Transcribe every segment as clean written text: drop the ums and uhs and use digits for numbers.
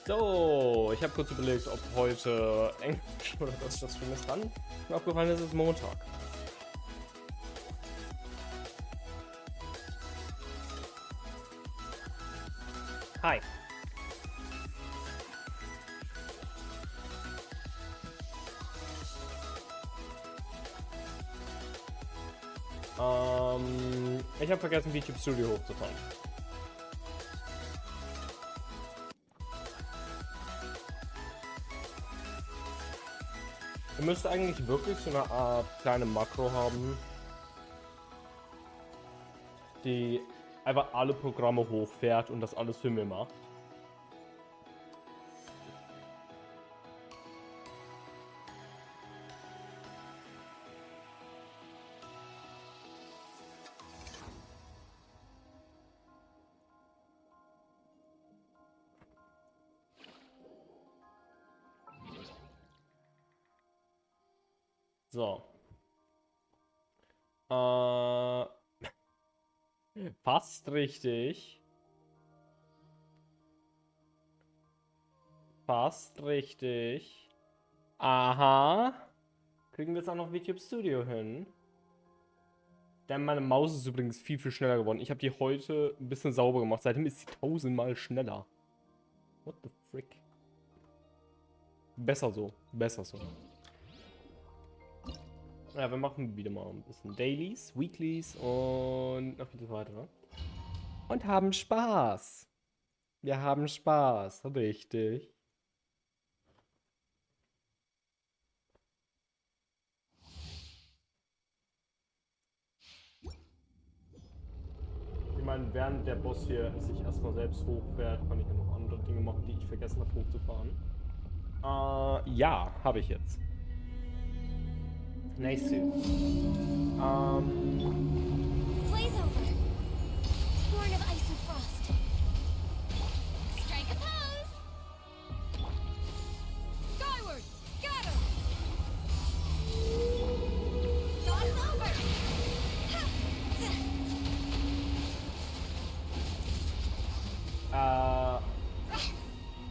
So, ich habe kurz überlegt, ob heute Englisch oder das Stream ist dran. Mir aufgefallen ist, es ist Montag. Hi. Ich habe vergessen, YouTube Studio hochzufahren. Ihr müsst eigentlich wirklich so eine Art kleine Makro haben, die einfach alle Programme hochfährt und das alles für mich macht. So. Fast richtig. Fast richtig. Aha. Kriegen wir jetzt auch noch YouTube Studio hin? Denn meine Maus ist übrigens viel, viel schneller geworden. Ich habe die heute ein bisschen sauber gemacht. Seitdem ist sie 1000-mal schneller. What the frick? Besser so. Besser so. Ja, wir machen wieder mal ein bisschen Dailies, Weeklies und noch vieles weitere. Und haben Spaß. Wir haben Spaß. Richtig. Ich meine, während der Boss hier sich erstmal selbst hochfährt, kann ich ja noch andere Dinge machen, die ich vergessen habe hochzufahren. Ja, habe ich jetzt. Nice too. Blaze over. Born of ice and frost. Strike a pose. Skyward. Scatter. Toss over.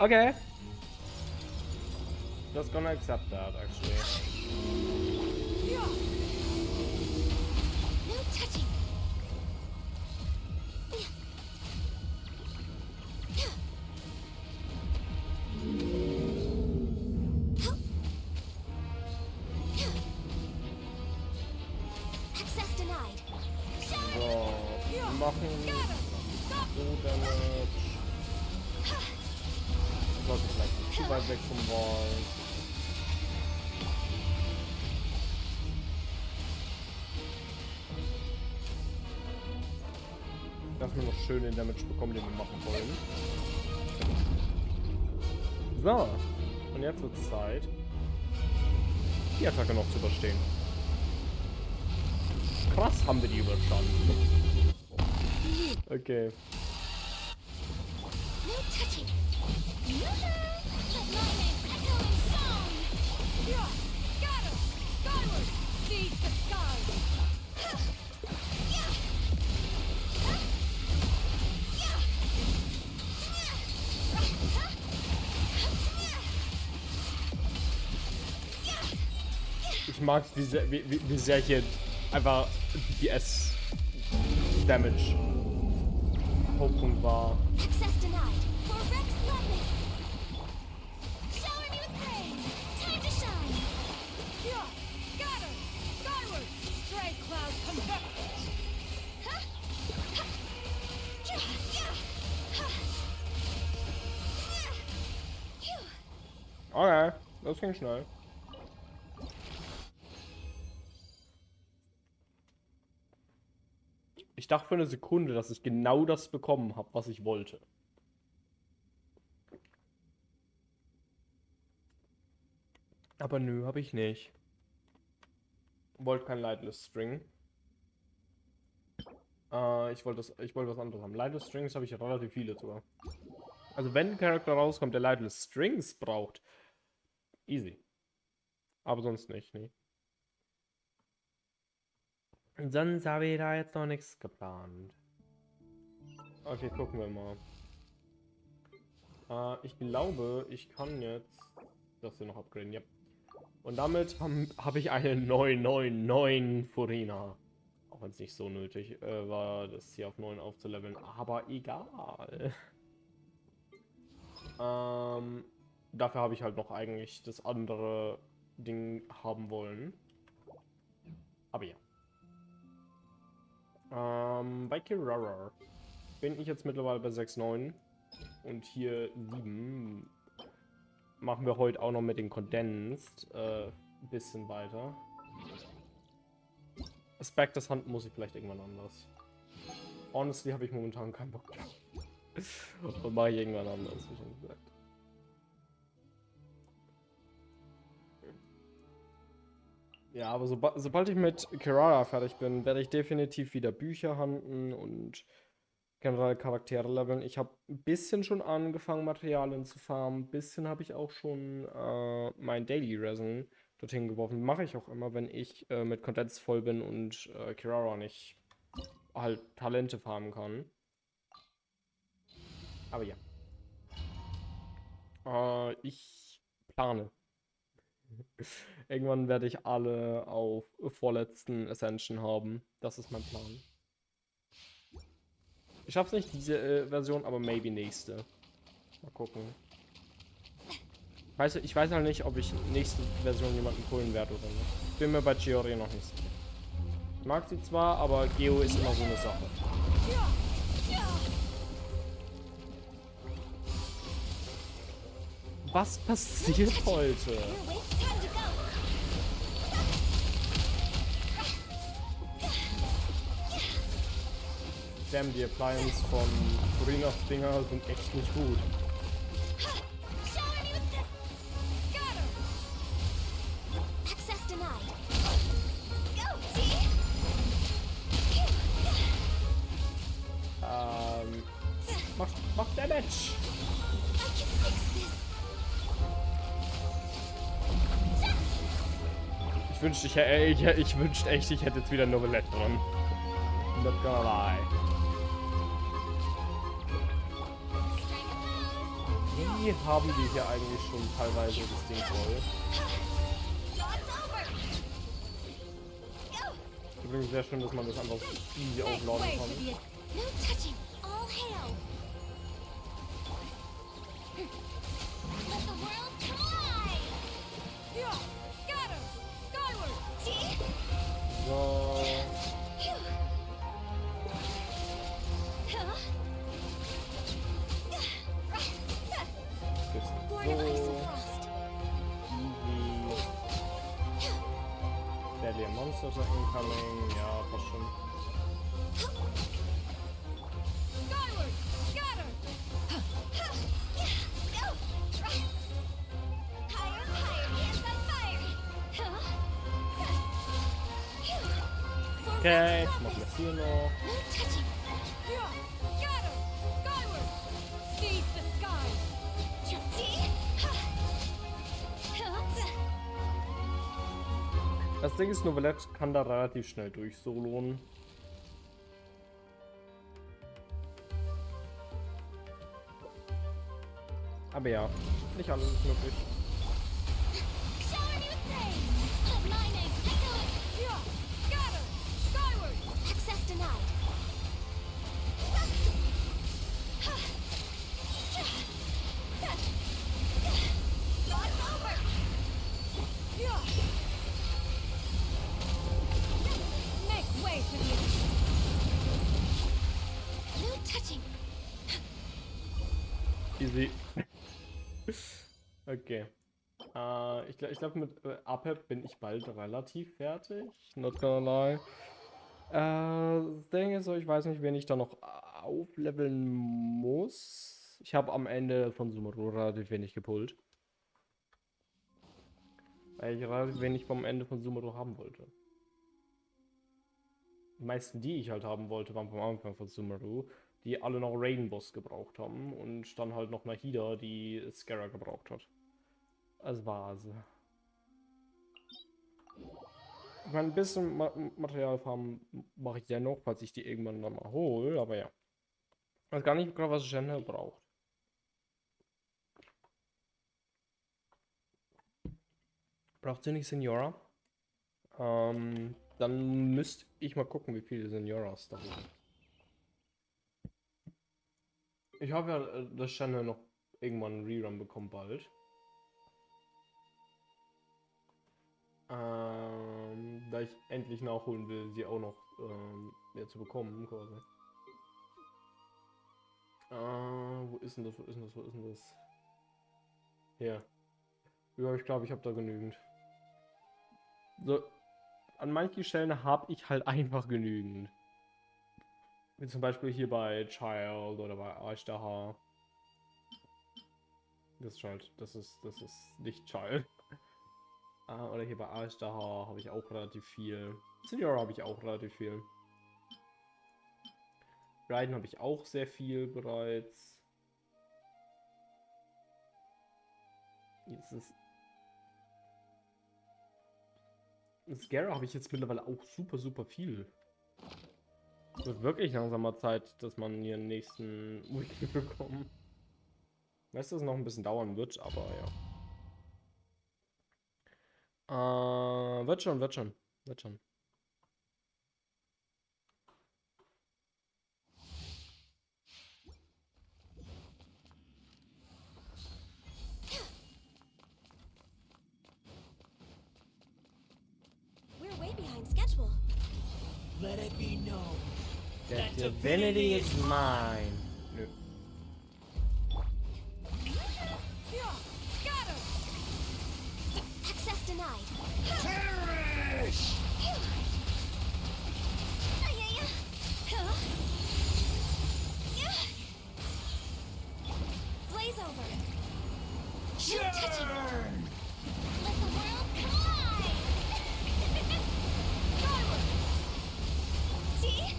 Okay. Just gonna accept that, actually. No touching. Access denied. So, wir machen so Damage. Sollte vielleicht nicht zu weit weg vom Wall. Dass wir noch schön den Damage bekommen, den wir machen wollen. So, und jetzt wird es Zeit, die Attacke noch zu überstehen. Krass haben wir die überstanden. Okay. No touching. Let lightning echo in song. Scatter. Skyward. Seize the skies. Ich mag, wie sehr hier einfach DPS-Damage Hauptpunkt war. Access denied. For Rex Levis. Shower me with praise. Time to shine. Scatter. Skyward. Stray clouds convert. Okay, das ging schnell. Ich dachte für eine Sekunde, dass ich genau das bekommen habe, was ich wollte. Aber nö, habe ich nicht. Wollte kein Lightless String. Ich wollte was anderes haben. Lightless Strings habe ich relativ viele sogar. Also wenn ein Charakter rauskommt, der Lightless Strings braucht, easy. Aber sonst nicht, nee. Sonst habe ich da jetzt noch nichts geplant. Okay, gucken wir mal. Ich glaube, ich kann jetzt das hier noch upgraden, ja. Und damit habe ich eine 999 Furina. Auch wenn es nicht so nötig war, das hier auf 9 aufzuleveln. Aber egal. Dafür habe ich halt noch eigentlich das andere Ding haben wollen. Aber ja. Bei Kirara bin ich jetzt mittlerweile bei 6,9. Und hier 7. Machen wir heute auch noch mit den Condensed ein bisschen weiter. Spectres Hand muss ich vielleicht irgendwann anders. Honestly habe ich momentan keinen Bock drauf. Und mache ich irgendwann anders, wie schon gesagt. Ja, aber sobald ich mit Kirara fertig bin, werde ich definitiv wieder Bücher handeln und generell Charaktere leveln. Ich habe ein bisschen schon angefangen, Materialien zu farmen. Ein bisschen habe ich auch schon mein Daily Resin dorthin geworfen. Mache ich auch immer, wenn ich mit Condensed voll bin und Kirara nicht halt Talente farmen kann. Aber ja. Ich plane. Irgendwann werde ich alle auf vorletzten Ascension haben. Das ist mein Plan. Ich schaff's nicht diese Version, aber maybe nächste. Mal gucken. Weißt du, ich weiß halt nicht, ob ich nächste Version jemanden pullen werde oder nicht. Bin mir bei Chiori noch nicht sicher. Ich mag sie zwar, aber Geo ist immer so eine Sache. Was passiert heute? Damn, die Appliance von Furinas Dinger sind echt nicht gut. Mach Damage! Ich wünschte, ich wünschte echt, ich hätte jetzt wieder Novelette dran. Not gonna lie. Wie haben wir hier eigentlich schon teilweise das Ding voll? Übrigens sehr schön, dass man das einfach easy aufladen kann. So. Deadly Monsters are incoming. Ja, passt schon. Okay, machen wir das hier noch. Das Ding ist, Novelette kann da relativ schnell durch soloen. Aber ja, nicht alles ist möglich. Easy. Okay. Ich glaube, mit Upep bin ich bald relativ fertig. Not gonna lie. Das Ding ist so, ich weiß nicht, wen ich da noch aufleveln muss. Ich habe am Ende von Sumeru relativ wenig gepullt. Weil ich relativ wenig vom Ende von Sumeru haben wollte. Die meisten, die ich halt haben wollte, waren vom Anfang von Sumeru, die alle noch Rainbows gebraucht haben und dann halt noch Nahida, die Scarra gebraucht hat. Als Vase. Ich meine, ein bisschen Materialfarm mache ich dennoch, falls ich die irgendwann dann mal hole, aber ja. Ich weiß gar nicht, was Jenna braucht. Braucht sie nicht Senora? Dann müsste ich mal gucken, wie viele Senioras da sind. Ich hoffe ja, dass Shannon noch irgendwann einen Rerun bekommt bald. Da ich endlich nachholen will, sie auch noch mehr zu bekommen, quasi. Wo ist denn das? Wo ist denn das? Wo ist denn das? Hier. Ja, ich glaube, ich habe da genügend. So, an manchen Stellen habe ich halt einfach genügend. Wie zum Beispiel hier bei Child oder bei Ashtaha. Das ist halt, das ist nicht Child. Oder hier bei Ashtaha habe ich auch relativ viel. Senior habe ich auch relativ viel. Raiden habe ich auch sehr viel bereits. Jetzt ist Scare habe ich jetzt mittlerweile auch super viel. Es wird wirklich langsam mal Zeit, dass man hier den nächsten Wiki bekommt. Ich weiß, dass es noch ein bisschen dauern wird, aber ja. Wird schon. We're way behind schedule. Let it be known. That divinity is mine. Nö. Yeah, got her. Access denied. Perish! Blaze over. Churn! Let the world collide. Skyward. See?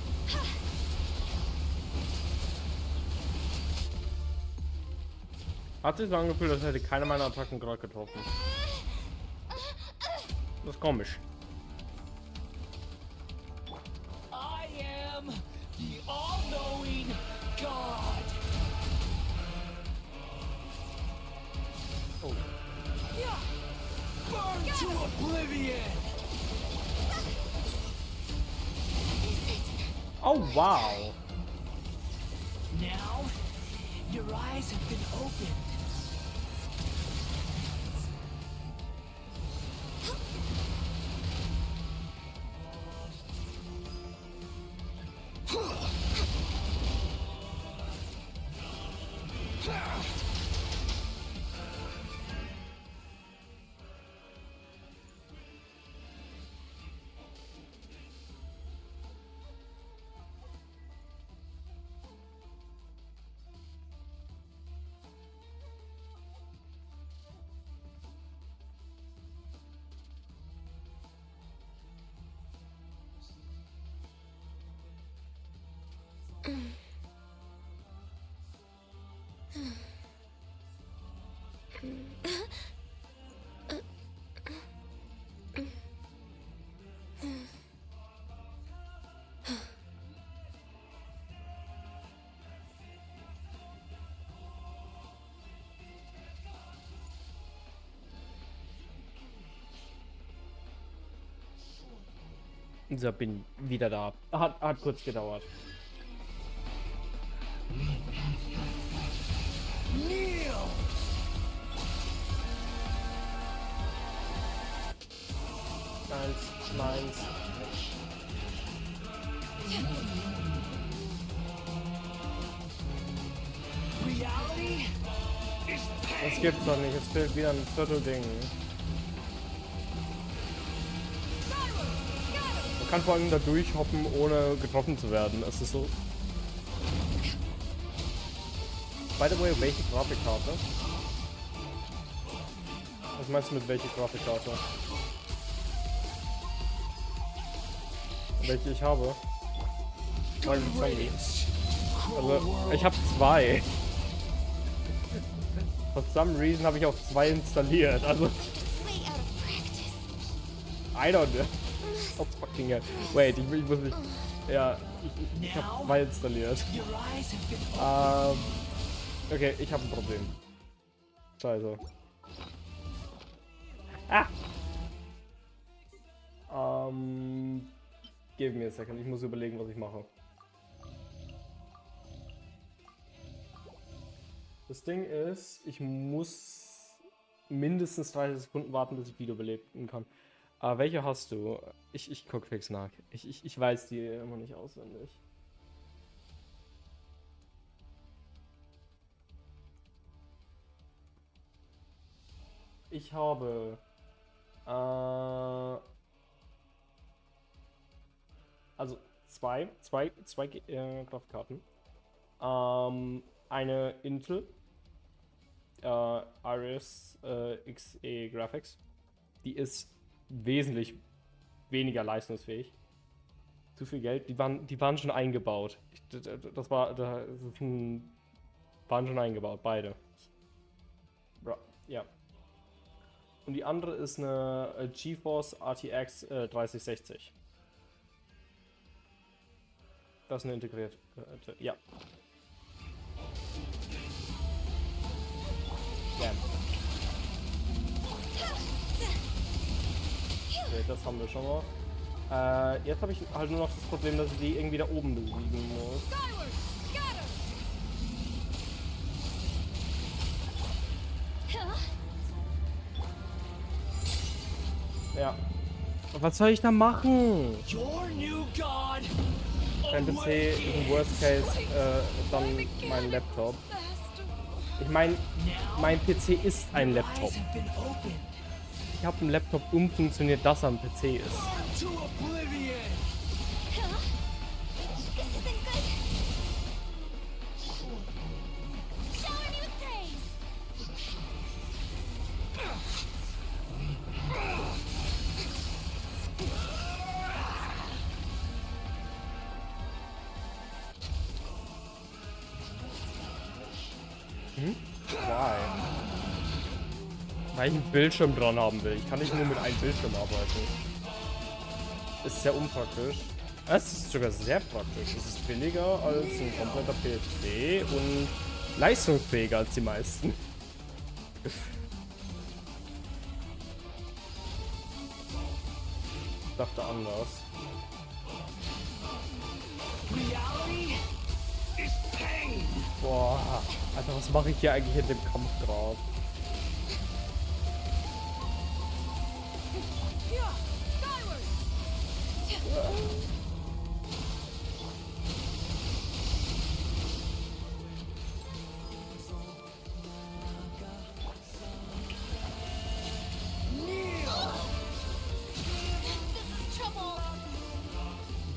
Hat sich so angefühlt, als hätte keine meiner Attacken gerade getroffen. Das ist komisch. I am the all-knowing God. Oh. Yeah. Burn to oblivion! Oh, wow. Now, your eyes have been opened. So, bin wieder da. Hat kurz gedauert. Kneel! Meins. Reality is Das pain! gibt's doch nicht. Es fehlt wieder ein Viertelding. Man kann vor allem da durchhoppen, ohne getroffen zu werden. Es ist so. By the way, welche Grafikkarte? Was meinst du mit welcher Grafikkarte? Welche ich habe? Good Zombie. riddance! Cruel Also, world. ich habe 2. For some reason habe ich auch 2 installiert. Also, Way out of practice. I don't know. Oh fucking hell. Wait, ich muss mich. Ja, ich habe 2 installiert. Your eyes have been Okay, ich habe ein Problem. Scheiße. Ah! Gib mir a second, ich muss überlegen, was ich mache. Das Ding ist, ich muss mindestens 30 Sekunden warten, bis ich wiederbeleben kann. Welche hast du? Ich guck fix nach. Ich weiß die immer nicht auswendig. Ich habe also zwei Grafikkarten. Eine Intel Iris Xe Graphics. Die ist wesentlich weniger leistungsfähig. Zu viel Geld. Die waren schon eingebaut. Waren schon eingebaut, beide. Ja. Und die andere ist eine GeForce RTX 3060. Das ist eine integrierte. Ja. Bam. Okay, das haben wir schon mal. Jetzt habe ich halt nur noch das Problem, dass ich die irgendwie da oben besiegen muss. Ja. Was soll ich da machen? Kein PC, im Worst Case dann mein Laptop. Ich meine, mein PC ist ein Laptop. Ich habe einen Laptop umfunktioniert, dass er ein PC ist. Weil ich einen Bildschirm dran haben will. Ich kann nicht nur mit einem Bildschirm arbeiten. Ist sehr unpraktisch. Es ist sogar sehr praktisch. Es ist billiger als ein kompletter PC und leistungsfähiger als die meisten. Ich dachte anders. Boah, Alter, was mache ich hier eigentlich in dem Kampf gerade?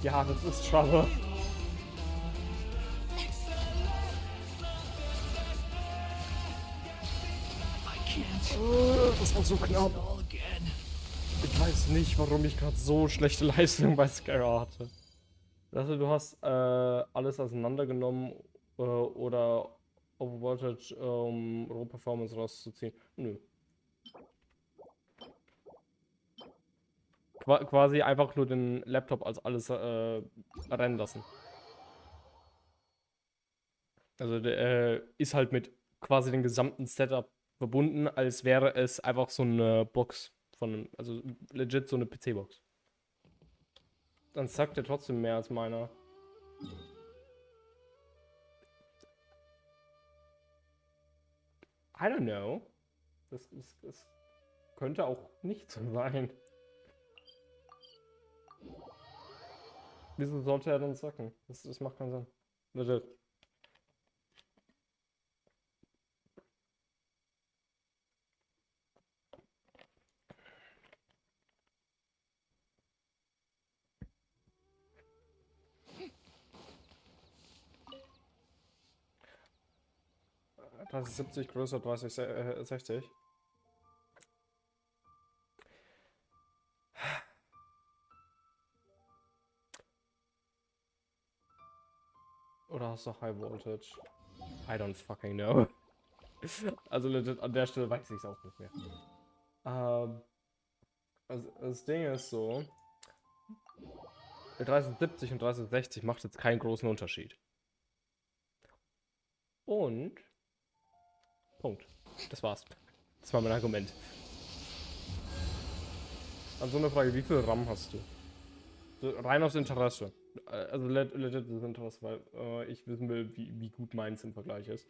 Ja, das ist Trouble. Das war so knapp. Ich weiß nicht, warum ich gerade so schlechte Leistung bei Skyra hatte. Also du hast alles auseinandergenommen oder Overvoltage, Raw Performance rauszuziehen. Nö. Quasi einfach nur den Laptop als alles rennen lassen. Also der ist halt mit quasi dem gesamten Setup verbunden, als wäre es einfach so eine Box von, also legit so eine PC-Box. Dann sagt er trotzdem mehr als meiner. I don't know. Das könnte auch nicht so sein. Wieso sollte er dann zacken? Das macht keinen Sinn. Legit. Das ist 70 größer, 60. Oder hast du High Voltage? I don't fucking know. Also legit, an der Stelle weiß ich es auch nicht mehr. Also das Ding ist so, 3070 und 3060 macht jetzt keinen großen Unterschied. Und Punkt. Das war's. Das war mein Argument. Also eine Frage, wie viel RAM hast du? So, rein aus Interesse. Also legit das Interesse, weil ich wissen will, wie gut meins im Vergleich ist.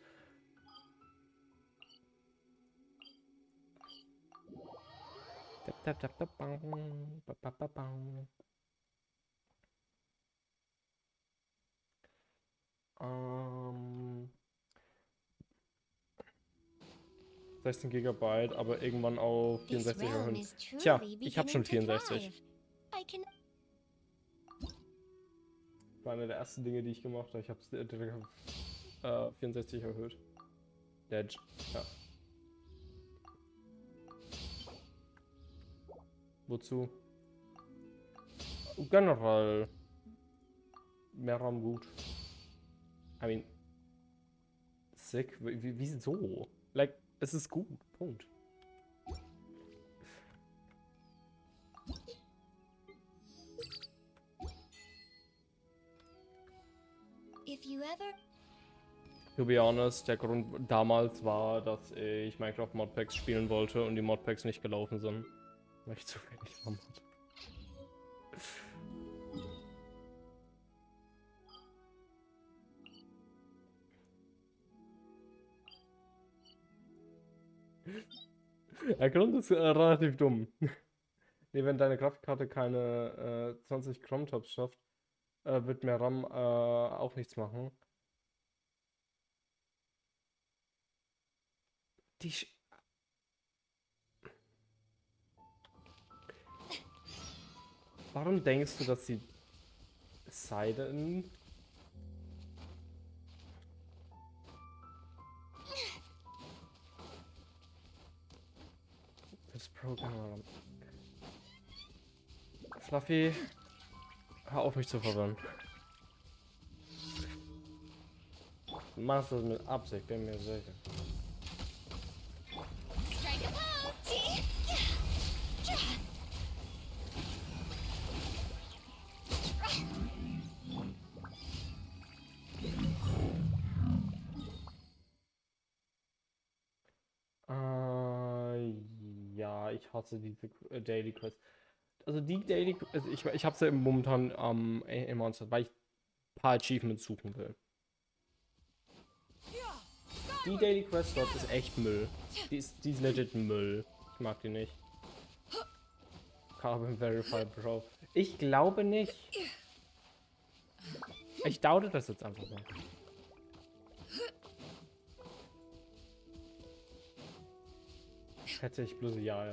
Ähm, 16 Gigabyte, aber irgendwann auf This 64 realm erhöhen. is Tja, truly ich habe beginning schon to 64. thrive. I can War eine der ersten Dinge, die ich gemacht habe. Ich habe es direkt auf 64 erhöht. Edge. Ja. Wozu? Generell. Mehr RAM gut. I mean. Sick. Wieso? Like, es ist gut. Punkt. if you ever To be honest, der Grund damals war, dass ich Minecraft Modpacks spielen wollte und die Modpacks nicht gelaufen sind. Weil ich zu wenig RAM hatte. Der Grund ist relativ dumm. Nee, wenn deine Grafikkarte keine 20 Chromtops schafft, wird mehr RAM auch nichts machen. Die Sch Warum denkst du, dass die Seiden das Programm Fluffy, hör auf mich zu verwirren. Du machst das mit Absicht, bin mir sicher. strike a blow. Ja, ich hasse diese Daily Quest. Also die Daily, also ich habe ja momentan im Monster, weil ich ein paar Achievements suchen will. Die Daily Quest dort ist echt Müll. Die ist legit Müll. Ich mag die nicht. Carbon Verified Bro. Ich glaube nicht. Ich doubte das jetzt einfach mal. Hätte ich bloß ja.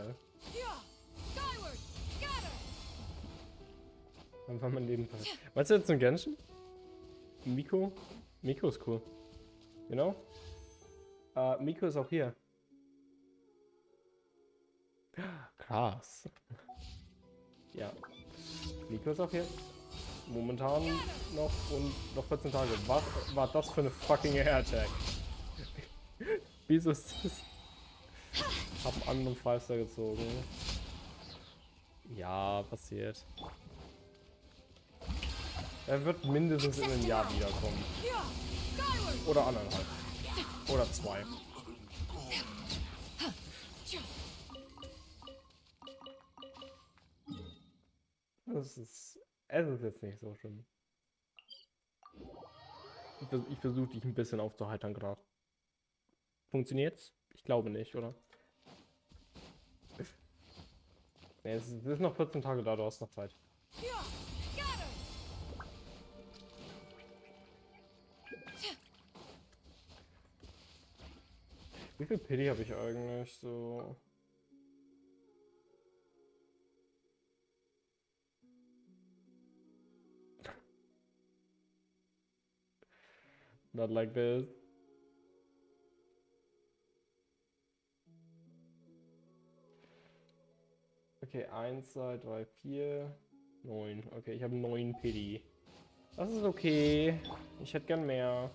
Dann war mein Leben perfekt. Meinst du jetzt ein Genshin? Miko? Miko ist cool. Genau. Miko ist auch hier. Krass. Ja. Miko ist auch hier. Momentan noch und noch 14 Tage. Was war das für eine fucking Air-Attack? Wieso ist das? Hab einen anderen Feister gezogen. Ja, passiert. Er wird mindestens in einem Jahr wiederkommen. Oder anderthalb. Oder 2. Es ist jetzt nicht so schlimm. Ich versuche dich ein bisschen aufzuheitern gerade. Funktioniert's? Ich glaube nicht, oder? Nee, es ist noch 14 Tage da, du hast noch Zeit. Wie viel Pity habe ich eigentlich so? Not like this. Okay, 1, 2, 3, 4, 9. Okay, ich habe 9 Pity. Das ist okay. Ich hätte gern mehr.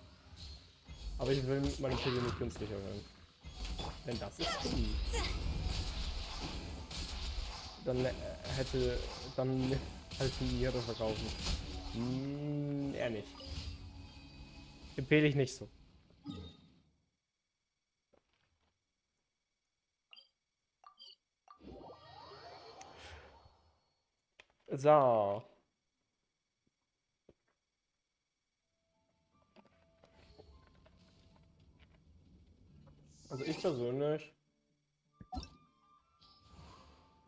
Aber ich will meine Pity nicht künstlich erhöhen. Denn das ist gut. Dann dann halt Niere verkaufen. Eher nicht. Empfehle ich nicht so. So. Also ich persönlich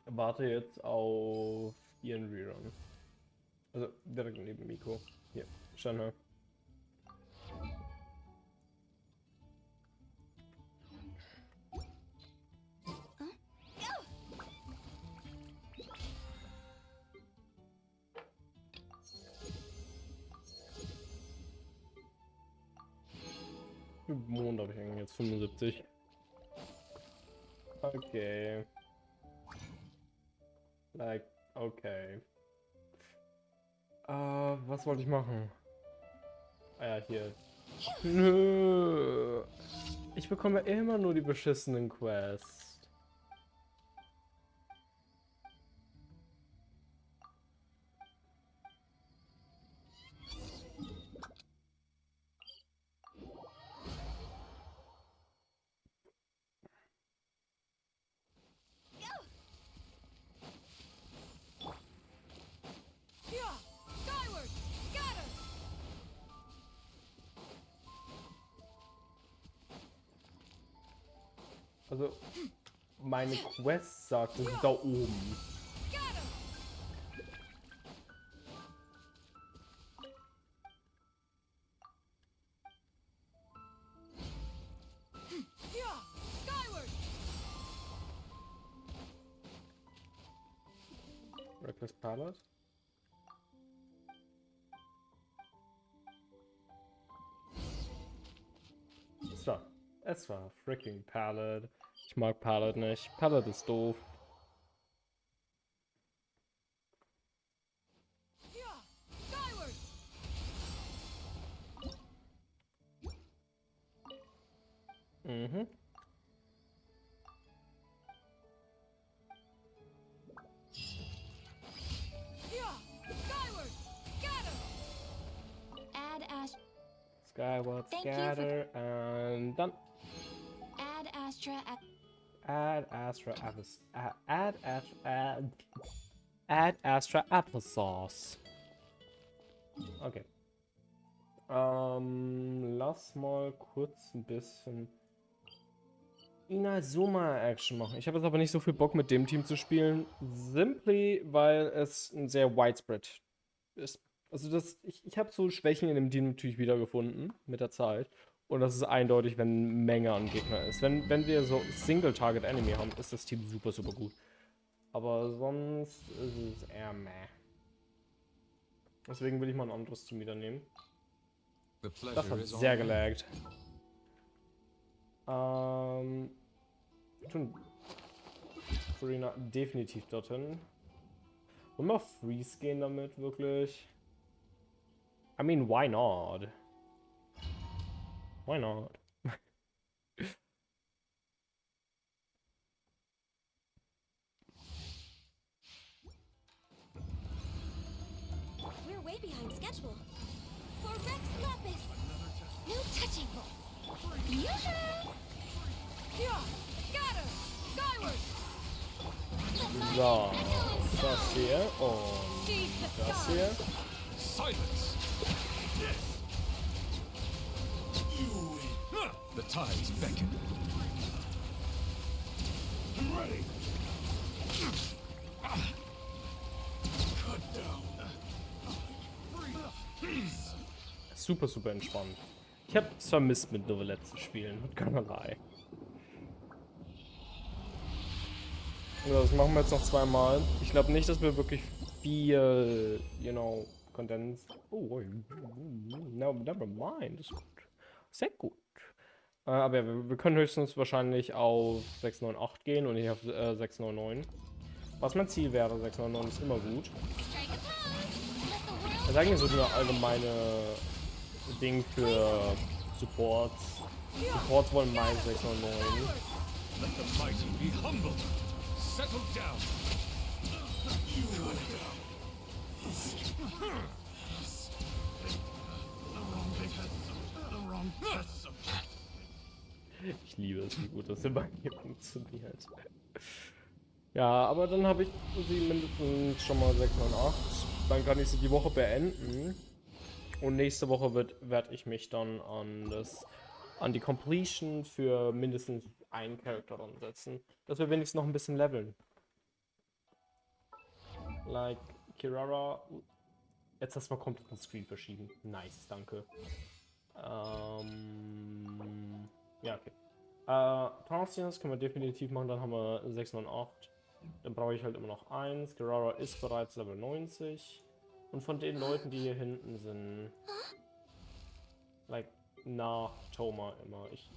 warte jetzt auf ihren Rerun. Also direkt neben Miko. Hier, Shanna. Mond habe ich eigentlich jetzt 75. Okay. Like, okay. Was wollte ich machen? Ah ja, hier. Nö. Ich bekomme immer nur die beschissenen Quests. Yeah! Skyward! Scatter! Also, meine Quest sagt, es ist da oben. Scatter! Yeah! Skyward! Reckless Palette? Es war freaking Palette. Ich mag Palette nicht. Palette ist doof. Yeah! Skyward! Mhm. Yeah! Skyward! Scatter! Add Astra. Skyward Thank you for- Scatter and done. Add Astra. Add Astra add Astra Applesauce. Okay. Lass mal kurz ein bisschen Inazuma-Action machen. Ich habe jetzt aber nicht so viel Bock mit dem Team zu spielen. Simply, weil es ein sehr widespread ist. Also ich habe so Schwächen in dem Team natürlich wiedergefunden mit der Zeit. Und das ist eindeutig, wenn Menge an Gegner ist. Wenn wir so Single-Target-Enemy haben, ist das Team super, super gut. Aber sonst ist es eher meh. Deswegen will ich mal ein anderes Team wieder nehmen. Das hat sehr gelaggt. Tun Furina definitiv dorthin. Wollen wir auf Freeze gehen damit, wirklich? I mean, why not? Why not? We're way behind schedule. For Rex Lapis! No touching! Yoo-hoo! Yeah! Scatter! Skyward! Let So, lightning echo in das sound! hier und Seize the das sky! hier. Silence! The tides beckon. I'm ready. Cut down. Super, super entspannt. Ich habe es vermisst, mit Novelette zu spielen, mit keinerlei. Ja, das machen wir jetzt noch zweimal. Ich glaube nicht, dass wir wirklich viel, Condensed. Oh, no, never mind. Das ist gut. Sehr gut. Aber ja, wir können höchstens wahrscheinlich auf 698 gehen und nicht auf 699. Was mein Ziel wäre, 699 ist immer gut. Strike a pose! Let the world Das ist eigentlich so eine allgemeine Ding für Supports. Supports wollen meist 699. Let the mighty be humble. Settle down. Ich liebe es, wie gut das immer hier funktioniert. Ja, aber dann habe ich sie mindestens schon mal 6 und 8. Dann kann ich sie die Woche beenden. Und nächste Woche werde ich mich dann an die Completion für mindestens einen Charakter ransetzen. Dass wir wenigstens noch ein bisschen leveln. Like, Kirara. Jetzt erstmal komplett den Screen verschieben. Nice, danke. Ja, okay. Transients können wir definitiv machen, dann haben wir 6 und 8. Dann brauche ich halt immer noch 1. Gerara ist bereits Level 90. Und von den Leuten, die hier hinten sind, like, nach Toma immer. Ich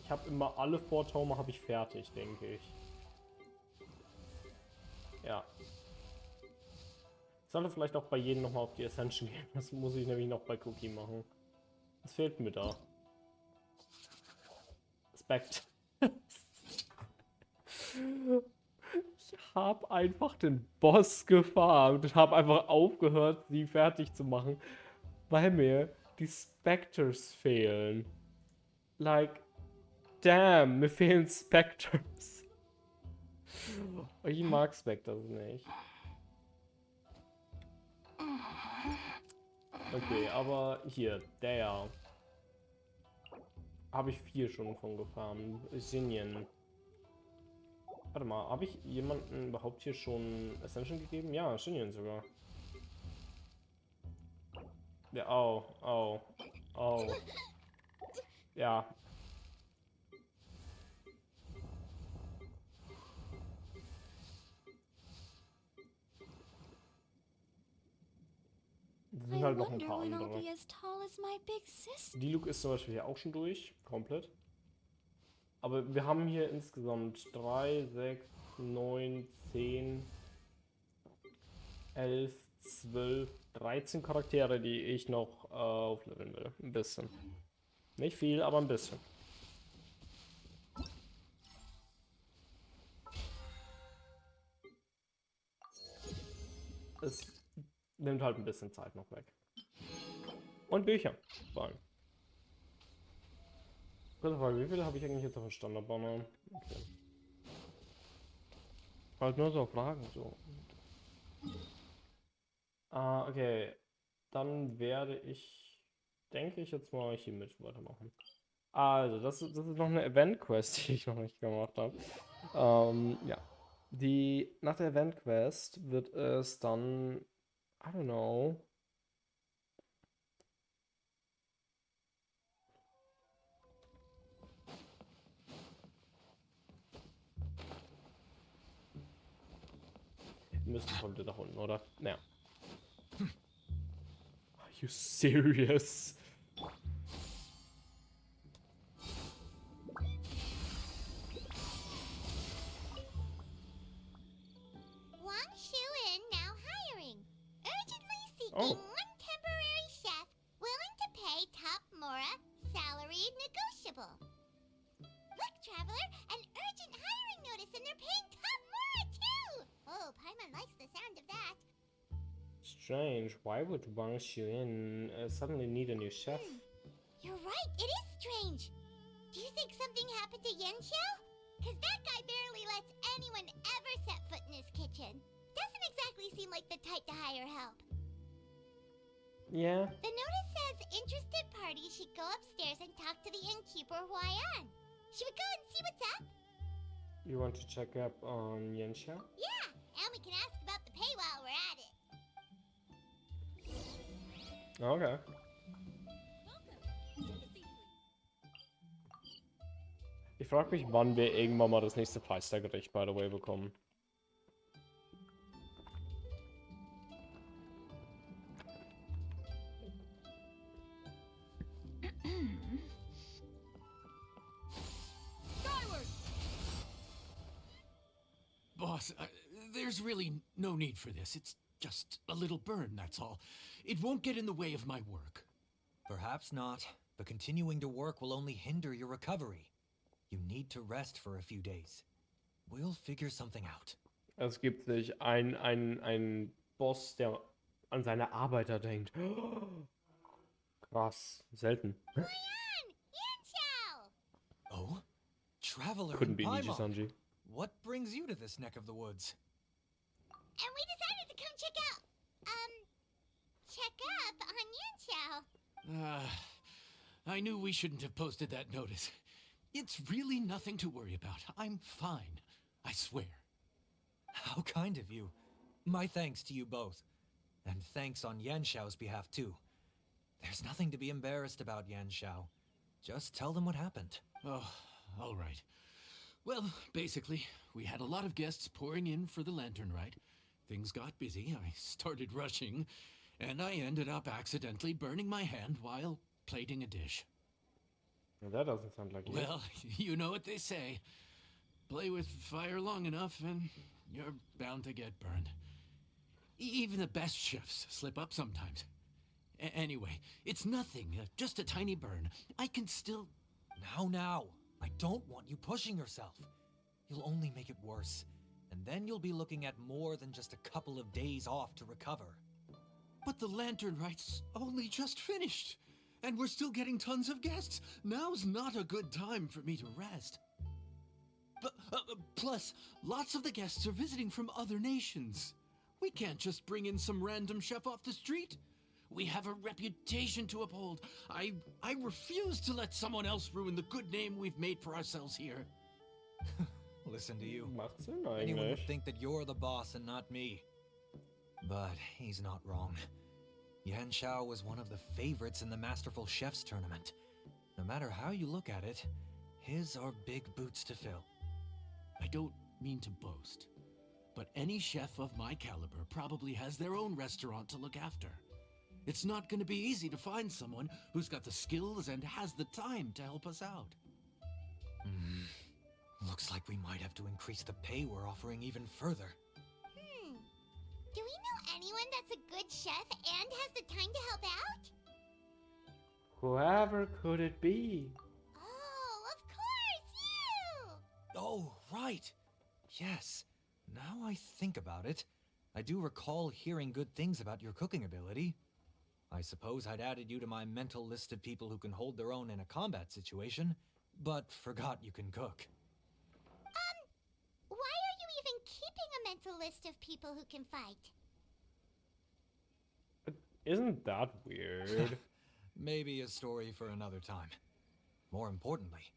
habe immer alle vor Toma habe ich fertig, denke ich. Ja. Ich sollte vielleicht auch bei jedem nochmal auf die Ascension gehen. Das muss ich nämlich noch bei Cookie machen. Was fehlt mir da? Spect. Ich habe einfach den Boss gefarmt und habe einfach aufgehört, sie fertig zu machen, weil mir die Spectres fehlen. Like, damn, mir fehlen Spectres. Ich mag Spectres nicht. Okay, aber hier, der. Habe ich 4 schon von gefarmt. Sinien. Warte mal, habe ich jemanden überhaupt hier schon Ascension gegeben? Ja, Sinien sogar. Ja, au, au, au. Ja. Es sind I halt noch ein wonder paar when I'll andere. be as tall as my big sister. Die Luke ist zum Beispiel hier auch schon durch. Komplett. Aber wir haben hier insgesamt 3, 6, 9, 10, 11, 12, 13 Charaktere, die ich noch aufleveln will. Ein bisschen. Nicht viel, aber ein bisschen. Es nimmt halt ein bisschen Zeit noch weg. Und Bücher. Vor allem. Kurze Frage, wie viele habe ich eigentlich jetzt auf dem Standardbanner? Okay. Halt nur so Fragen, so. Okay. Dann werde ich, denke ich, jetzt mal hiermit weitermachen. Also, das ist noch eine Event-Quest, die ich noch nicht gemacht habe. Ja. Nach der Event-Quest wird es dann, I don't know. Müsste von dir nach unten, oder? Naja. Are you serious? Wang Shuin now hiring. Urgently seeking Oh. one temporary chef willing to pay top Mora, salary negotiable. Look, Traveler, an urgent hiring notice and they're paying top Mora too! Oh, Paimon likes the sound of that. Strange. Why would Wang Xuan suddenly need a new chef? You're right, it is strange. Do you think something happened to Yen Xiao? Cause that guy barely lets anyone ever set foot in his kitchen. Doesn't exactly seem like the type to hire help. Yeah. The notice says interested parties should go upstairs and talk to the innkeeper Huayan. Should we go and see what's up? You want to check up on Yensha? Yeah, and we can ask about the pay while we're at it. Okay. Ich frage mich, wann wir irgendwann mal das nächste Meistergericht, by the way, bekommen. Boss, there's really no need for this. It's just a little burn, that's all. It won't get in the way of my work. Perhaps not, but continuing to work will only hinder your recovery. You need to rest for a few days. We'll figure something out. Es gibt sich ein Boss, der an seine Arbeiter denkt. Krass. Selten. Huayan! Yen Xiao! Oh? Traveler Couldn't and be Niji Paimon. Sanji. What brings you to this neck of the woods? And we decided to come check up on Yanxiao. I knew we shouldn't have posted that notice. It's really nothing to worry about. I'm fine. I swear. How kind of you. My thanks to you both. And thanks on Yanxiao's behalf, too. There's nothing to be embarrassed about, Yanxiao. Just tell them what happened. Oh, all right. Well, basically, we had a lot of guests pouring in for the lantern ride. Things got busy, I started rushing, and I ended up accidentally burning my hand while plating a dish. Well, that doesn't sound like you. Well, you know what they say. Play with fire long enough and you're bound to get burned. Even the best chefs slip up sometimes. Anyway, it's nothing, just a tiny burn. I can still... Now. I don't want you pushing yourself. You'll only make it worse. And then you'll be looking at more than just a couple of days off to recover. But the lantern ride's only just finished. And we're still getting tons of guests. Now's not a good time for me to rest. Plus, lots of the guests are visiting from other nations. We can't just bring in some random chef off the street. We have a reputation to uphold. I refuse to let someone else ruin the good name we've made for ourselves here. Listen to you. Macht Sinn Anyone would eigentlich. think that you're the boss and not me. But he's not wrong. Yanxiao was one of the favorites in the Masterful Chefs tournament. No matter how you look at it, his are big boots to fill. I don't mean to boast, but any chef of my caliber probably has their own restaurant to look after. It's not going to be easy to find someone who's got the skills and has the time to help us out. Looks like we might have to increase the pay we're offering even further. Do we know anyone that's a good chef and has the time to help out? Whoever could it be? Oh, of course, you! Oh, right. Yes. Now I think about it, I do recall hearing good things about your cooking ability. I suppose I'd added you to my mental list of people who can hold their own in a combat situation, but forgot you can cook. Why are you even keeping a mental list of people who can fight? Isn't that weird? Maybe a story for another time. More importantly,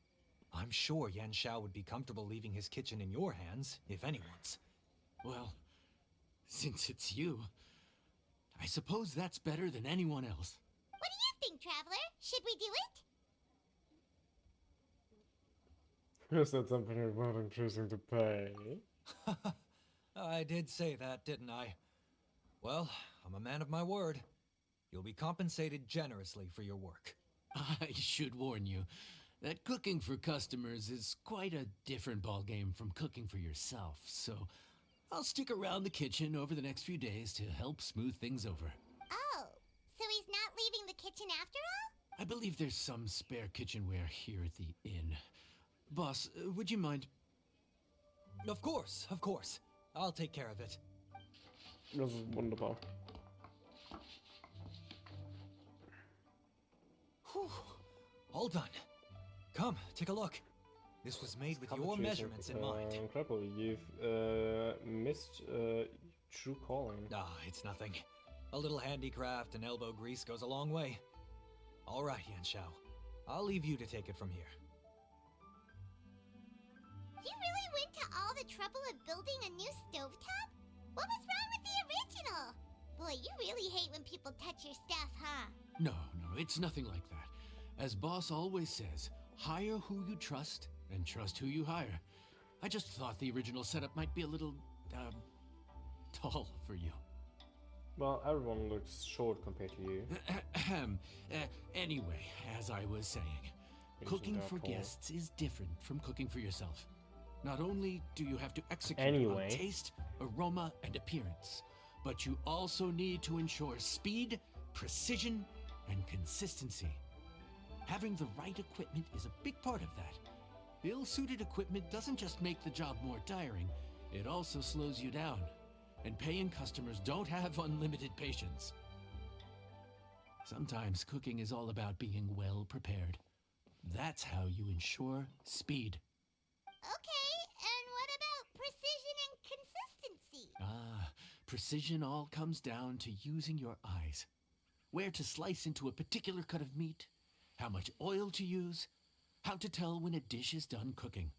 I'm sure Yanxiao would be comfortable leaving his kitchen in your hands, if anyone's. Well, since it's you, I suppose that's better than anyone else. What do you think, Traveler? Should we do it? You said something about him choosing to pay. I did say that, didn't I? Well, I'm a man of my word. You'll be compensated generously for your work. I should warn you that cooking for customers is quite a different ballgame from cooking for yourself, so I'll stick around the kitchen over the next few days to help smooth things over. Oh, so he's not leaving the kitchen after all? I believe there's some spare kitchenware here at the inn. Boss, would you mind? Of course. I'll take care of it. Das ist wunderbar. Whew. All done. Come, take a look. This was made with your measurements in mind. Incredible. You've missed true calling. Ah, it's nothing. A little handicraft and elbow grease goes a long way. All right, Yanxiao. I'll leave you to take it from here. You really went to all the trouble of building a new stovetop? What was wrong with the original? Boy, you really hate when people touch your stuff, huh? No, it's nothing like that. As Boss always says, hire who you trust and trust who you hire. I just thought the original setup might be a little, tall for you. Well, everyone looks short compared to you. Anyway, as I was saying, cooking for guests is different from cooking for yourself. Not only do you have to execute on taste, aroma, and appearance, but you also need to ensure speed, precision, and consistency. Having the right equipment is a big part of that. Ill-suited equipment doesn't just make the job more tiring, it also slows you down. And paying customers don't have unlimited patience. Sometimes cooking is all about being well prepared. That's how you ensure speed. Okay, and what Precision all comes down to using your eyes. Where to slice into a particular cut of meat, how much oil to use, how to tell when a dish is done cooking.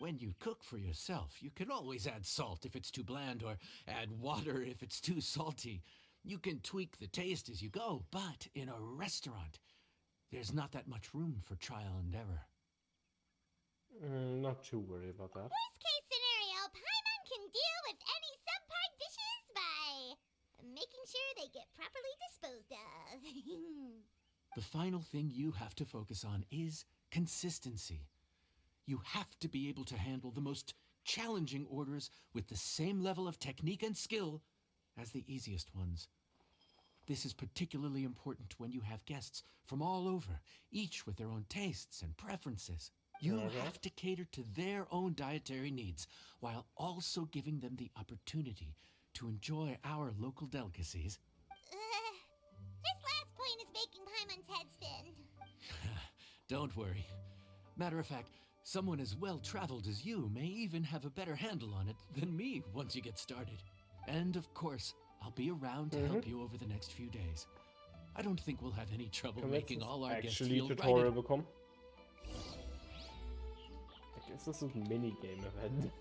When you cook for yourself, you can always add salt if it's too bland or add water if it's too salty. You can tweak the taste as you go, but in a restaurant, there's not that much room for trial and error. Not too worried about that. Worst case scenario, Paimon can deal with any subpar dishes by making sure they get properly disposed of. The final thing you have to focus on is consistency. You have to be able to handle the most challenging orders with the same level of technique and skill as the easiest ones. This is particularly important when you have guests from all over, each with their own tastes and preferences. You have to cater to their own dietary needs, while also giving them the opportunity to enjoy our local delicacies. This last point is making Paimon's head spin. Don't worry. Matter of fact, someone as well-traveled as you may even have a better handle on it than me once you get started. And of course, I'll be around to help you over the next few days. I don't think we'll have any trouble making all our guests feel tutorial righted. bekommen. I guess this is Minigame Event.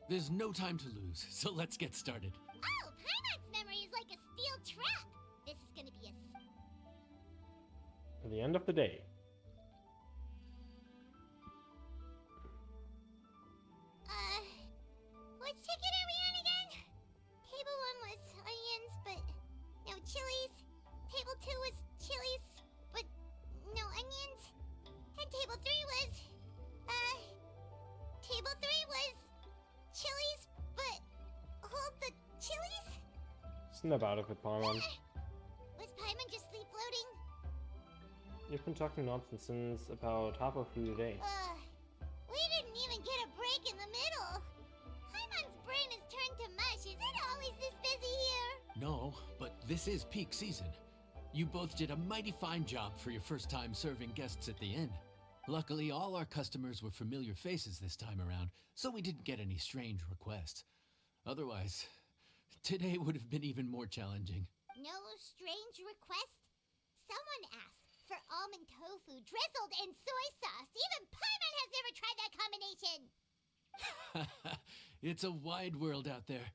There's no time to lose, so let's get started. Oh, Paimon's memory is like a steel trap. This is gonna be At the end of the day. Which ticket are we on again? Table 1 was onions, but no chilies. Table 2 was chilies, but no onions. And table 3 was, table 3 was chilies, but hold the chilies? Snap out of it, Paimon. Was Paimon just sleep floating? You've been talking nonsense since about halfway through the day. We didn't even get a break in the middle. Paimon's brain has turned to mush. Is it always this busy here? No, but this is peak season. You both did a mighty fine job for your first time serving guests at the inn. Luckily, all our customers were familiar faces this time around, so we didn't get any strange requests. Otherwise, today would have been even more challenging. No strange request? Someone asked for almond tofu drizzled in soy sauce. Even Paimon has never tried that combination. It's a wide world out there.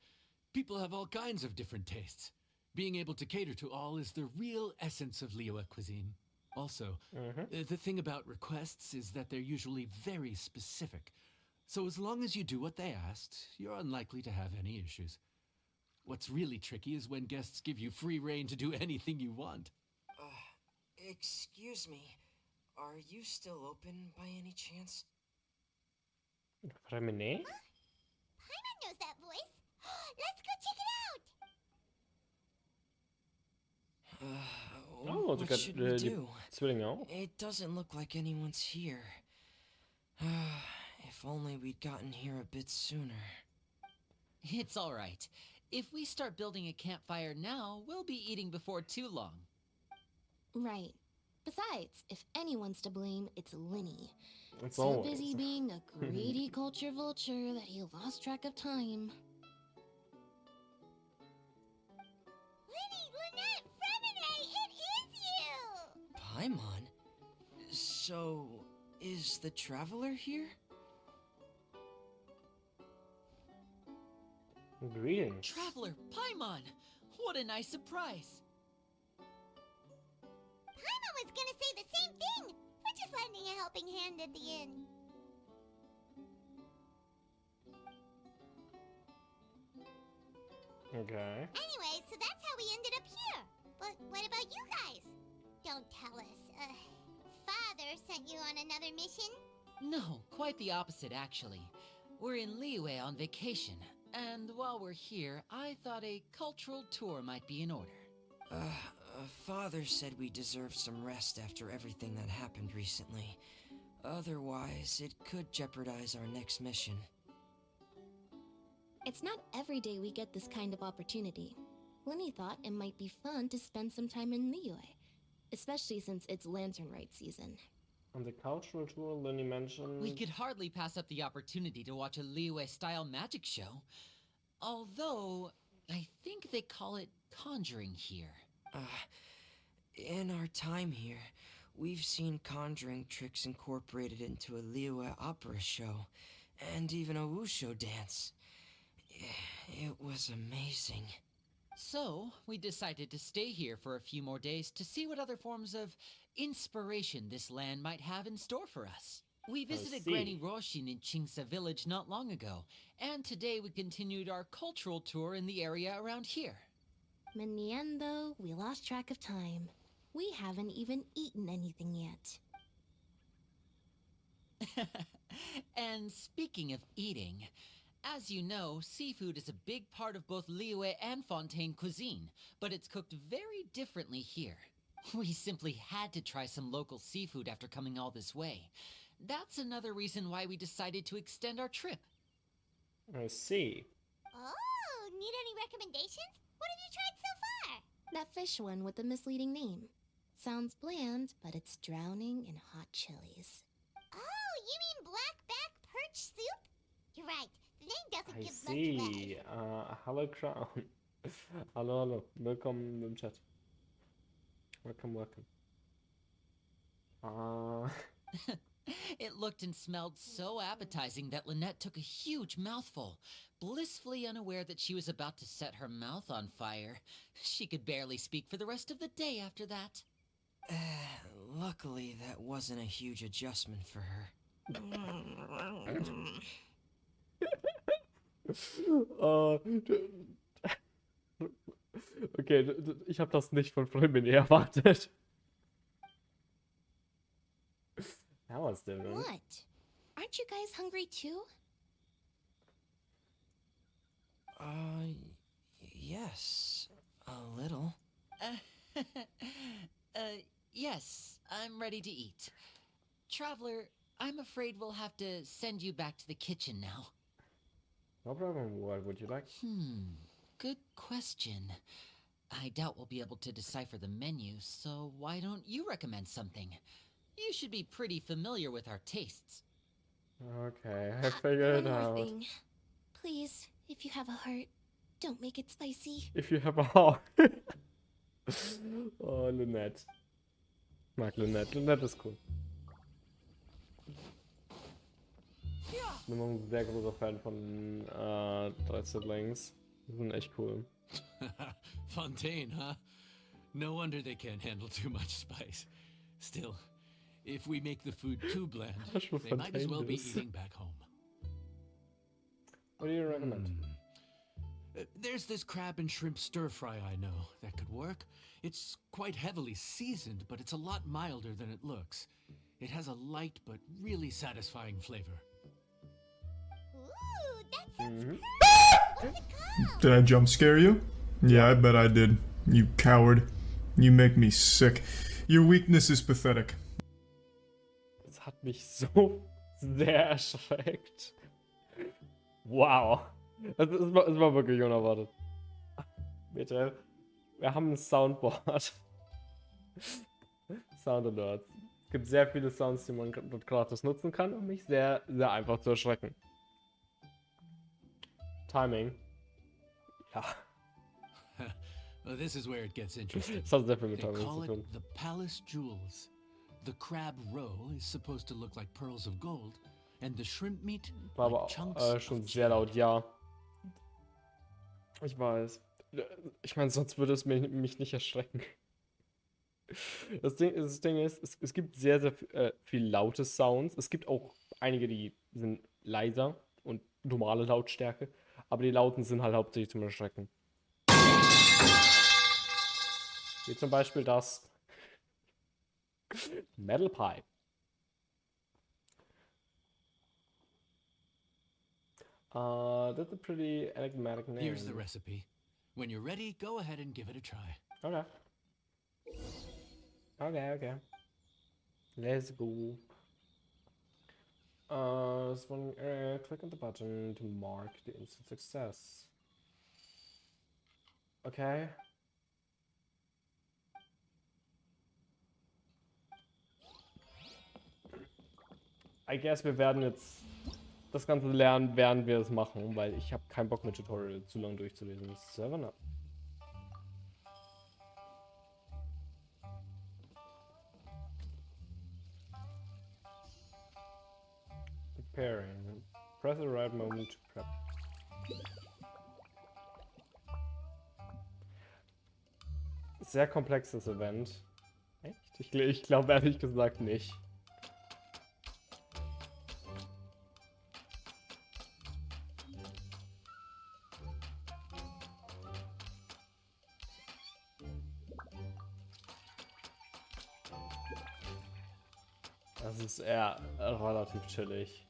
People have all kinds of different tastes. Being able to cater to all is the real essence of Liyue cuisine. Also, the thing about requests is that they're usually very specific. So as long as you do what they asked, you're unlikely to have any issues. What's really tricky is when guests give you free rein to do anything you want. Excuse me. Are you still open by any chance? Remine? Paimon knows that voice. Let's go check it out. Oh, what should we do? Zwillinge auch. It doesn't look like anyone's here. If only we'd gotten here a bit sooner. It's all right. If we start building a campfire now, we'll be eating before too long. Right. Besides, if anyone's to blame, it's Linny. It's So always. busy being a greedy culture vulture that he lost track of time. Linny, Lynette, Fremine, it is you! Paimon? So, is the traveler here? Greetings. Traveler Paimon! What a nice surprise! Paimon was gonna say the same thing. We're just lending a helping hand at the inn. Okay. Anyway, so that's how we ended up here. But what about you guys? Don't tell us. Father sent you on another mission? No, quite the opposite actually. We're in Liyue on vacation, and while we're here, I thought a cultural tour might be in order. Father said we deserve some rest after everything that happened recently. Otherwise, it could jeopardize our next mission. It's not every day we get this kind of opportunity. Linny thought it might be fun to spend some time in Liyue, especially since it's Lantern Rite season. On the cultural tour, Lenny mentioned... We could hardly pass up the opportunity to watch a Liyue-style magic show. Although, I think they call it conjuring here. In our time here, we've seen conjuring tricks incorporated into a Liyue opera show, and even a wushu dance. It was amazing. So, we decided to stay here for a few more days to see what other forms of inspiration this land might have in store for us. We visited Granny Roshin in Chingsa village not long ago, and today we continued our cultural tour in the area around here. In the end, though, we lost track of time. We haven't even eaten anything yet. And speaking of eating, as you know, seafood is a big part of both Liyue and Fontaine cuisine, but it's cooked very differently here. We simply had to try some local seafood after coming all this way. That's another reason why we decided to extend our trip. I see. Oh, need any recommendations? What have you tried so far? That fish one with the misleading name. Sounds bland, but it's drowning in hot chilies. Oh, you mean blackback perch soup? You're right. The name doesn't I give see. much away. Hallo Crown. Hallo, hallo. Willkommen im Chat. Welcome. It looked and smelled so appetizing that Lynette took a huge mouthful, blissfully unaware that she was about to set her mouth on fire. She could barely speak for the rest of the day after that. Luckily, that wasn't a huge adjustment for her. Okay, ich habe das nicht von Freundin erwartet. That was different. What? Aren't you guys hungry too? Yes, a little. Yes, I'm ready to eat. Traveler, I'm afraid we'll have to send you back to the kitchen now. No problem. What would you like? Good question. I doubt we'll be able to decipher the menu, so why don't you recommend something? You should be pretty familiar with our tastes. Okay, I figured One it more out. thing. Please, if you have a heart, don't make it spicy. If you have a heart. Oh, Lynette. Ich mag Lynette. Lynette ist cool. Ich bin immer ein sehr großer Fan von drei Siblings. Die sind echt cool. Fontaine, huh? No wonder they can't handle too much spice. Still, if we make the food too bland, they might as well be eating back home. What do you recommend? There's this crab and shrimp stir fry I know that could work. It's quite heavily seasoned, but it's a lot milder than it looks. It has a light but really satisfying flavor. Ooh, that sounds perfect. What's it called? Did I jump scare you? Yeah, I bet I did. You coward. You make me sick. Your weakness is pathetic. Das hat mich so sehr erschreckt. Wow. Das war wirklich unerwartet. Bitte. Wir haben ein Soundboard. Sound Alerts. Es gibt sehr viele Sounds, die man dort gratis nutzen kann, um mich sehr, sehr einfach zu erschrecken. Timing. Ja. Well, this is where it gets interesting. Das hat sehr viel mit They Timing call zu it tun. the Palace Jewels. The crab roe is supposed to look like pearls of gold, and the shrimp meat War like aber chunks schon of sehr laut, ja. Ich weiß. Ich meine, sonst würde es mich nicht erschrecken. Das Ding ist, es gibt sehr, sehr viel laute Sounds. Es gibt auch einige, die sind leiser und normale Lautstärke. Aber die lauten sind halt hauptsächlich zum Erschrecken. Wie zum Beispiel das Metal Pie. That's a pretty enigmatic name. Here's the recipe. When you're ready, go ahead and give it a try. Okay. Okay. Let's go. Click on the button to mark the instant success. Okay. I guess wir werden jetzt das Ganze lernen, während wir es machen, weil ich habe keinen Bock mit Tutorial zu lange durchzulesen. 7-Up. Preparing. Press the right moment to prep. Sehr komplexes Event. Echt? Ich glaube ehrlich gesagt nicht. Das ist eher relativ chillig.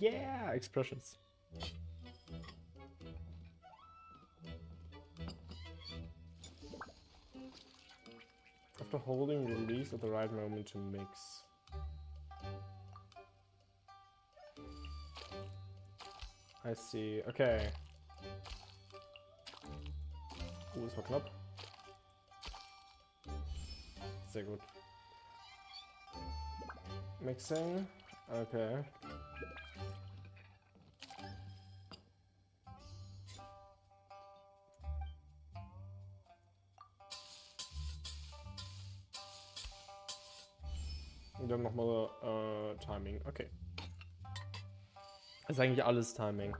Yeah, expressions. After holding release at the right moment to mix. I see. Okay. Das war knapp. Sehr gut. Mixing. Okay. Und dann nochmal Timing. Okay. Das ist eigentlich alles Timing.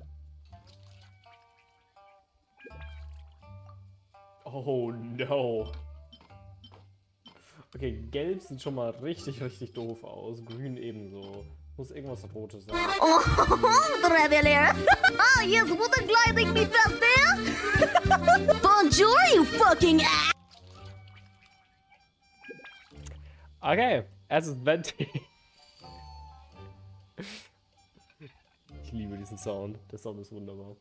Oh no. Okay, gelb sieht schon mal richtig doof aus. Grün ebenso. Muss irgendwas Rotes sein. Oh, Traveler! Oh, yes, what a gliding me fast there! Bonjour, you fucking ass! Okay, es ist Venti. Ich liebe diesen Sound. Der Sound ist wunderbar.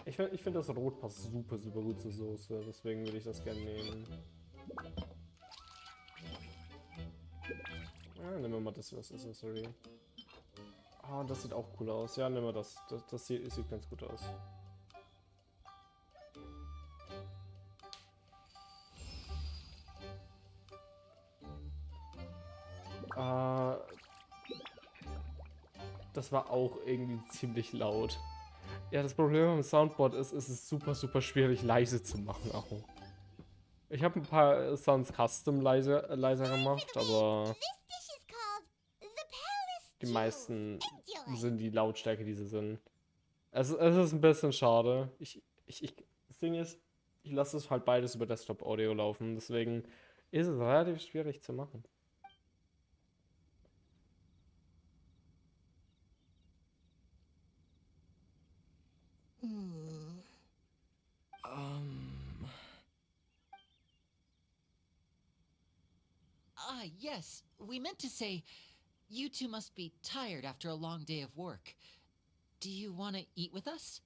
Ich find das Rot passt super gut zur Soße, deswegen würde ich das gerne nehmen. Nehmen wir mal das als Accessory. Ah, das sieht auch cool aus. Ja, nehmen wir das. Das sieht ganz gut aus. Das war auch irgendwie ziemlich laut. Ja, das Problem am Soundboard ist, es ist super schwierig leise zu machen auch. Ich habe ein paar Sounds custom leiser gemacht, aber die meisten sind die Lautstärke, die sie sind. Es ist ein bisschen schade. Das Ding ist, ich lasse es halt beides über Desktop Audio laufen, deswegen ist es relativ schwierig zu machen. Yes, we meant to say, you two must be tired after a long day of work. Do you want to eat with us?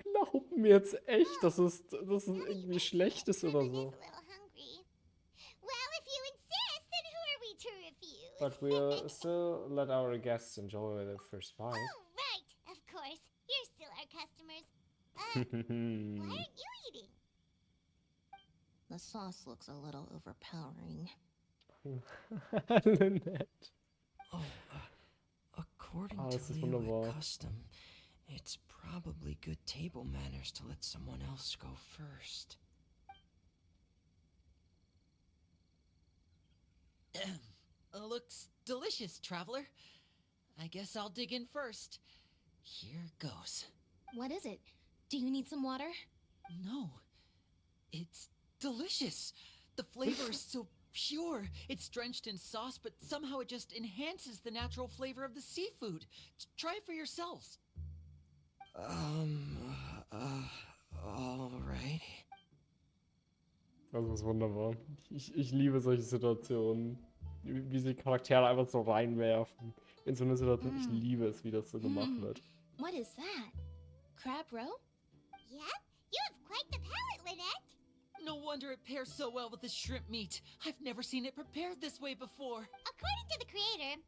Glaub mir jetzt echt, dass es irgendwie schlecht ist oder so. But we'll still let our guests enjoy their first bite. Oh, right, of course. You're still our customers. Why aren't you eating? The sauce looks a little overpowering. Lynette. Oh, according Oh, to das ist Leo wunderbar. custom, it's probably good table manners to let someone else go first. Looks delicious, traveler. I guess I'll dig in first. Here goes. What is it? Do you need some water? No, it's delicious. The flavor is so pure. It's drenched in sauce, but somehow it just enhances the natural flavor of the seafood. Try it for yourselves. Alright. Das ist wunderbar. Ich liebe solche Situationen. Wie sie Charaktere einfach so reinwerfen. In so eine Situation. Ich liebe es, wie das so gemacht wird. What is that? Crab roe? Yep, you have quite the palate, Lynette. No wonder it pairs so well with the shrimp meat. I've never seen it prepared this way before. According to the creator,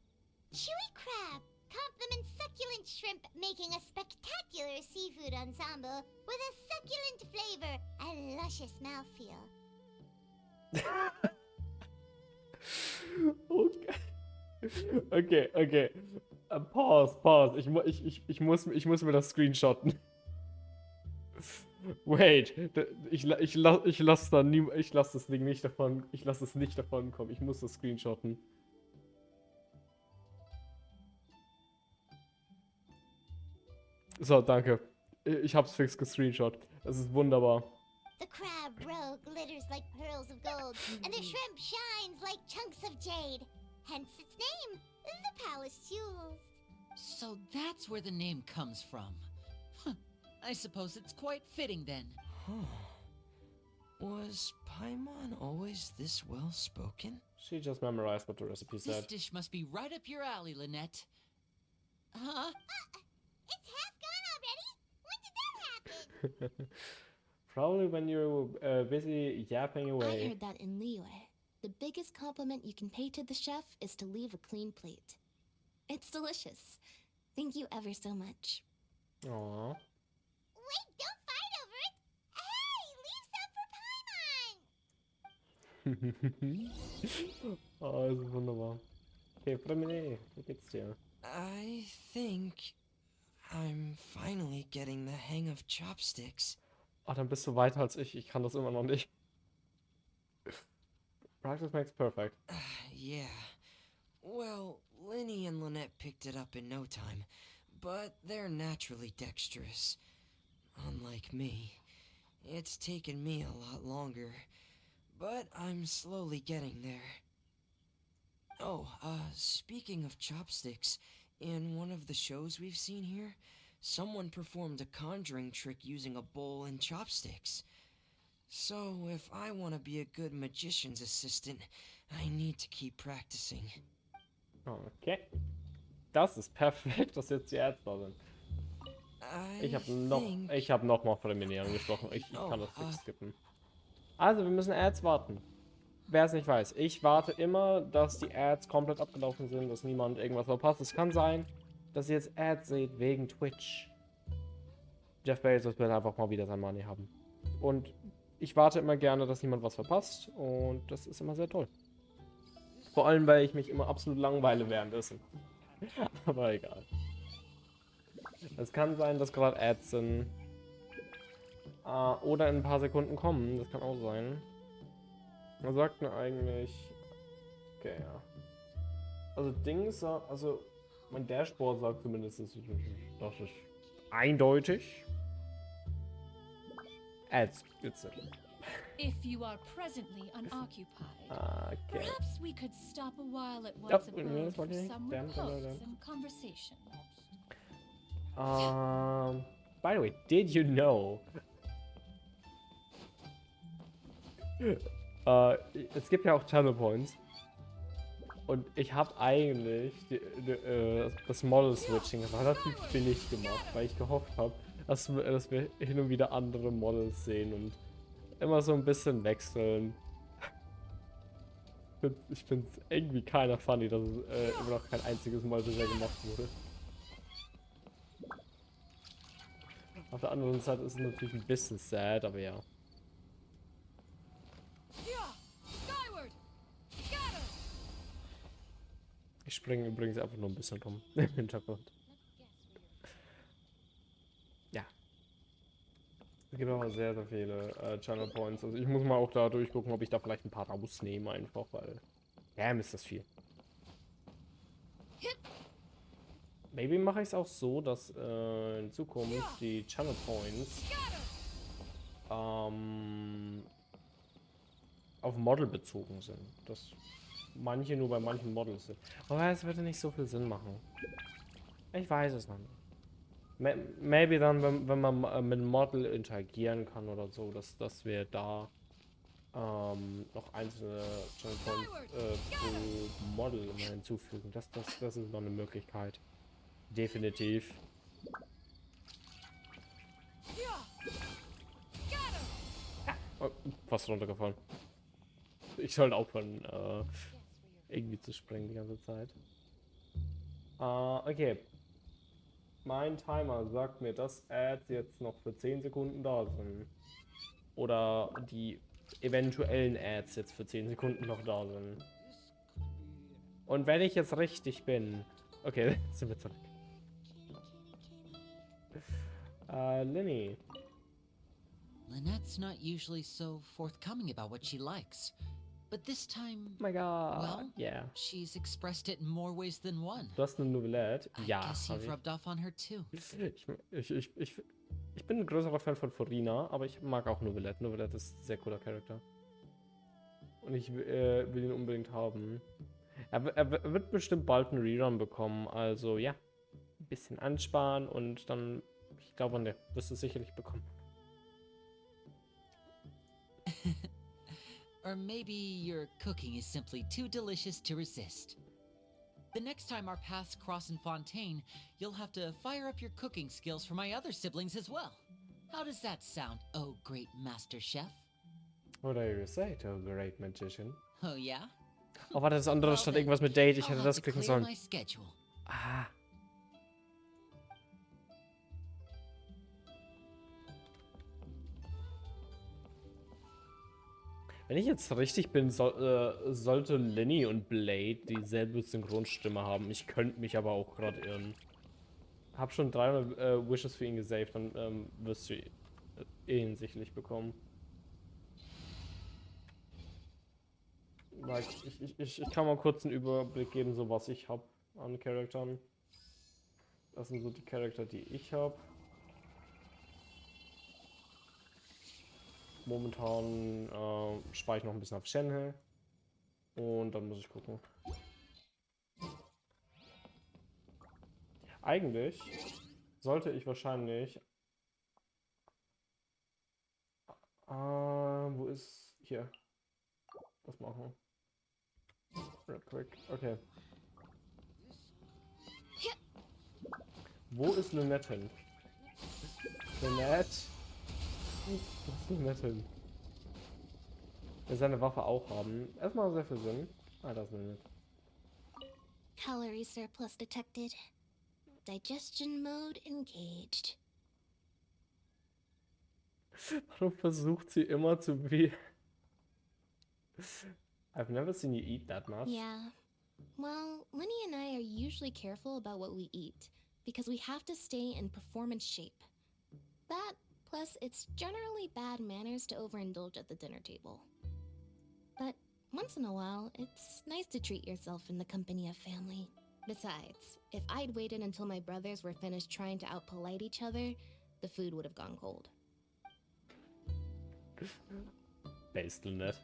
chewy crab compliment succulent shrimp, making a spectacular seafood ensemble with a succulent flavor and luscious mouthfeel. Okay. Pause. Ich muss mir das screenshotten. Wait, ich lasse das Ding nicht davon, ich lasse es nicht davon kommen. Ich muss das screenshotten. So, danke. Ich hab's fix gescreenshot. Das ist wunderbar. The crab roe glitters like pearls of gold, and the shrimp shines like chunks of jade. Hence its name, the Palace Jewels. So that's where the name comes from. Huh. I suppose it's quite fitting then. Huh. Was Paimon always this well spoken? She just memorized what the recipe This said. dish must be right up your alley, Lynette. Huh? It's half gone already? When did that happen? Probably when you're busy yapping I away. heard that in Liyue. The biggest compliment you can pay to the chef is to leave a clean plate. It's delicious. Thank you ever so much. Aww. Wait, don't fight over it! Hey, leave some for Paimon! Oh, das ist wunderbar. Okay, Fremine, wie geht's dir? I think I'm finally getting the hang of chopsticks. Oh, dann bist du weiter als ich. Ich kann das immer noch nicht. Practice makes perfect. Yeah. Well, Linny and Lynette picked it up in no time, but they're naturally dexterous. Unlike me, it's taken me a lot longer, but I'm slowly getting there. Oh, speaking of chopsticks, in one of the shows we've seen here, someone performed a conjuring trick using a bowl and chopsticks. So, if I want to be a good magician's assistant, I need to keep practicing. Okay. Das ist perfekt, dass jetzt die Ads da sind. Ich hab noch mal Fremine angesprochen. Ich kann das nicht skippen. Also, wir müssen Ads warten. Wer es nicht weiß, ich warte immer, dass die Ads komplett abgelaufen sind, dass niemand irgendwas verpasst. Es kann sein, dass ihr jetzt Ads seht wegen Twitch. Jeff Bezos will einfach mal wieder sein Money haben. Und ich warte immer gerne, dass niemand was verpasst. Und das ist immer sehr toll. Vor allem, weil ich mich immer absolut langweile währenddessen. Aber egal. Es kann sein, dass gerade Ads sind. Oder in ein paar Sekunden kommen. Das kann auch sein. Man sagt mir eigentlich... Okay, ja. Also Dings, also mein Dashboard sagt zumindest, das ist eindeutig. Ads, jetzt. If you are presently unoccupied, Okay. perhaps we could stop a while at one's Yep, abode for okay. some Damn, repose and conversation. By the way, did you know? Es gibt ja auch Channel Points. Und ich habe eigentlich das Model Switching relativ billig gemacht, weil ich gehofft habe, dass wir hin und wieder andere Models sehen und immer so ein bisschen wechseln. Ich finde es irgendwie keiner funny, dass es immer noch kein einziges Mal bisher gemacht wurde. Auf der anderen Seite ist es natürlich ein bisschen sad, aber ja. Ich springe übrigens einfach nur ein bisschen rum im Hintergrund. Ja. Es gibt aber sehr, sehr viele Channel Points. Also ich muss mal auch da durchgucken, ob ich da vielleicht ein paar rausnehme einfach, weil... Damn, ist das viel. Maybe mache ich es auch so, dass in Zukunft die Channel Points auf Model bezogen sind. Dass manche nur bei manchen Models sind. Aber es würde nicht so viel Sinn machen. Ich weiß es noch nicht. Maybe dann, wenn man mit dem Model interagieren kann oder so, dass wir da noch einzelne Channel Points pro Model immer hinzufügen. Das ist noch eine Möglichkeit. Definitiv. Oh, fast runtergefallen. Ich sollte aufhören, irgendwie zu springen die ganze Zeit. Okay. Mein Timer sagt mir, dass Ads jetzt noch für 10 Sekunden da sind. Oder die eventuellen Ads jetzt für 10 Sekunden noch da sind. Und wenn ich jetzt richtig bin... Okay, sind wir zurück. Lenny. Lynette's not usually so forthcoming about what she likes. But this time, Oh my god. well, yeah. she's expressed it in more ways than one. Du hast eine Novelette? I Ja. guess you've rubbed off on her too. Ich bin ein größerer Fan von Forina, aber ich mag auch Novelette. Novelette ist ein sehr cooler Charakter. Und ich will ihn unbedingt haben. Er wird bestimmt bald einen Rerun bekommen, also ja. Ein bisschen ansparen und dann, ich glaube, ne, wirst du es sicherlich bekommen. Or maybe your cooking is simply too delicious to resist. The next time our paths cross in Fontaine, you'll have to fire up your cooking skills for my other siblings as well. How does that sound, oh great master chef? What do you say, oh great magician? Oh yeah? Oh, warte, das andere stand irgendwas mit Date. Ich hätte das klicken sollen. Ah. Wenn ich jetzt richtig bin, sollte Lenny und Blade dieselbe Synchronstimme haben. Ich könnte mich aber auch gerade irren. Hab schon 300 Wishes für ihn gesaved, dann wirst du ihn sicherlich bekommen. Ich kann mal kurz einen Überblick geben, so was ich habe an Charakteren. Das sind so die Charakter, die ich habe. Momentan spare ich noch ein bisschen auf Shenhe. Und dann muss ich gucken. Eigentlich sollte ich wahrscheinlich... wo ist... Hier. Das machen. Real quick. Okay. Wo ist Lynette hin? Lynette? Wo ist Lynette hin? Wir seine Waffe auch haben. Erstmal sehr viel Sinn. Ah, das ist Lynette. Calorie surplus detected. Digestion mode engaged. Warum versucht sie immer zu wie... I've never seen you eat that much. Yeah. Well, Lenny and I are usually careful about what we eat because we have to stay in performance shape. That, plus it's generally bad manners to overindulge at the dinner table. But once in a while, it's nice to treat yourself in the company of family. Besides, if I'd waited until my brothers were finished trying to outpolite each other, the food would have gone cold. Based nett.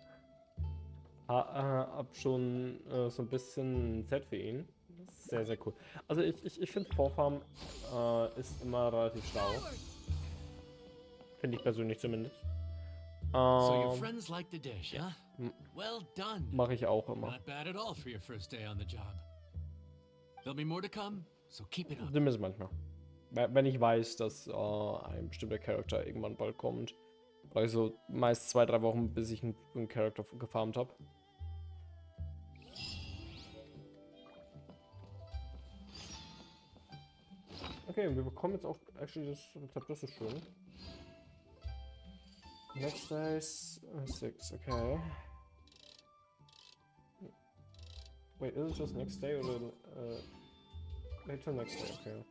Hab schon so ein bisschen Zeit für ihn. Sehr, sehr cool. Also ich finde Vorfarm ist immer relativ schlau. Finde ich persönlich zumindest. So your friends like the dish, huh? Well done. Mache ich auch immer. Not bad at all for your first day on the job. There'll be more to come, so keep it up. Zumindest manchmal. Wenn ich weiß, dass ein bestimmter Charakter irgendwann bald kommt. Brauche ich so meist 2-3 Wochen, bis ich einen Charakter gefarmt habe. Okay, wir bekommen jetzt auch actually das Rezept, das ist schön. Next day is 6, okay. Wait, is it just next day oder later next day, okay.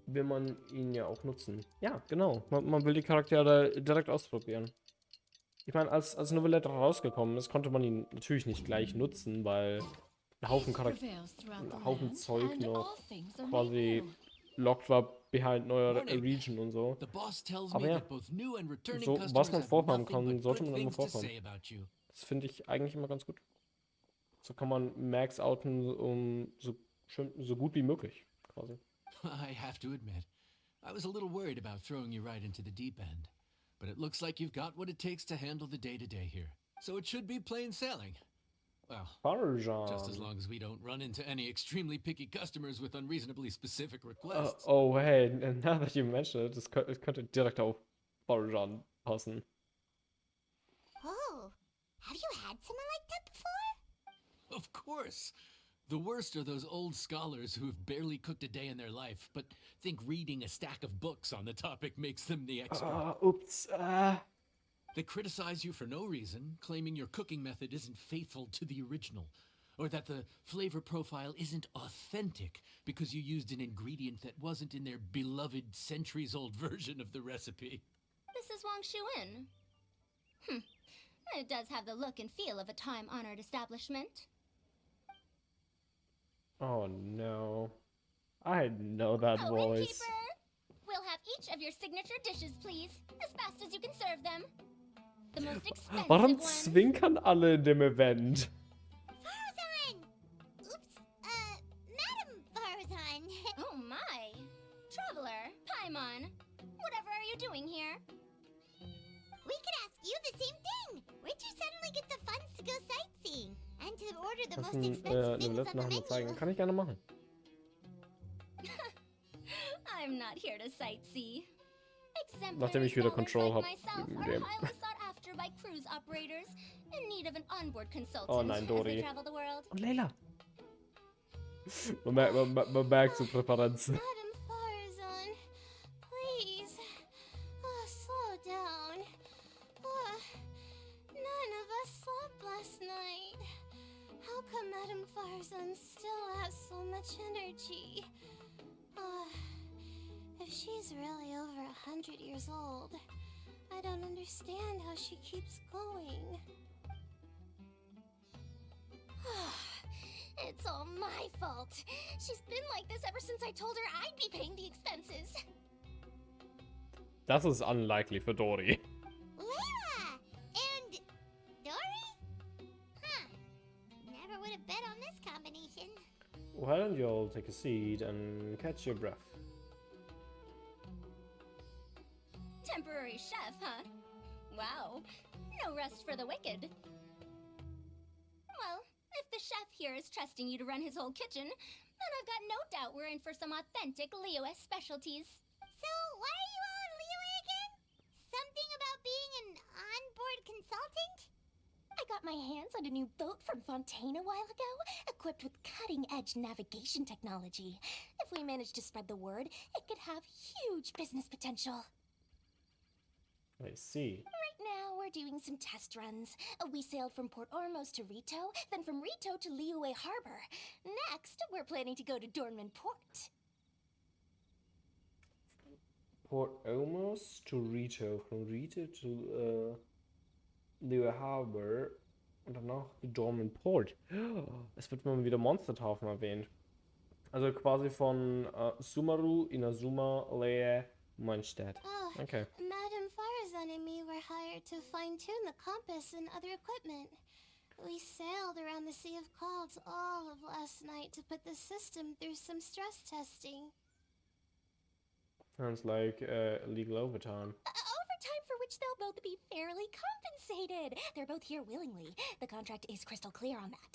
Will man ihn ja auch nutzen. Ja, genau. Man will die Charaktere direkt ausprobieren. Ich meine, als Novelette rausgekommen ist, konnte man ihn natürlich nicht gleich nutzen, weil ein Haufen Zeug noch quasi locked war behind neuer Region und so. Aber ja, so was man vorhaben kann, sollte man immer vorhaben. Das finde ich eigentlich immer ganz gut. So kann man Max outen so gut wie möglich, quasi. I have to admit, I was a little worried about throwing you right into the deep end. But it looks like you've got what it takes to handle the day-to-day here. So it should be plain sailing. Well, Parmesan. Just as long as we don't run into any extremely picky customers with unreasonably specific requests. Oh, hey, now that you mention it, es könnte direkt auf Parmesan passen. Oh, Have you had someone like that before? Of course. The worst are those old scholars who have barely cooked a day in their life, but think reading a stack of books on the topic makes them the expert. Oops. They criticize you for no reason, claiming your cooking method isn't faithful to the original, or that the flavor profile isn't authentic because you used an ingredient that wasn't in their beloved centuries-old version of the recipe. This is Wang Shuin. It does have the look and feel of a time-honored establishment. Oh no. I know that voice. Innkeeper! We'll have each of your signature dishes, please, as fast as you can serve them. The most expensive Warum ones. zwinkern alle in dem Event? Farazan! Oops, Madam Farazan. Oh my! Traveler, Paimon, whatever are you doing here? We could ask you the same thing. Where'd you suddenly get the funds to go sightseeing? And to order the most expensive things on the menu? zeigen. Kann ich gerne machen. I'm not here to sightsee. Nachdem ich wieder Control like hab myself im are Game. highly sought after by cruise operators in need of an onboard consultant Oh nein, as Dori. they travel the world. Und Leila. Man merkt so Präferenzen. Madam Farazan, please. Slow down. None of us slept last night. How come Madam Farazan still has so much energy? If she's really over 100 years old, I don't understand how she keeps going. It's all my fault. She's been like this ever since I told her I'd be paying the expenses. Das ist unlikely für Dori. Layla! And Dory? Huh. Never would have bet on this combination. Why don't you all take a seat and catch your breath? Temporary chef, huh? Wow. No rest for the wicked. Well, if the chef here is trusting you to run his whole kitchen, then I've got no doubt we're in for some authentic Liyue specialties. So, why are you all in Liyue again? Something about being an onboard consultant? I got my hands on a new boat from Fontaine a while ago, equipped with cutting-edge navigation technology. If we manage to spread the word, it could have huge business potential. I see. Right now, we're doing some test runs. We sailed from Port Ormos to Rito, then from Rito to Liyue Harbor. Next, we're planning to go to Dornman Port. Port Ormos to Rito. Von Rito to Liyue Harbor. Und danach Dornman Port. Es wird mal wieder Monstertaufen erwähnt. Also quasi von Sumaru, Inazuma, Leyte, Mondstadt. Okay. Madam Farazan and me were hired to fine-tune the compass and other equipment. We sailed around the Sea of Clouds all of last night to put the system through some stress testing. Sounds like legal overtime. Overtime for which they'll both be fairly compensated. They're both here willingly. The contract is crystal clear on that.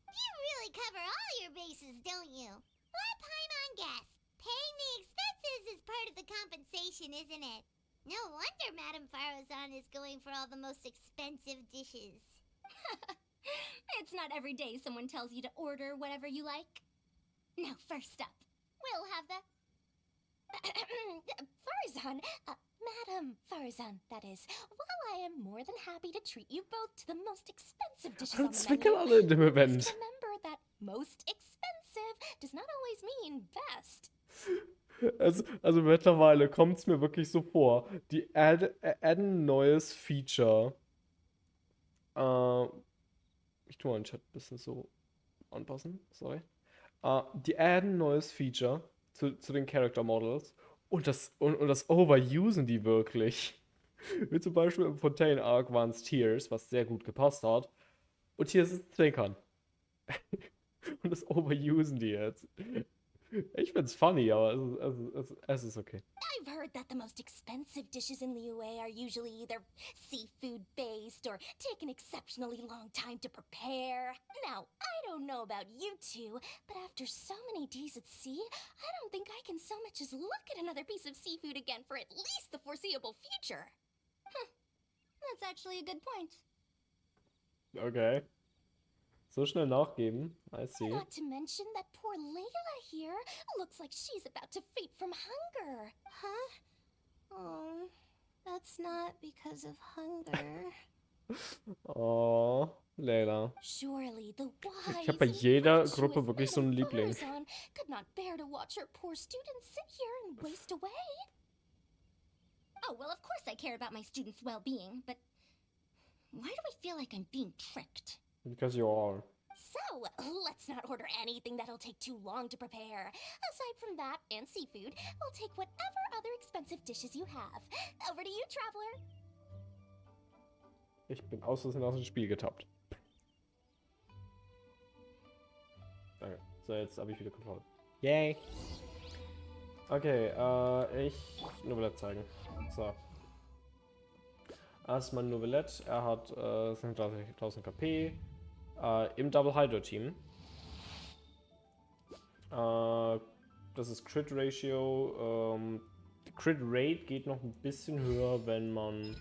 You really cover all your bases, don't you? Let Paimon guess. Paying the expenses is part of the compensation, isn't it? No wonder Madam Farazan is going for all the most expensive dishes. It's not every day someone tells you to order whatever you like. Now, first up, we'll have the... Farazan, Madam Farazan, that is. While I am more than happy to treat you both to the most expensive dishes on the Zwinkern menu, alle in dem Event. just remember that most expensive does not always mean best. Also mittlerweile kommt es mir wirklich so vor. Die adden ein neues Feature. Ich tue meinen Chat ein bisschen so anpassen, sorry. Die adden ein neues Feature zu den Character Models und das overusen die wirklich. Wie zum Beispiel im Fontaine Arc waren es Tears, was sehr gut gepasst hat. Und hier ist es Zwinkern. Und das overusen die jetzt. Ich find's funny, aber es ist okay. I've heard that the most expensive dishes in Liyue are usually either seafood-based or take an exceptionally long time to prepare. Now, I don't know about you two, but after so many days at sea, I don't think I can so much as look at another piece of seafood again for at least the foreseeable future. That's actually a good point. Okay. So schnell nachgeben. I see. Not to mention that poor Layla here looks like she's about to faint from hunger. Huh? Oh, that's not because of hunger. Oh, Layla. Surely the Ich wise habe bei and jeder virtuous Gruppe wirklich so einen Madame Liebling. Farazan could not bear to watch her poor students sit here and waste away. Oh, well, of course I care about my students' well-being, but why do I feel like I'm being tricked? Because you are. So, let's not order anything that'll take too long to prepare. Aside from that and seafood, we'll take whatever other expensive dishes you have. Over to you, Traveler. Ich bin aus Versehen aus dem Spiel getappt. Danke. So, jetzt habe ich wieder Kontrolle. Yay! Okay, ich Novelette zeigen. So. Erstmal Novelette. Er hat 36.000 KP. Im Double Hydro Team. Das ist Crit Ratio. Crit Rate geht noch ein bisschen höher, wenn man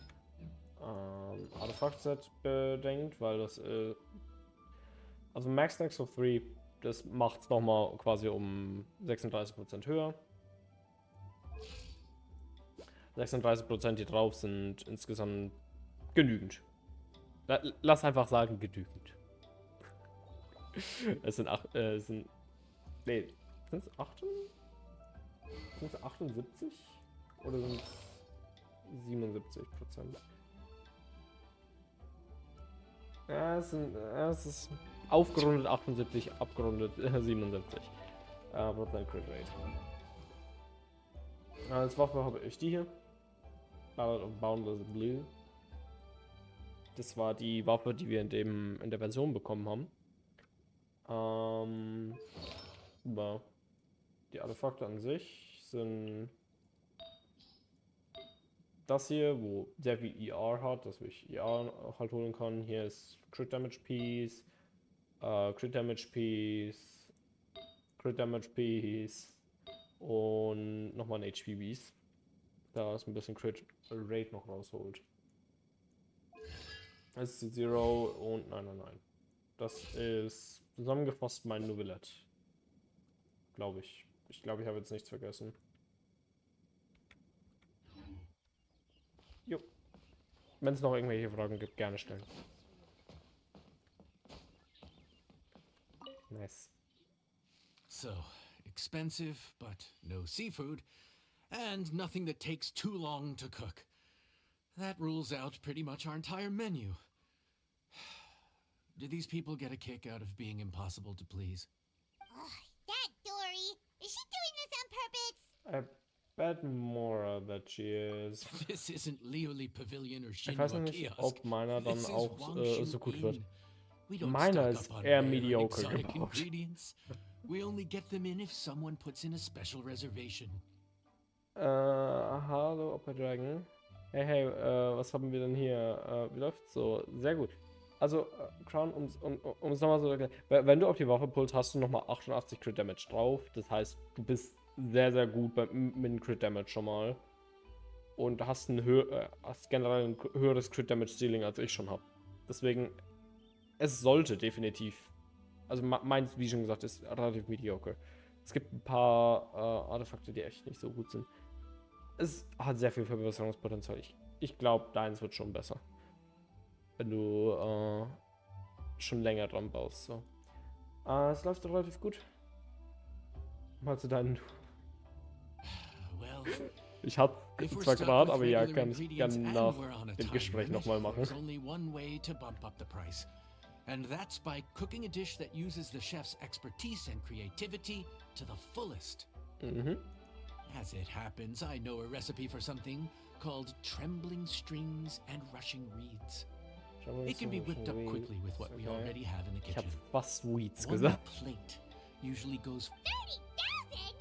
Artefakt-Set bedenkt, weil das also Max Next of 3, das macht es nochmal quasi um 36% höher. 36%, die drauf sind, insgesamt genügend. Lass einfach sagen, genügend. Es sind nee, sind es 78? Oder sind es 77%? Ja, es ist aufgerundet 78, abgerundet 77. Prozent Crit Rate. Als Waffe habe ich die hier. Ballad of Boundless Blue. Das war die Waffe, die wir in der Version bekommen haben. Die Artefakte an sich sind das hier, wo sehr viel ER hat, dass ich ER halt holen kann. Hier ist Crit Damage Piece, Crit Damage Piece, Crit Damage Piece und nochmal ein HP Piece. Da ist ein bisschen Crit Rate noch rausholt. Das ist die Zero und nein. Das ist zusammengefasst mein Novelette. Glaube ich. Ich glaube, ich habe jetzt nichts vergessen. Jo. Wenn es noch irgendwelche Fragen gibt, gerne stellen. Nice. So, expensive, but no seafood, and nothing that takes too long to cook. That rules out pretty much our entire menu. Do these people get a kick out of being impossible to please? That Dory! Is she doing this on purpose? I bet Mora that she is. This isn't Lioli Pavilion or Ich Shinwa weiß nicht, Kiosk. ob meiner dann This is auch Wangshu so gut wird. Inn. We don't Meiner stock ist up on eher rare and mediocre exotic gebaut. ingredients. We only get them in if someone puts in a special reservation. Hallo, Opera Dragon. Hey, was haben wir denn hier? Wie läuft's so? Sehr gut. Also, Crown, um es nochmal so zu erklären, wenn du auf die Waffe pulst, hast du nochmal 88 Crit Damage drauf. Das heißt, du bist sehr, sehr gut mit dem Crit Damage schon mal. Und hast generell ein höheres Crit Damage Ceiling, als ich schon habe. Deswegen, es sollte definitiv. Also, meins, wie schon gesagt, ist relativ mediocre. Es gibt ein paar Artefakte, die echt nicht so gut sind. Es hat sehr viel Verbesserungspotenzial. Ich glaube, deins wird schon besser. Wenn du schon länger dran baust. So. Es läuft relativ gut. Mal zu deinen. Ich hatte zwar gerade, aber ja, kann ich gerne nach dem Gespräch nochmal machen. And that's by cooking a dish that uses the chef's expertise and creativity to the fullest. As it happens, I know a recipe for something called trembling strings and rushing reeds. It can be whipped up quickly with what we already have in the Ich kitchen. habe fast Weeds One gesagt. plate usually goes 30,000?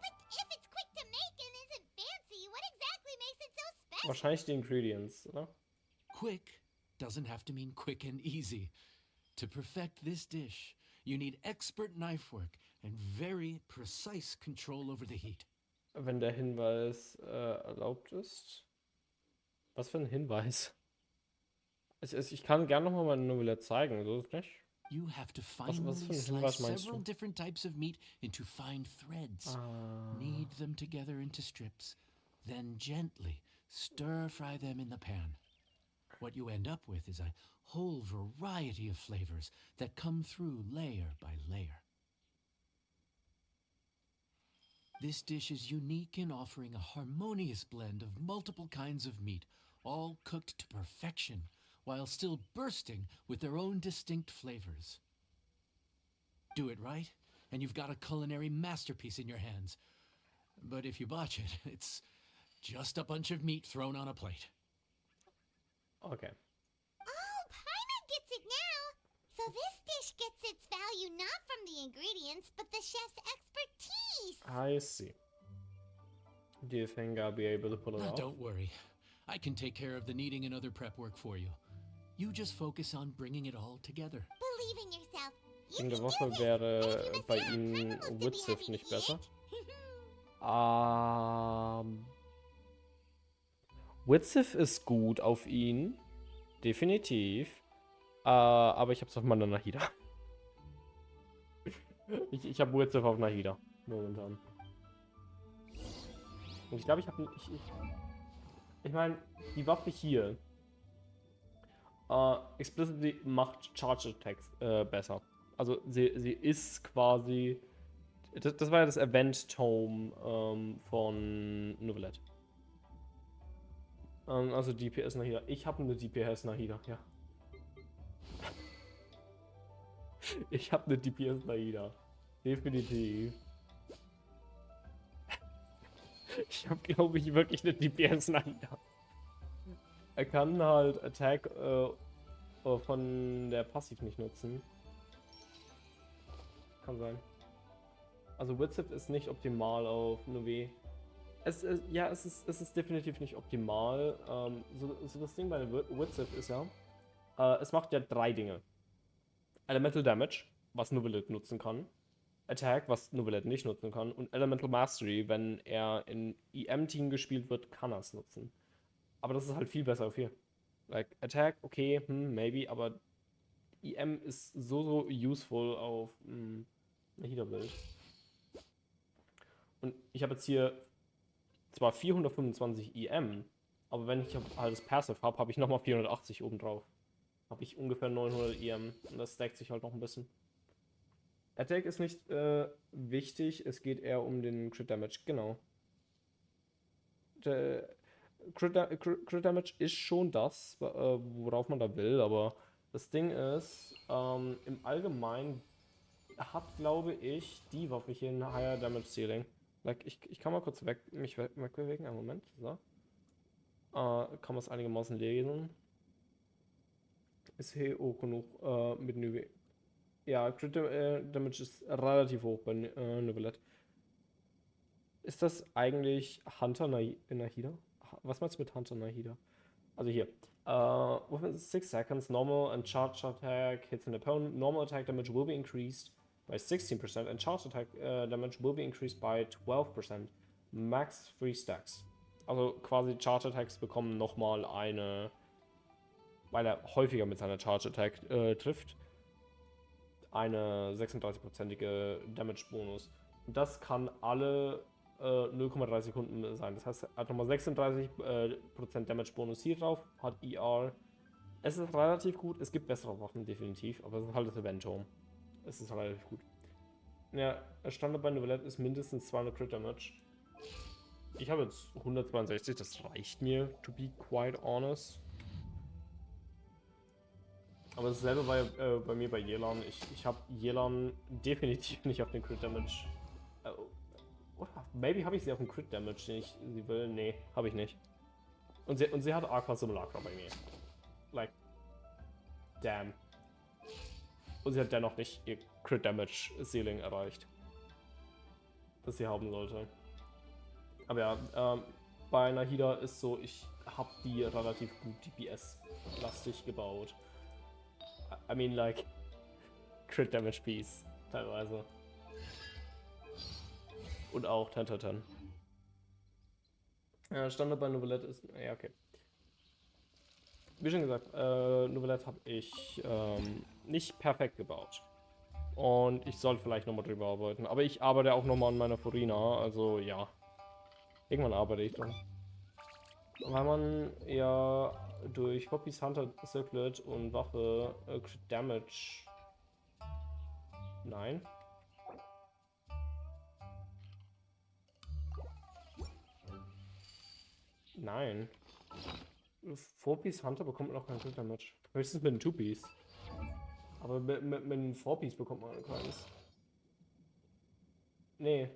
But if it's quick to make and isn't fancy, what exactly makes it so special? Wahrscheinlich die Ingredients, oder? quick doesn't have to mean quick and easy. To perfect this dish, you need expert knife work and very precise control over the heat. Wenn der Hinweis erlaubt ist. Was für ein Hinweis? Ich kann gerne nochmal meine Novelle zeigen, so ist es nicht. You have to Was finely für ein slice Hinweis meinst several du? different types of meat into fine threads. Knead them together into strips, then gently stir-fry them in the pan. What you end up with is a whole variety of flavors that come through layer by layer. This dish is unique in offering a harmonious blend of multiple kinds of meat, all cooked to perfection, while still bursting with their own distinct flavors. Do it right, and you've got a culinary masterpiece in your hands. But if you botch it, it's just a bunch of meat thrown on a plate. Okay. Oh, Paimon gets it now. So this dish gets its value not from the ingredients, but the chef's expertise. I see. Do you think I'll be able to pull it off? Don't worry. I can take care of the kneading and other prep work for you. You just focus on bringing it all together. Believe in yourself. In der Woche wäre bei Ihnen Witzif nicht besser. Witzif ist gut auf ihn. Definitiv. Aber ich hab's auf meiner Nahida. ich hab Witzif auf Nahida. Momentan. Und ich glaube, ich meine, die Waffe hier explicitly macht Charge Attacks besser. Also sie ist quasi. Das war ja das Event Tome von Novelette. Also DPS Nahida. Ich habe eine DPS Nahida, ja. Ich habe eine DPS Nahida. Definitiv. Ich habe, glaube ich, wirklich eine DPS Nahida. Er kann halt Attack von der Passiv nicht nutzen. Kann sein. Also Witzif ist nicht optimal auf Nove. Es ist definitiv nicht optimal. So das Ding bei Witzif ist ja, es macht ja 3 Dinge. Elemental Damage, was Novelette nutzen kann. Attack, was Novelette nicht nutzen kann. Und Elemental Mastery, wenn er in EM-Team gespielt wird, kann er es nutzen. Aber das ist halt viel besser auf hier. Like, Attack, okay, maybe, aber EM ist so useful auf Nahida-Build. Und ich habe jetzt hier zwar 425 EM, aber wenn ich halt das Passive habe, habe ich nochmal 480 obendrauf. Habe ich ungefähr 900 EM und das stackt sich halt noch ein bisschen. Attack ist nicht wichtig, es geht eher um den Crit Damage, genau. Der Crit Damage ist schon das, worauf man da will, aber das Ding ist, im Allgemeinen hat, glaube ich, die Waffe hier ein Higher Damage Ceiling. Like, ich kann mal kurz mich wegbewegen, einen Moment, so. Kann man es einigermaßen lesen. Ist hier hoch genug mit Nübe. Ja, Crit Damage ist relativ hoch bei Novelette. Ist das eigentlich Hunter Nahida? Was meinst du mit Hunter Nahida? Also hier. Within 6 seconds, normal and charge attack hits an opponent. Normal attack damage will be increased by 16% and charge attack damage will be increased by 12%. Max 3 stacks. Also quasi Charge Attacks bekommen nochmal eine, weil er häufiger mit seiner Charge Attack trifft, eine 36%ige Damage Bonus. Und das kann alle 0,3 Sekunden sein. Das heißt, er hat nochmal 36% Damage Bonus hier drauf, hat ER. Es ist relativ gut, es gibt bessere Waffen, definitiv, aber es ist halt das Event Home. Es ist relativ gut. Ja, Standard bei Novelette ist mindestens 200 Crit Damage. Ich habe jetzt 162, das reicht mir, to be quite honest. Aber dasselbe war bei mir bei Yelan. Ich habe Yelan definitiv nicht auf den Crit Damage. Oder maybe habe ich sie auf den Crit Damage, den ich sie will. Nee, habe ich nicht. Und sie hat Aqua Simulacra bei mir. Like, damn. Und sie hat dennoch nicht ihr Crit Damage Ceiling erreicht, das sie haben sollte. Aber ja, bei Nahida ist so, ich habe die relativ gut DPS-lastig gebaut. I mean, like, Crit Damage Piece, teilweise. Und auch 10/10. Ja, Standard bei Novelette ist, ja, okay. wie schon gesagt, Novelette habe ich nicht perfekt gebaut. Und ich soll vielleicht nochmal drüber arbeiten. Aber ich arbeite auch nochmal an meiner Furina. Also ja. Irgendwann arbeite ich dann. Weil man ja durch Hobbys, Hunter, Circlet und Waffe Crit Damage. Nein. Nein. 4-Piece Hunter bekommt man auch keinen Crit Damage. Höchstens mit einem 2-Piece. Aber mit einem 4-Piece bekommt man keins. Nee.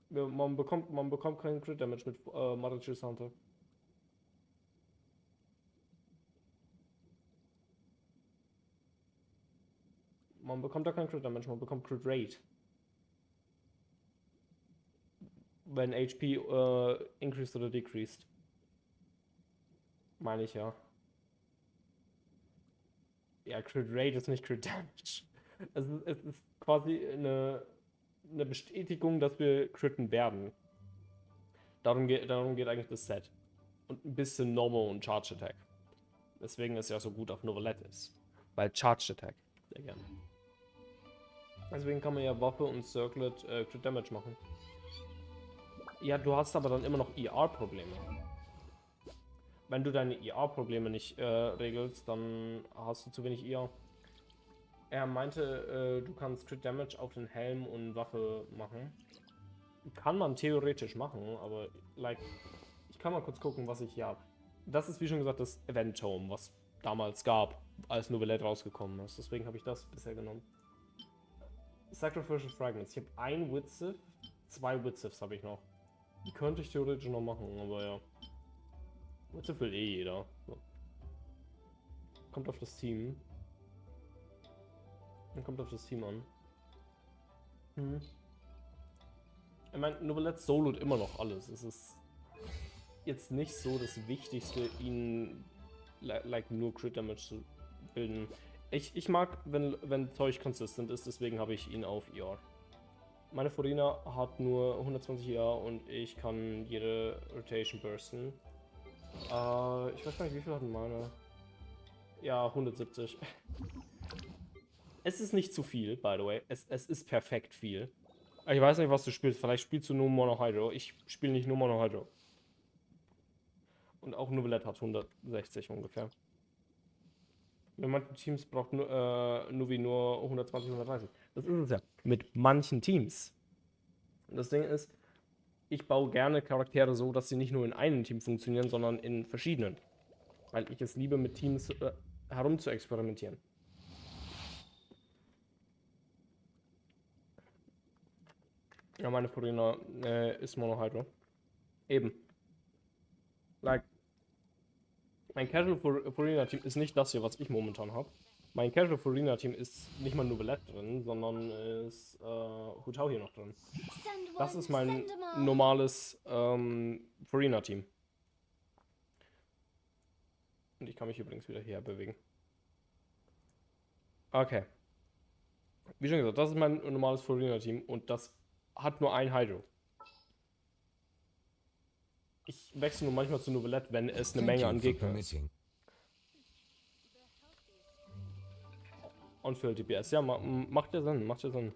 Man bekommt keinen Crit Damage mit Martial Hunter. Man bekommt da keinen Crit Damage, man bekommt Crit Rate. Wenn HP increased oder decreased. Meine ich ja. Ja, Crit Rate ist nicht Crit Damage. Es ist quasi eine Bestätigung, dass wir critten werden. Darum geht eigentlich das Set. Und ein bisschen Normal und Charge Attack. Deswegen es ja so gut auf Novelette ist. Weil Charge Attack sehr gerne. Deswegen kann man ja Waffe und Circlet Crit Damage machen. Ja, du hast aber dann immer noch ER-Probleme. Wenn du deine ER-Probleme nicht regelst, dann hast du zu wenig ER. Er meinte, du kannst Crit Damage auf den Helm und Waffe machen. Kann man theoretisch machen, aber like, ich kann mal kurz gucken, was ich hier habe. Das ist wie schon gesagt das Event Tome, was damals gab, als Novelette rausgekommen ist. Deswegen habe ich das bisher genommen. Sacrificial Fragments. Ich habe ein Witzif, 2 Witzifs habe ich noch. Die könnte ich theoretisch noch machen, aber ja. Witzif will eh jeder. So. Kommt auf das Team. Kommt auf das Team an. Ich meine, Novelette solo't immer noch alles. Es ist jetzt nicht so das Wichtigste, ihn like nur Crit Damage zu bilden. Ich mag, wenn Zeug consistent ist, deswegen habe ich ihn auf ER. Meine Furina hat nur 120 ER und ich kann jede Rotation bursten. Ich weiß gar nicht, wie viel hatten meine? Ja, 170. Es ist nicht zu viel, by the way. Es ist perfekt viel. Ich weiß nicht, was du spielst. Vielleicht spielst du nur Mono Hydro. Ich spiele nicht nur Mono Hydro. Und auch Novelette hat 160 ungefähr. Mit manchen Teams braucht Nuvi nur 120, 130. Das ist es ja. Mit manchen Teams. Und das Ding ist, ich baue gerne Charaktere so, dass sie nicht nur in einem Team funktionieren, sondern in verschiedenen. Weil ich es liebe, mit Teams herum zu experimentieren. Ja, meine Furina ist Mono Hydro. Eben. Like, mein Casual Furina Team ist nicht das hier, was ich momentan habe. Mein Casual Furina Team ist nicht mal Novelette drin, sondern ist Hutau hier noch drin. Das ist mein normales Furina Team. Und ich kann mich übrigens wieder hierher bewegen. Okay. Wie schon gesagt, das ist mein normales Furina Team und das hat nur ein Hydro. Ich wechsle nur manchmal zu Novelette, wenn es eine Menge an Gegnern ist. Und für DPS, ja, macht ja Sinn, macht ja Sinn.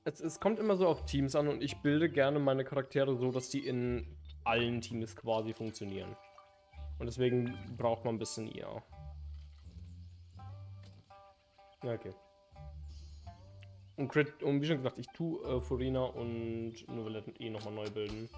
Es kommt immer so auf Teams an und ich bilde gerne meine Charaktere so, dass die in allen Teams quasi funktionieren. Und deswegen braucht man ein bisschen IA. Ja, okay. Und wie schon gesagt, ich tue Furina und Novelette eh nochmal neu bilden.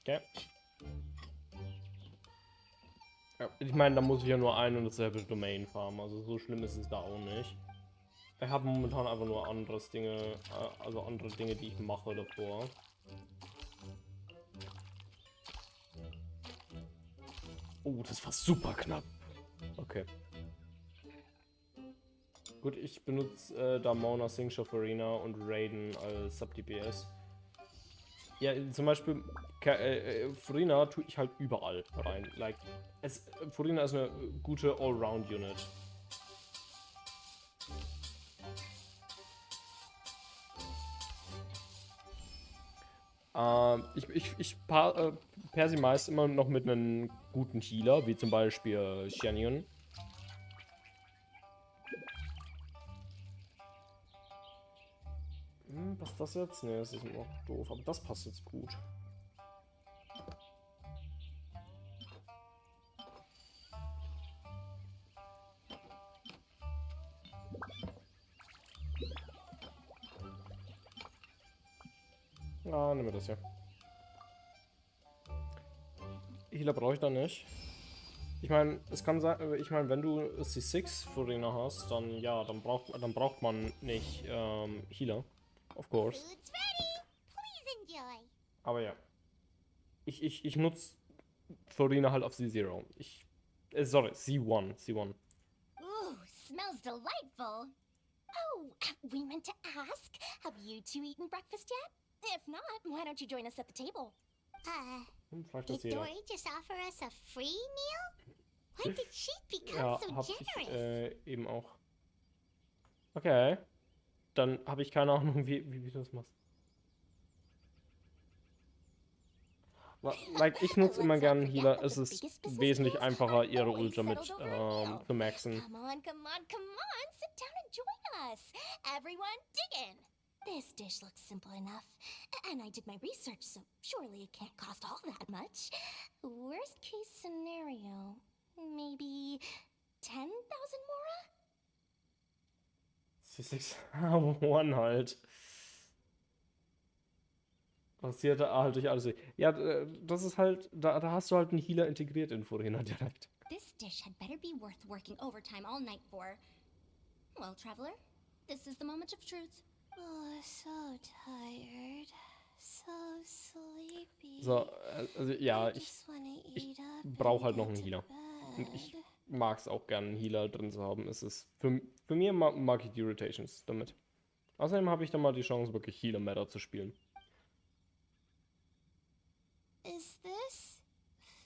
Okay. Ja, ich meine, da muss ich ja nur ein und dasselbe Domain farmen, also so schlimm ist es da auch nicht. Ich habe momentan einfach nur andere Dinge, die ich mache davor. Oh, das war super knapp. Okay. Gut, ich benutze Damona, Singshop Arena und Raiden als Sub-DPS. Ja, zum Beispiel Furina tue ich halt überall rein. Like, Furina ist eine gute Allround-Unit. Ich pair sie meist immer noch mit einem guten Healer, wie zum Beispiel Xianyun. Passt das jetzt? Ne, das ist noch doof, aber das passt jetzt gut. Ja, nehmen wir das hier. Healer brauche ich da nicht. Ich meine, es kann sein, wenn du C6 Furina hast, dann ja, dann braucht man nicht Healer. Of course. Food's ready. Please enjoy. Aber ja. Ich nutze Furina halt auf C0. Sorry, C1. Ooh, smells delightful. Oh, we meant to ask, have you two eaten breakfast yet? If not, why don't you join us at the table? Vielleicht Did Dory just offer us a free meal? When did she become so hab generous? ich eben auch. Okay. Dann habe ich keine Ahnung, wie du das machst. Like, ich nutze immer gerne einen Healer. Es ist wesentlich einfacher, ihre Ultra mit zu maxen. Come on. Sit down and join us. Everyone dig in. This dish looks simple enough. And I did my research, so surely it can't cost all that much. Worst case scenario, maybe 10,000 Mora? C6 One halt. Passierte halt durch alles. Ja, das ist halt, da hast du halt einen Healer integriert in Furina direkt. This dish had better be worth working overtime all night for. Well, traveler, this is the moment of truth. Oh, so tired. So sleepy. So, also ja, ich brauche halt noch einen Healer. Und ich mag es auch gerne, einen Healer drin zu haben. Es ist für mich mag ich die Rotations damit. Außerdem habe ich dann mal die Chance, wirklich Healer Meta zu spielen. Is this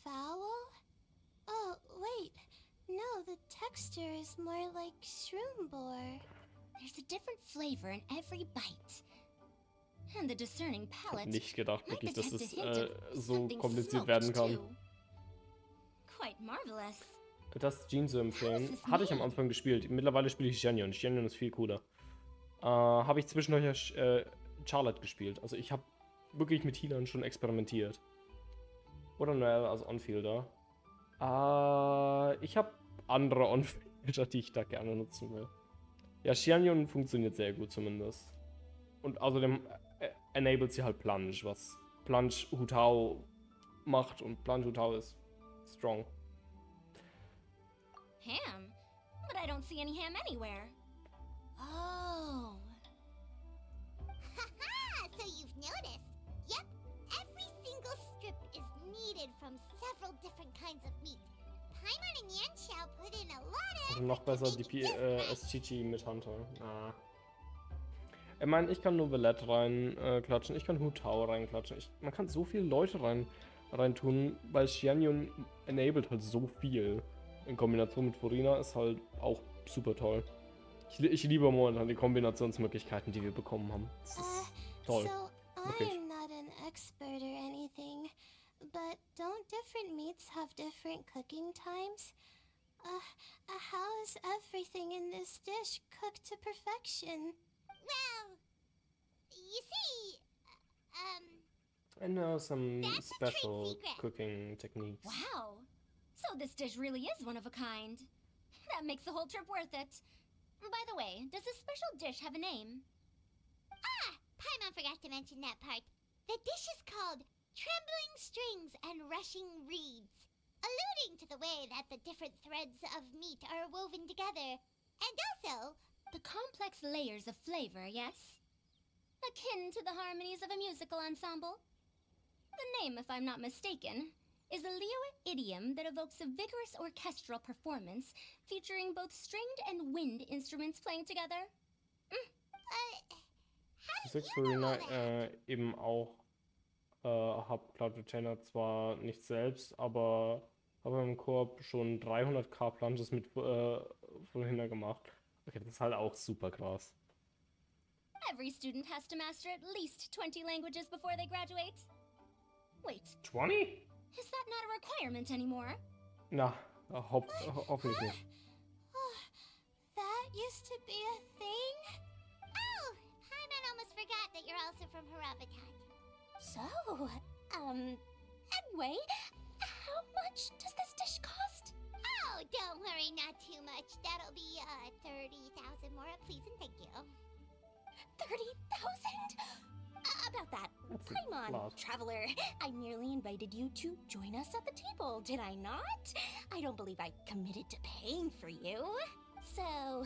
foul? Oh, wait. No, the texture is more like shroom boar. There's a different flavor in every bite. And the discerning palate Nicht gedacht, wirklich, dass es so something kompliziert smoked werden kann. too. Quite marvelous. Das Jean zu empfehlen, hatte ich am Anfang gespielt. Mittlerweile spiele ich Xianyun. Xianyun ist viel cooler. Habe ich zwischendurch Charlotte gespielt. Also ich habe wirklich mit Healern schon experimentiert. Oder Noel als Onfielder. Ich habe andere Onfielder, die ich da gerne nutzen will. Ja, Xianyun funktioniert sehr gut zumindest. Und außerdem enabled sie halt Plunge, was Plunge Hutao macht. Und Plunge Hutao ist strong. Ham? But I don't see any ham anywhere. Oh. Haha, so you've noticed. Yep, every single strip is kneaded from several different kinds of meat. Paimon and Yanxiao put in a lot of Also noch besser die SGG mit Hunter. Ich meine, ich kann nur Valette reinklatschen, ich kann Hutao reinklatschen. Man kann so viele Leute rein tun, weil Xianyun enabled halt so viel. In Kombination mit Furina ist halt auch super toll. Ich liebe momentan die Kombinationsmöglichkeiten, die wir bekommen haben. Das ist toll. So, Wirklich. I'm not an expert or anything, but don't different meats have different cooking times? How is everything in this dish cooked to perfection? Well, you see, I know some That's a special trade secret. cooking techniques. Wow. So this dish really is one of a kind. That makes the whole trip worth it. By the way, does this special dish have a name? Paimon forgot to mention that part. The dish is called Trembling Strings and Rushing Reeds, alluding to the way that the different threads of meat are woven together. And also, The complex layers of flavor, yes? Akin to the harmonies of a musical ensemble? The name, if I'm not mistaken, is a Liyue idiom that evokes a vigorous orchestral performance featuring both stringed and wind instruments playing together. how Die do 6 you know Furina all that? eben auch Hab Cloud Retainer zwar nicht selbst, aber habe im Koop schon 300k Plunges mit vorhin gemacht. Okay, das ist halt auch super krass. Every student has to master at least 20 languages before they graduate. Wait, 20? is that not a requirement anymore? Na, hoffentlich nicht. That used to be a thing? Oh, Paimon almost forgot that you're also from Haravatat. So, anyway, how much does this dish cost? Oh, don't worry, not too much. That'll be, 30,000 more, please and thank you. 30,000? About that, That's a Paimon, lot. traveler, I merely invited you to join us at the table, did I not? I don't believe I committed to paying for you. So,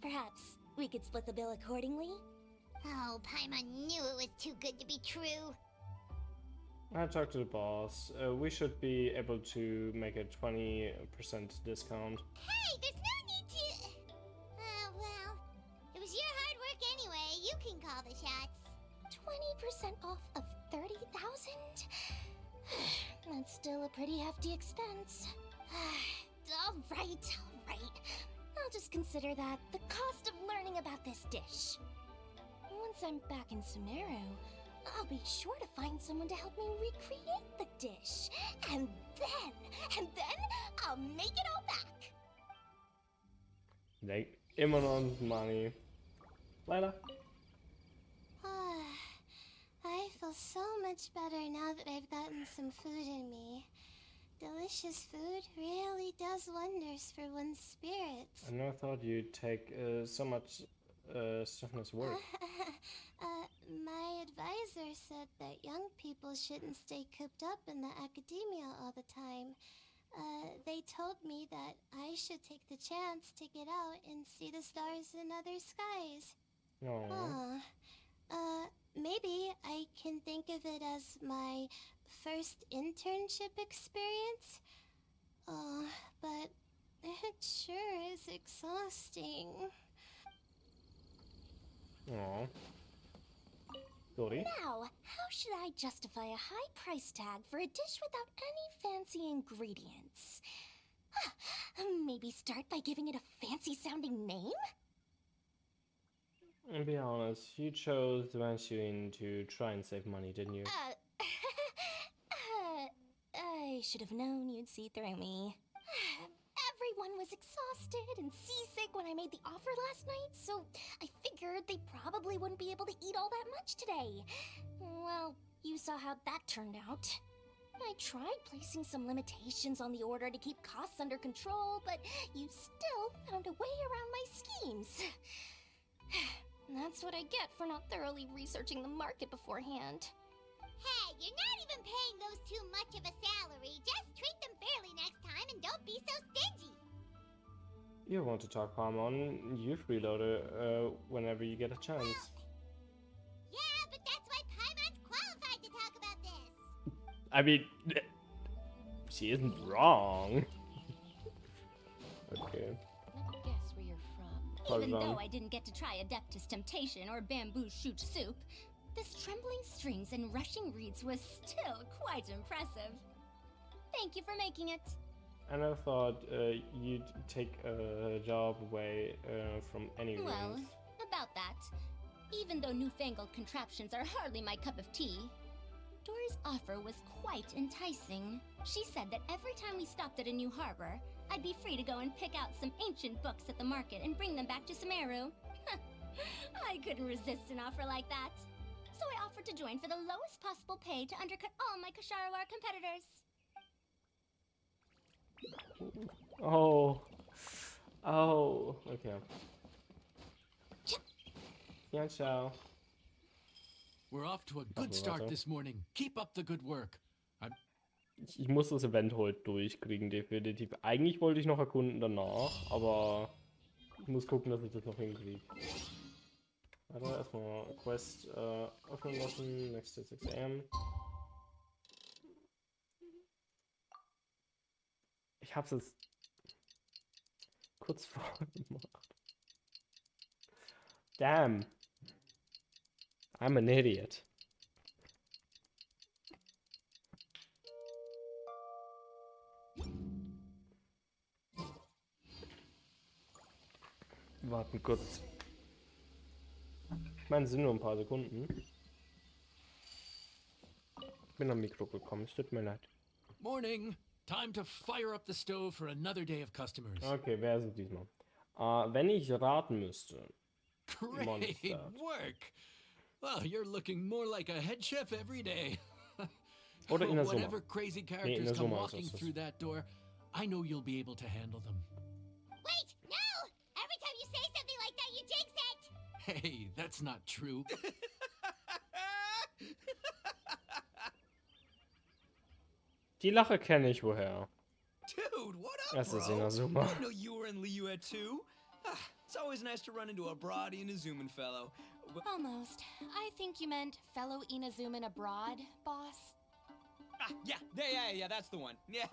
perhaps we could split the bill accordingly? Oh, Paimon knew it was too good to be true. I talked to the boss. We should be able to make a 20% discount. Hey, there's no need to... well, it was your hard work anyway. You can call the shots. 20% off of 30,000? That's still a pretty hefty expense. All right. I'll just consider that the cost of learning about this dish. Once I'm back in Sumeru, I'll be sure to find someone to help me recreate the dish. And then I'll make it all back. Denk immer noch an Money. Leider. I feel so much better now that I've gotten some food in me. Delicious food really does wonders for one's spirits. I never thought you'd take so much stiffness work. My advisor said that young people shouldn't stay cooped up in the academia all the time. They told me that I should take the chance to get out and see the stars in other skies. No. Maybe I can think of it as my first internship experience. Oh, but it sure is exhausting. Aw. Dori? Now, how should I justify a high price tag for a dish without any fancy ingredients? Maybe start by giving it a fancy sounding name? And be honest, you chose the Manchurian to try and save money, didn't you? I should have known you'd see through me. Everyone was exhausted and seasick when I made the offer last night, so I figured they probably wouldn't be able to eat all that much today. Well, you saw how that turned out. I tried placing some limitations on the order to keep costs under control, but you still found a way around my schemes. That's what I get for not thoroughly researching the market beforehand. Hey, you're not even paying those too much of a salary. Just treat them fairly next time and don't be so stingy. You want to talk Paimon? You freeload it whenever you get a chance. Yeah, but that's why Paimon's qualified to talk about this. I mean, she isn't wrong. Okay. Let me guess where you're from. Even though I didn't get to try Adeptus Temptation or Bamboo Shoot Soup, this trembling strings and rushing reeds was still quite impressive. Thank you for making it. I never thought you'd take a job away from any rooms. Well, about that, even though newfangled contraptions are hardly my cup of tea, Dory's offer was quite enticing. She said that every time we stopped at a new harbor, I'd be free to go and pick out some ancient books at the market and bring them back to Sumeru. I couldn't resist an offer like that. So I offered to join for the lowest possible pay to undercut all my Kasharawar competitors. Oh, okay. Yeah, ciao. We're off to a good start this morning. Keep up the good work. Ich muss das Event heute durchkriegen, definitiv. Eigentlich wollte ich noch erkunden danach, aber ich muss gucken, dass ich das noch hinkriege. Also erstmal Quest öffnen lassen, next at 6 AM. Ich hab's jetzt kurz vorgemacht. Damn. I'm an idiot. Warten kurz. Ich meine, es sind nur ein paar Sekunden. Ich bin am Mikro gekommen, es tut mir leid. Morning. Time to fire up the stove for another day of customers. Okay, wer ist es diesmal? Wenn ich raten müsste. Great Monster. work. Well, you're looking more like a head chef every day. Oder in der Summe. Whatever crazy in characters der come Summe ist walking es. through that door, I know you'll be able to handle them. Wait, no! Every time you say something like that, you jinx it! Hey, that's not true. Die Lache kenne ich woher. Dude, what up, Das ist in bro? der Summe. I didn't know you were in Liyue too. It's always nice to run into a Brody and a Zoomin fellow. Almost. I think you meant fellow Inazuman abroad, boss. Yeah, that's the one. Yeah,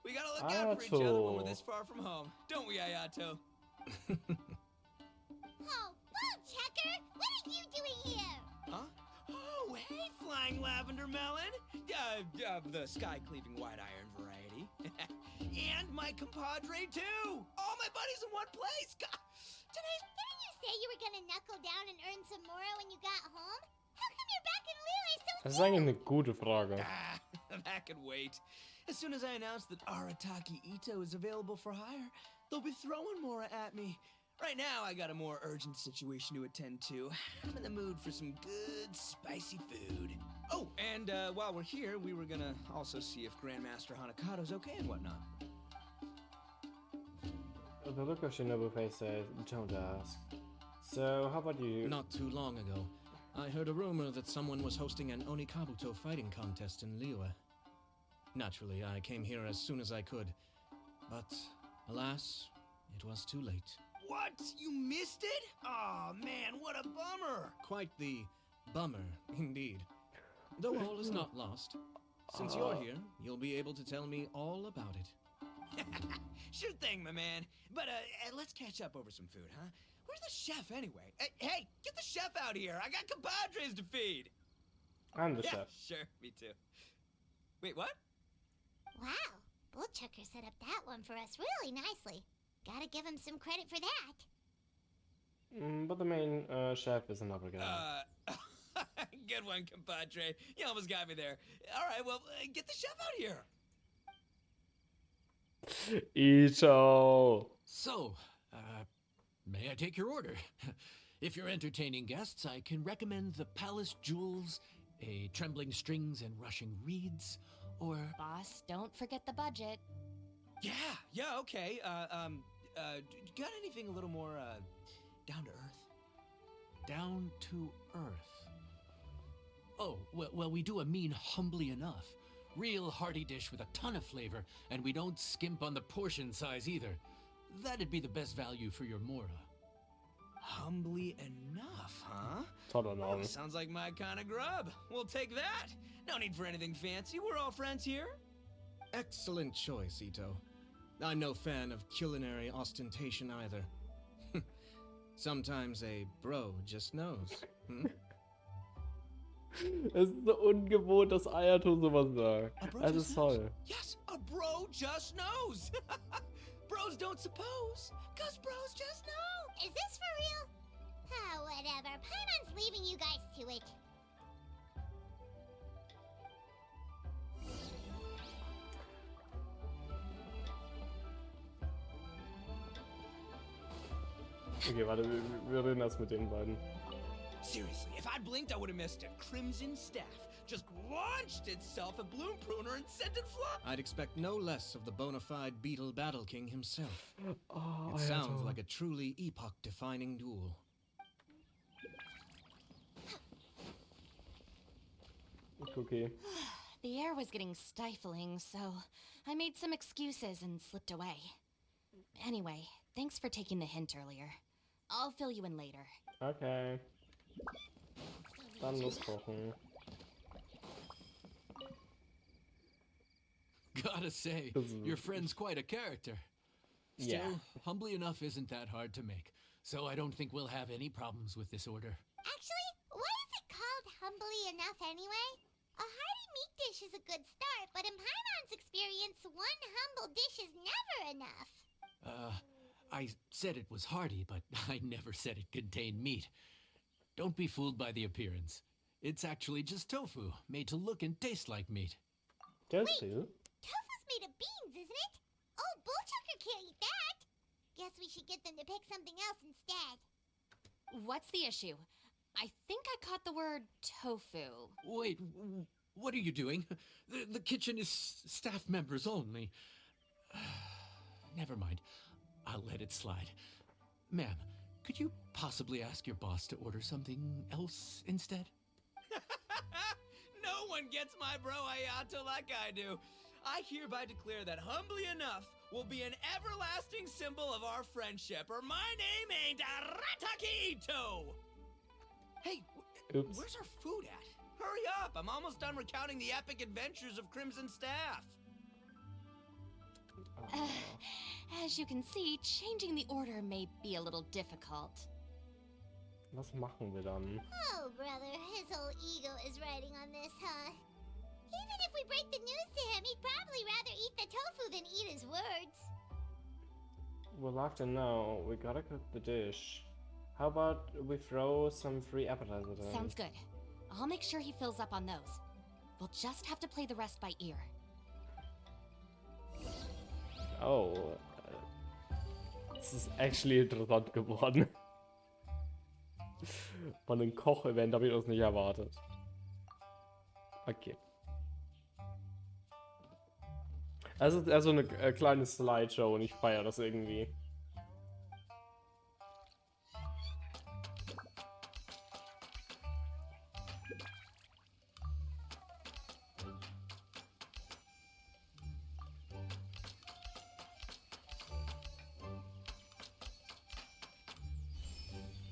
we gotta look out for each other when we're this far from home. Don't we, Ayato? Oh, Bullchecker! What are you doing here? Huh? Oh, hey, Flying Lavender Melon! The sky-cleaving white iron variety. And my compadre, too! All my buddies in one place! Didn't you say you were gonna knuckle down and earn some Mora when you got home? How come you're back in Liyue so Das ist eigentlich eine gute Frage. That could wait. As soon as I announce that Arataki Ito is available for hire, they'll be throwing Mora at me. Right now, I got a more urgent situation to attend to. I'm in the mood for some good, spicy food. Oh, and while we're here, we were gonna also see if Grandmaster Hanakado's okay and whatnot. The look of Shinobu says, don't ask. So, how about you? Not too long ago, I heard a rumor that someone was hosting an Onikabuto fighting contest in Liyue. Naturally, I came here as soon as I could. But, alas, it was too late. What? You missed it? Aw, man, what a bummer! Quite the bummer, indeed. Though all is not lost. Since you're here, you'll be able to tell me all about it. Sure thing, my man. But let's catch up over some food, huh? Where's the chef, anyway? Hey, get the chef out here! I got compadres to feed! I'm the chef. Sure, me too. Wait, what? Wow, Bullchucker set up that one for us really nicely. Gotta give him some credit for that. But the main chef is another guy. Good one, compadre. You almost got me there. All right, well, get the chef out here. Ito. So, may I take your order? If you're entertaining guests, I can recommend the Palace Jewels, a Trembling Strings and Rushing Reeds, or... Boss, don't forget the budget. Yeah, okay. Got anything a little more, down to earth? Down to earth? Oh, well, we do a mean humbly enough. Real hearty dish with a ton of flavor, and we don't skimp on the portion size either. That'd be the best value for your Mora. Humbly enough, huh? Well, sounds like my kind of grub. We'll take that. No need for anything fancy. We're all friends here. Excellent choice, Ito. I'm no fan of culinary ostentation either. Sometimes a bro just knows. Es ist so ungewohnt, dass Ayato sowas sagt. Das ist toll. Yes, a bro just knows. Bros don't suppose, 'cause bros just know. Is this for real? Ah, whatever. Paimon's leaving you guys to it. Okay, warte, wir reden erst mit den beiden. Seriously, if I'd blinked, I would have missed it. Crimson Staff just launched itself at Bloom Pruner and sent it flying. I'd expect no less of the bona fide Beetle Battle King himself. Oh, It sounds like a truly epoch-defining duel. Okay. The air was getting stifling, so I made some excuses and slipped away. Anyway, thanks for taking the hint earlier. I'll fill you in later. Okay. Dann loskochen. Gotta say, your friend's quite a character. Still, humbly enough isn't that hard to make, so I don't think we'll have any problems with this order. Actually, why is it called humbly enough anyway? A hearty meat dish is a good start, but in Paimon's experience, one humble dish is never enough. I said it was hearty, but I never said it contained meat. Don't be fooled by the appearance. It's actually just tofu, made to look and taste like meat. Tofu? Tofu's made of beans, isn't it? Oh, Bullchucker can't eat that. Guess we should get them to pick something else instead. What's the issue? I think I caught the word tofu. Wait, what are you doing? The kitchen is staff members only. Never mind. I'll let it slide. Ma'am, could you possibly ask your boss to order something else instead? No one gets my bro Ayato like I do. I hereby declare that Humbly Enough will be an everlasting symbol of our friendship, or my name ain't Arataki Ito! Hey, where's our food at? Hurry up, I'm almost done recounting the epic adventures of Crimson Staff. As you can see, changing the order may be a little difficult. Was machen wir dann? Oh, brother, his whole ego is riding on this, huh? Even if we break the news to him, he'd probably rather eat the tofu than eat his words. We're locked in now. We gotta cook the dish. How about we throw some free appetizers in? Sounds good. I'll make sure he fills up on those. We'll just have to play the rest by ear. Oh. Es ist actually interessant geworden. Von einem Koch-Event habe ich das nicht erwartet. Okay. Also eher so eine kleine Slideshow und ich feiere das irgendwie.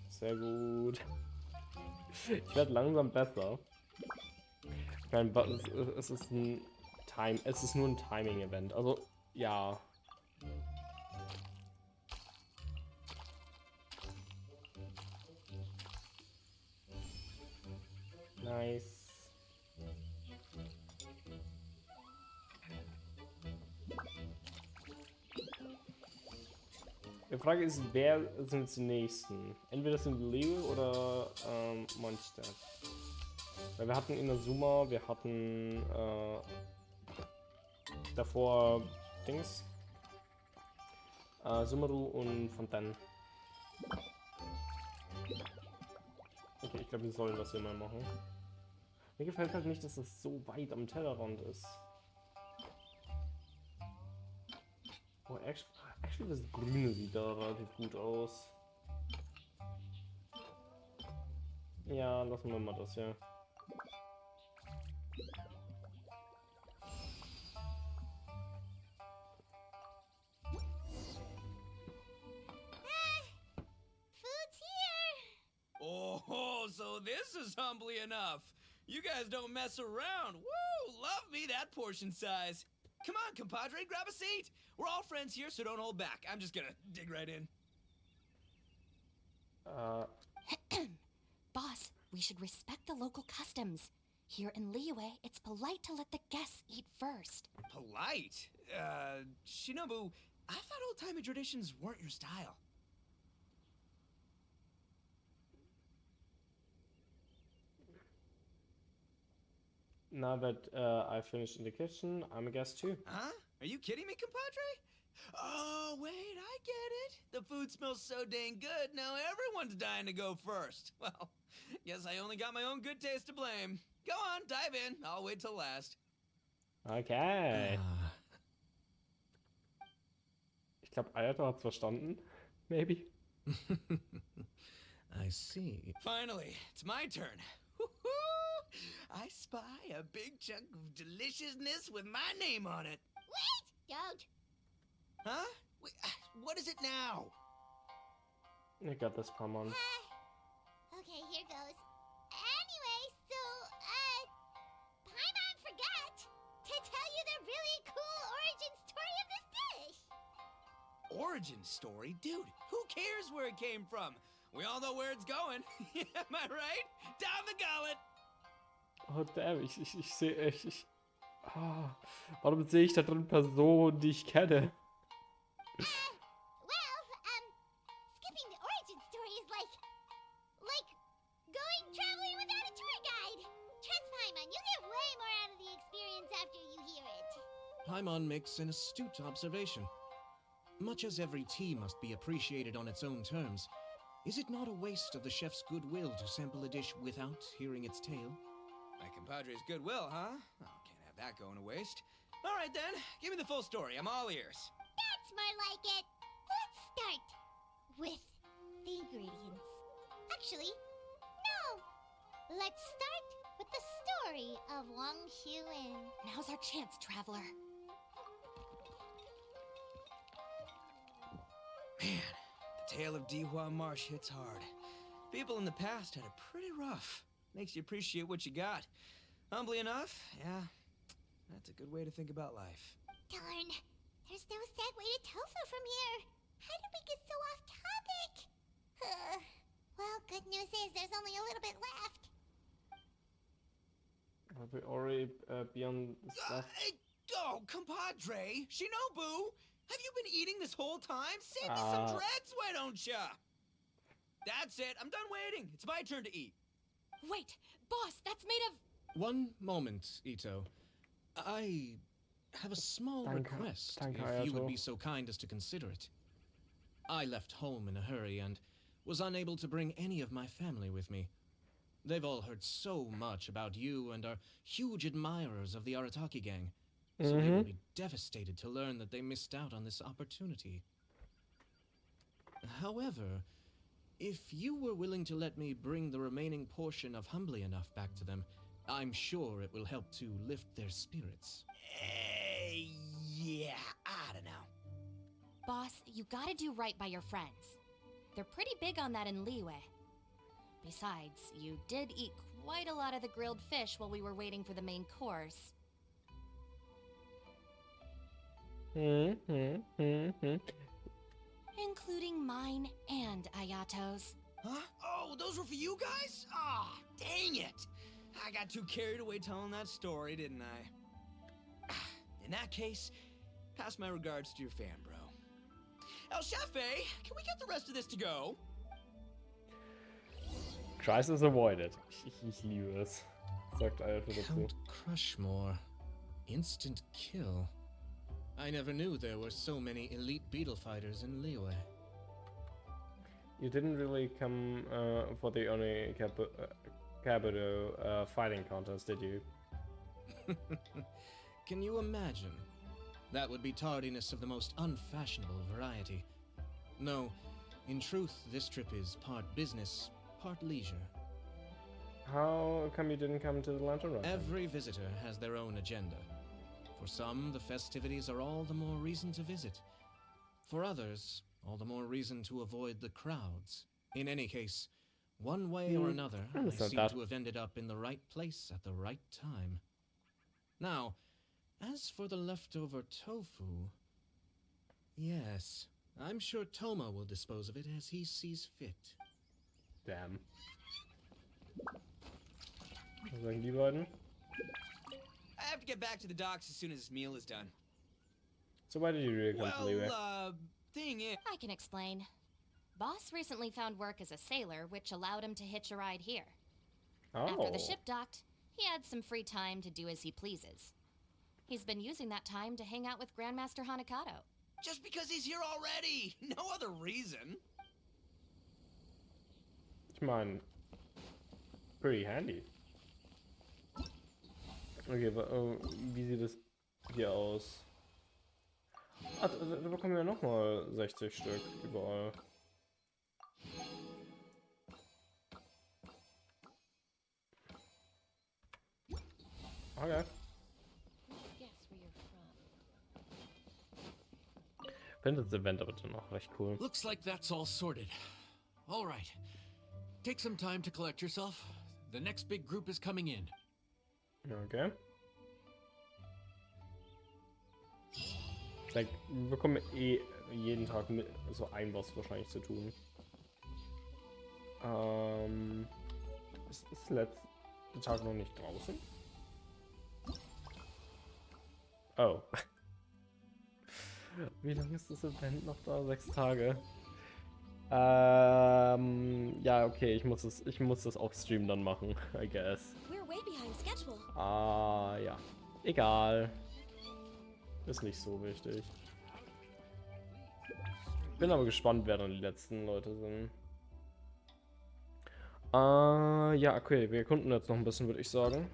Sehr gut. Ich werde langsam besser. Ich meine, es ist nur ein Timing-Event. Also, ja. Nice. Die Frage ist, wer sind die Nächsten? Entweder sind Leo oder Mondstadt. Weil wir hatten Inazuma, wir hatten davor Dings, Sumeru und Fontaine. Okay, ich glaube, wir sollen das hier mal machen. Mir gefällt halt nicht, dass das so weit am Tellerrand ist. Oh, actually das Grüne sieht da relativ gut aus. Ja, lassen wir mal das hier. Food's here! Oh, so this is Humbly Enough. You guys don't mess around. Woo! Love me that portion size. Come on, compadre, grab a seat. We're all friends here, so don't hold back. I'm just gonna dig right in. Boss, we should respect the local customs. Here in Liyue, it's polite to let the guests eat first. Polite? Shinobu, I thought old-timey traditions weren't your style. Now that I finished in the kitchen, I'm a guest too. Huh? Are you kidding me, compadre? Oh, wait, I get it. The food smells so dang good, now everyone's dying to go first. Well, guess I only got my own good taste to blame. Go on, dive in. I'll wait till last. Okay. Ich glaube, Ayato hat's verstanden. Maybe. I see. Finally, it's my turn. Woo-hoo! I spy a big chunk of deliciousness with my name on it. Wait! Don't. Huh? Wait, what is it now? I got this, Paimon. Okay, here goes. Anyway, so, Paimon forgot to tell you the really cool origin story of this dish. Origin story? Dude, who cares where it came from? We all know where it's going. Am I right? Down the gullet! Oh damn, ich sehe warum sehe ich da drin Personen, die ich kenne? Well, Paimon makes an astute observation. Much as every tea must be appreciated on its own terms, is it not a waste of the chef's goodwill to sample a dish without hearing its tale? My compadre's goodwill, huh? Oh, can't have that going to waste. All right then, give me the full story. I'm all ears. That's more like it. Let's start with the ingredients. Actually, no. Let's start with the story of Wang Xuan. Now's our chance, traveler. Man, the tale of Dihua Marsh hits hard. People in the past had it pretty rough. Makes you appreciate what you got. Humbly enough, yeah, that's a good way to think about life. Darn, there's no segue to tofu from here. How did we get so off topic? Well, good news is there's only a little bit left. Are we already beyond the stuff? Oh, compadre, Shinobu, have you been eating this whole time? Save me some dreads, why don't ya? That's it, I'm done waiting. It's my turn to eat. Wait, boss, that's made of... One moment, Ito. I have a small request, if you would be so kind as to consider it. I left home in a hurry and was unable to bring any of my family with me. They've all heard so much about you and are huge admirers of the Arataki gang, so they will be devastated to learn that they missed out on this opportunity. However, if you were willing to let me bring the remaining portion of Humbly Enough back to them, I'm sure it will help to lift their spirits. Yeah, I don't know. Boss, you gotta do right by your friends. They're pretty big on that in Liyue. Besides, you did eat quite a lot of the grilled fish while we were waiting for the main course. Including mine and Ayato's. Huh? Oh, those were for you guys? Ah, oh, dang it! I got too carried away telling that story, didn't I? In that case, pass my regards to your fan, bro. El Chefe, can we get the rest of this to go? Crisis avoided. Ich liebe es. Sagt Ayato dazu. Count Crushmore. Instant kill. I never knew there were so many elite beetle fighters in Liyue. You didn't really come for the only Kabuto fighting contest, did you? Can you imagine? That would be tardiness of the most unfashionable variety. No, in truth, this trip is part business, part leisure. How come you didn't come to the Lantern Run? Every visitor has their own agenda. For some, the festivities are all the more reason to visit. For others, all the more reason to avoid the crowds. In any case, one way or another, I seem to have ended up in the right place at the right time. Now, as for the leftover tofu... Yes, I'm sure Toma will dispose of it as he sees fit. Damn. Was sagen die beiden? I have to get back to the docks as soon as this meal is done. So why did you really come to Liyue? Thing is... I can explain. Boss recently found work as a sailor, which allowed him to hitch a ride here. Oh. After the ship docked, he had some free time to do as he pleases. He's been using that time to hang out with Grandmaster Hanakato. Just because he's here already! No other reason! Ich meine, pretty handy. Okay, wie sieht es hier aus? Ah, da bekommen wir nochmal 60 Stück überall. Okay. Finde das Event aber dann auch recht cool. Looks like that's all sorted. All right. Take some time to collect yourself. The next big group is coming in. Okay. Like, wir bekommen eh jeden Tag mit so ein Boss wahrscheinlich zu tun. Ist der letzte Tag noch nicht draußen? Oh. Wie lange ist das Event noch da? 6 Tage. Ja, okay, ich muss das auf Stream dann machen, I guess. We're way behind schedule. Ja. Egal. Ist nicht so wichtig. Bin aber gespannt, wer dann die letzten Leute sind. Ja, okay, wir erkunden jetzt noch ein bisschen, würde ich sagen.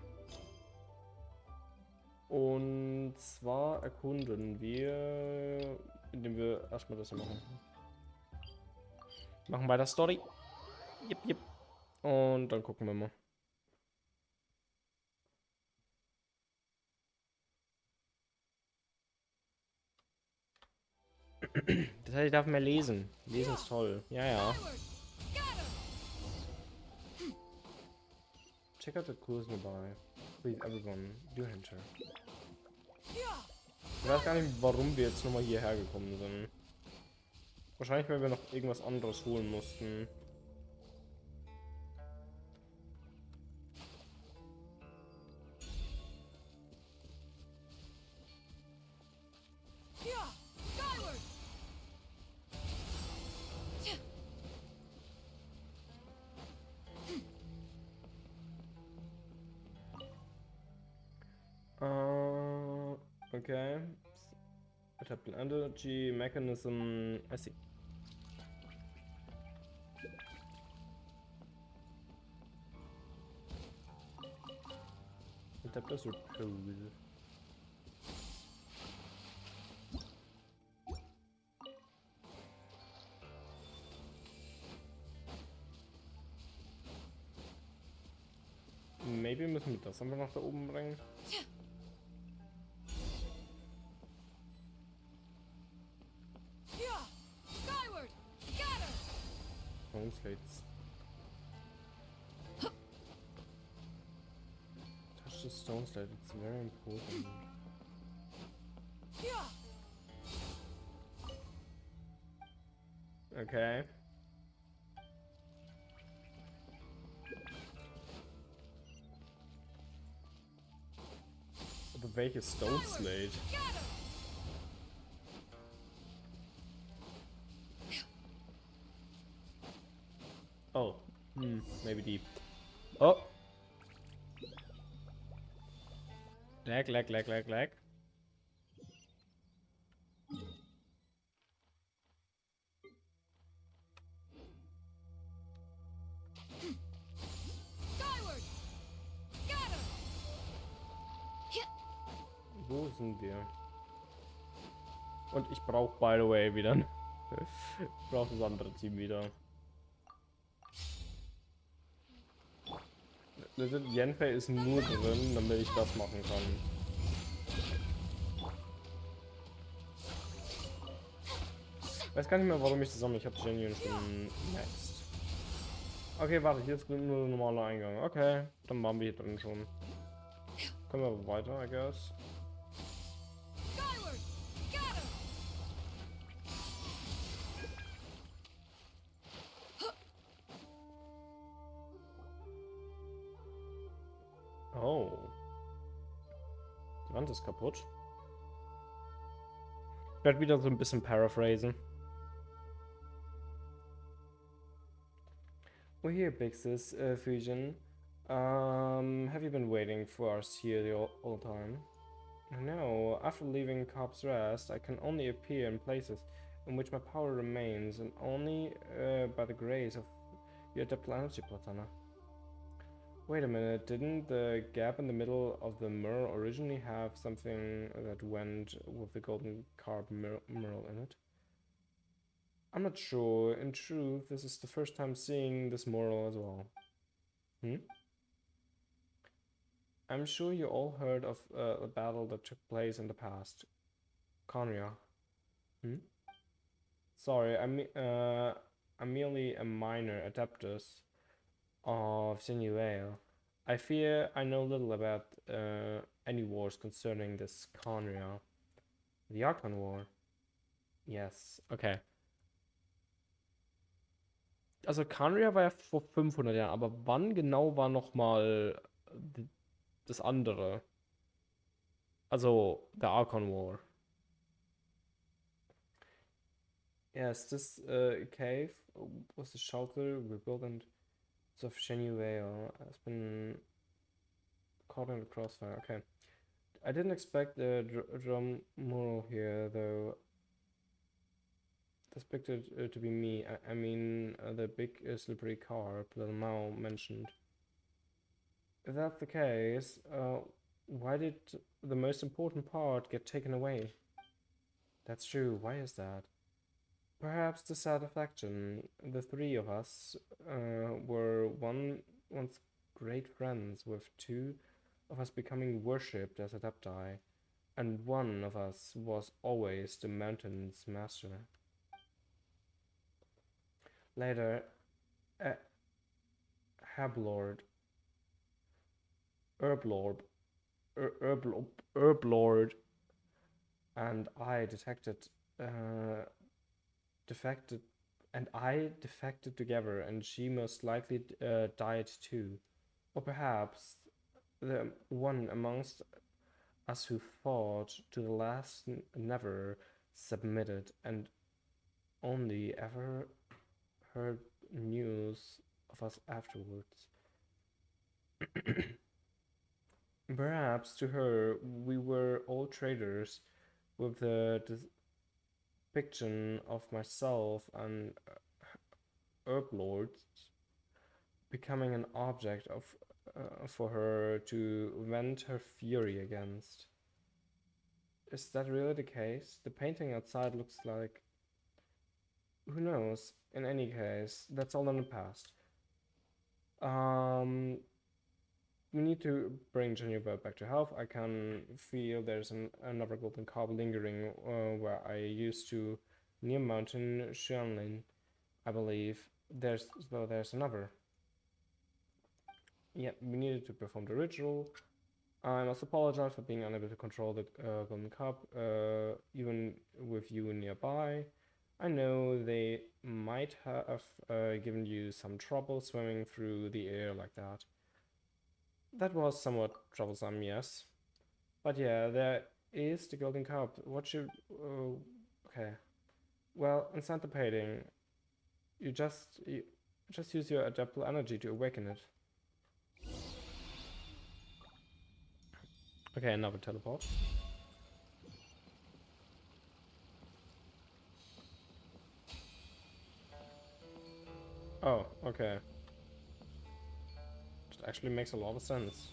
Und zwar erkunden wir, indem wir erstmal das hier machen. Machen weiter Story. Yep. Und dann gucken wir mal. Das heißt, ich darf mehr lesen. Lesen ist toll. Ja. Check out the clues nearby. Please, everyone, do enter. Ich weiß gar nicht, warum wir jetzt nochmal hierher gekommen sind. Wahrscheinlich, weil wir noch irgendwas anderes holen mussten. Okay. Adaptive energy mechanism. I see. Adapters repose. Maybe müssen wir das einfach noch da oben bringen. Slates. Touch the stone slate, it's very important. Okay. Aber welches Stone Slate? Oh, maybe deep. Oh! Lag. Wo sind wir? Und ich brauche, by the way, wieder. Ich brauche das andere Team wieder. Yenfei ist nur drin, damit ich das machen kann. Ich weiß gar nicht mehr, warum ich das sammle. Ich habe Genuine schon maxed. Okay, warte, hier ist nur ein normaler Eingang. Okay, dann waren wir hier drin schon. Können wir aber weiter, I guess. Oh. Die Wand ist kaputt. Ich werde wieder so ein bisschen paraphrasen. We're here, Bixis, Fusion. Have you been waiting for us here the all time? No, after leaving Cobb's Rest, I can only appear in places in which my power remains, and only by the grace of your adaptable energy, Platana. Wait a minute, didn't the gap in the middle of the mirror originally have something that went with the golden carb mirror in it? I'm not sure. In truth, this is the first time seeing this mural as well. I'm sure you all heard of a battle that took place in the past. Conria. Sorry, I'm merely a minor adeptus of Sinuale. I fear I know little about any wars concerning this Conria. The Archon War. Yes, okay. Also Conria war ja vor 500 Jahren, aber wann genau war nochmal das andere? Also, the Archon War. Yes, this cave was the shelter rebuilt and of Shenuale has been caught in the crossfire. Okay. I didn't expect the drum mural here, though. Expected to be me. I mean, the big slippery carp that Mao mentioned. If that's the case, why did the most important part get taken away? That's true. Why is that? Perhaps the satisfaction. The three of us were once great friends, with two of us becoming worshipped as adepti, and one of us was always the mountain's master. Later, Herblord, Herblord, Herblord, and I defected, together, and she most likely died too. Or perhaps the one amongst us who fought to the last never submitted, and only ever heard news of us afterwards. Perhaps to her we were all traitors, with the depiction of myself and herb lords becoming an object of for her to vent her fury against. Is that really the case? The painting outside looks like... Who knows? In any case, that's all in the past. We need to bring Geneva back to health. I can feel there's another golden carp lingering where I used to, near Mountain Shanlin, I believe. There's another. Yeah, we needed to perform the ritual. I must apologize for being unable to control the golden cup, even with you nearby. I know they might have given you some trouble swimming through the air like that. That was somewhat troublesome, yes. But yeah, there is the golden cup. What should... okay. Well, inside the painting, you just use your adaptable energy to awaken it. Okay, another teleport. Oh, okay. It actually makes a lot of sense.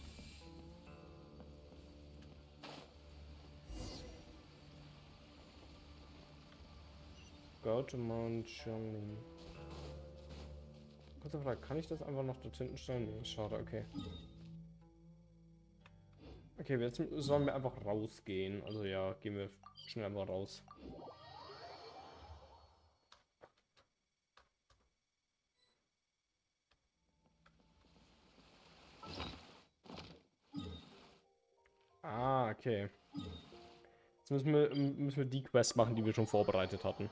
Go to Mount Shanlin. Kurze Frage, kann ich das einfach noch dort hinten stellen? Nee, schade, okay. Okay, jetzt sollen wir einfach rausgehen. Also ja, gehen wir schnell einfach raus. Ah, okay. Jetzt müssen wir die Quest machen, die wir schon vorbereitet hatten.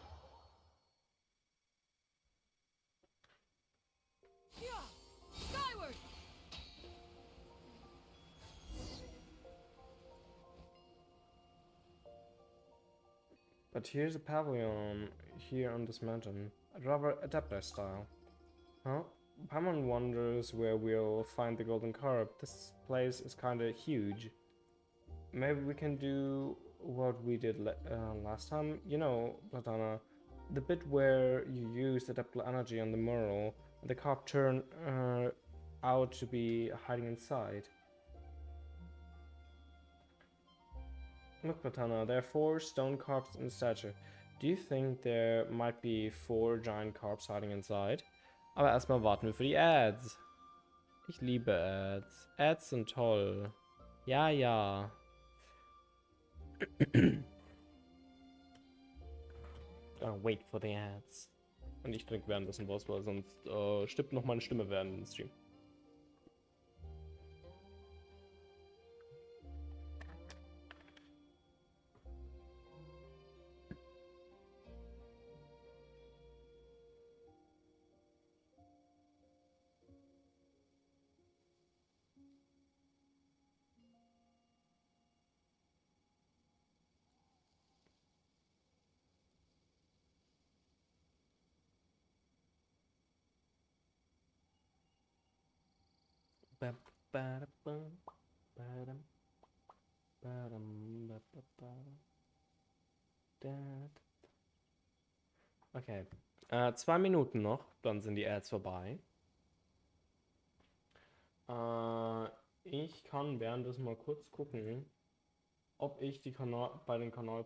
But here's a pavilion here on this mountain, rather adapter style. Huh? Paimon wonders where we'll find the golden carp. This place is kinda huge. Maybe we can do what we did last time. You know, Platana, the bit where you use adaptable energy on the mural, and the carp turn out to be hiding inside. Look, Platana, there are 4 stone carps in the statue. Do you think there might be 4 giant carps hiding inside? Aber erstmal warten wir für die Ads. Ich liebe Ads. Ads sind toll. Ja, ja. Wait for the ads. Und ich trinke währenddessen was, weil sonst stirbt noch meine Stimme während dem Stream. Okay. 2 Minuten noch, dann sind die Ads vorbei. Ich kann währenddessen mal kurz gucken, ob ich die bei den Kanal...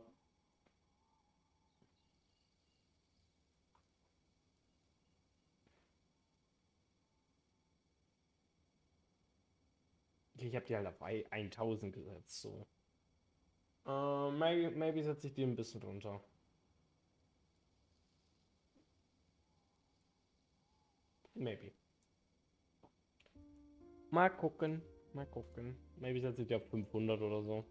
Ich habe die halt auf 1000 gesetzt, so. Maybe setze ich die ein bisschen runter. Maybe. Mal gucken. Mal gucken. Maybe setze ich die auf 500 oder so.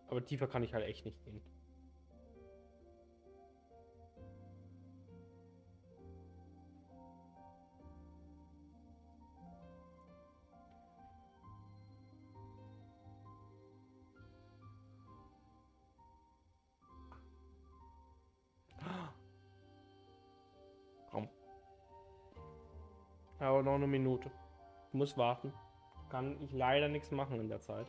Aber tiefer kann ich halt echt nicht gehen. Komm. Aber noch eine Minute. Ich muss warten. Kann ich leider nichts machen in der Zeit.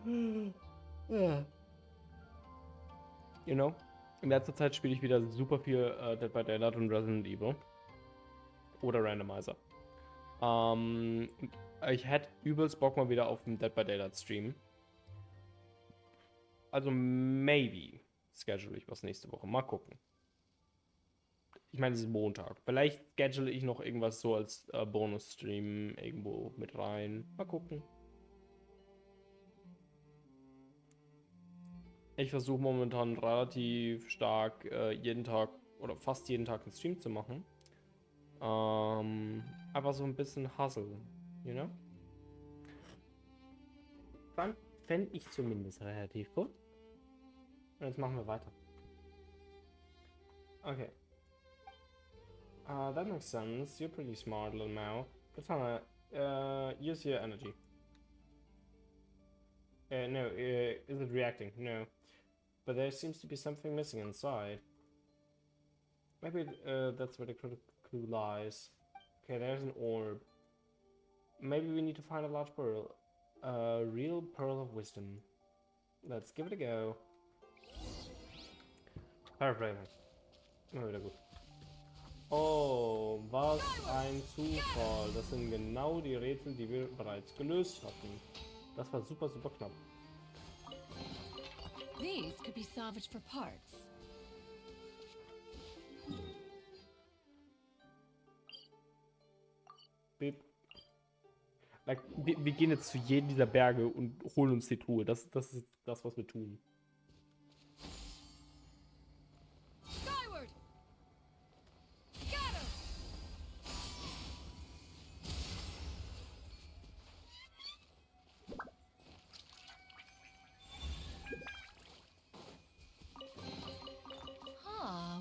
You know? In letzter Zeit spiele ich wieder super viel Dead by Daylight und Resident Evil. Oder Randomizer. Ich hätte übelst Bock mal wieder auf den Dead by Daylight Stream. Also maybe schedule ich was nächste Woche. Mal gucken. Ich meine, es ist Montag. Vielleicht schedule ich noch irgendwas so als Bonus-Stream irgendwo mit rein. Mal gucken. Ich versuche momentan relativ stark jeden Tag oder fast jeden Tag einen Stream zu machen. Einfach so ein bisschen Hustle, you know? Dann fände ich zumindest relativ gut. Und jetzt machen wir weiter. Okay. That makes sense. You're pretty smart, little Mao. Katana, use your energy. No, is it reacting? No. But there seems to be something missing inside. Maybe that's where the clue lies. Okay, there's an orb. Maybe we need to find a large pearl. A real pearl of wisdom. Let's give it a go. Paraphrasing. Immer wieder gut. Oh, was ein Zufall. Das sind genau die Rätsel, die wir bereits gelöst hatten. Das war super, super knapp. These could be salvaged for parts. Beep. Like, wir gehen jetzt zu jedem dieser Berge und holen uns die Truhe. Das ist das, was wir tun. Skyward! Scatter!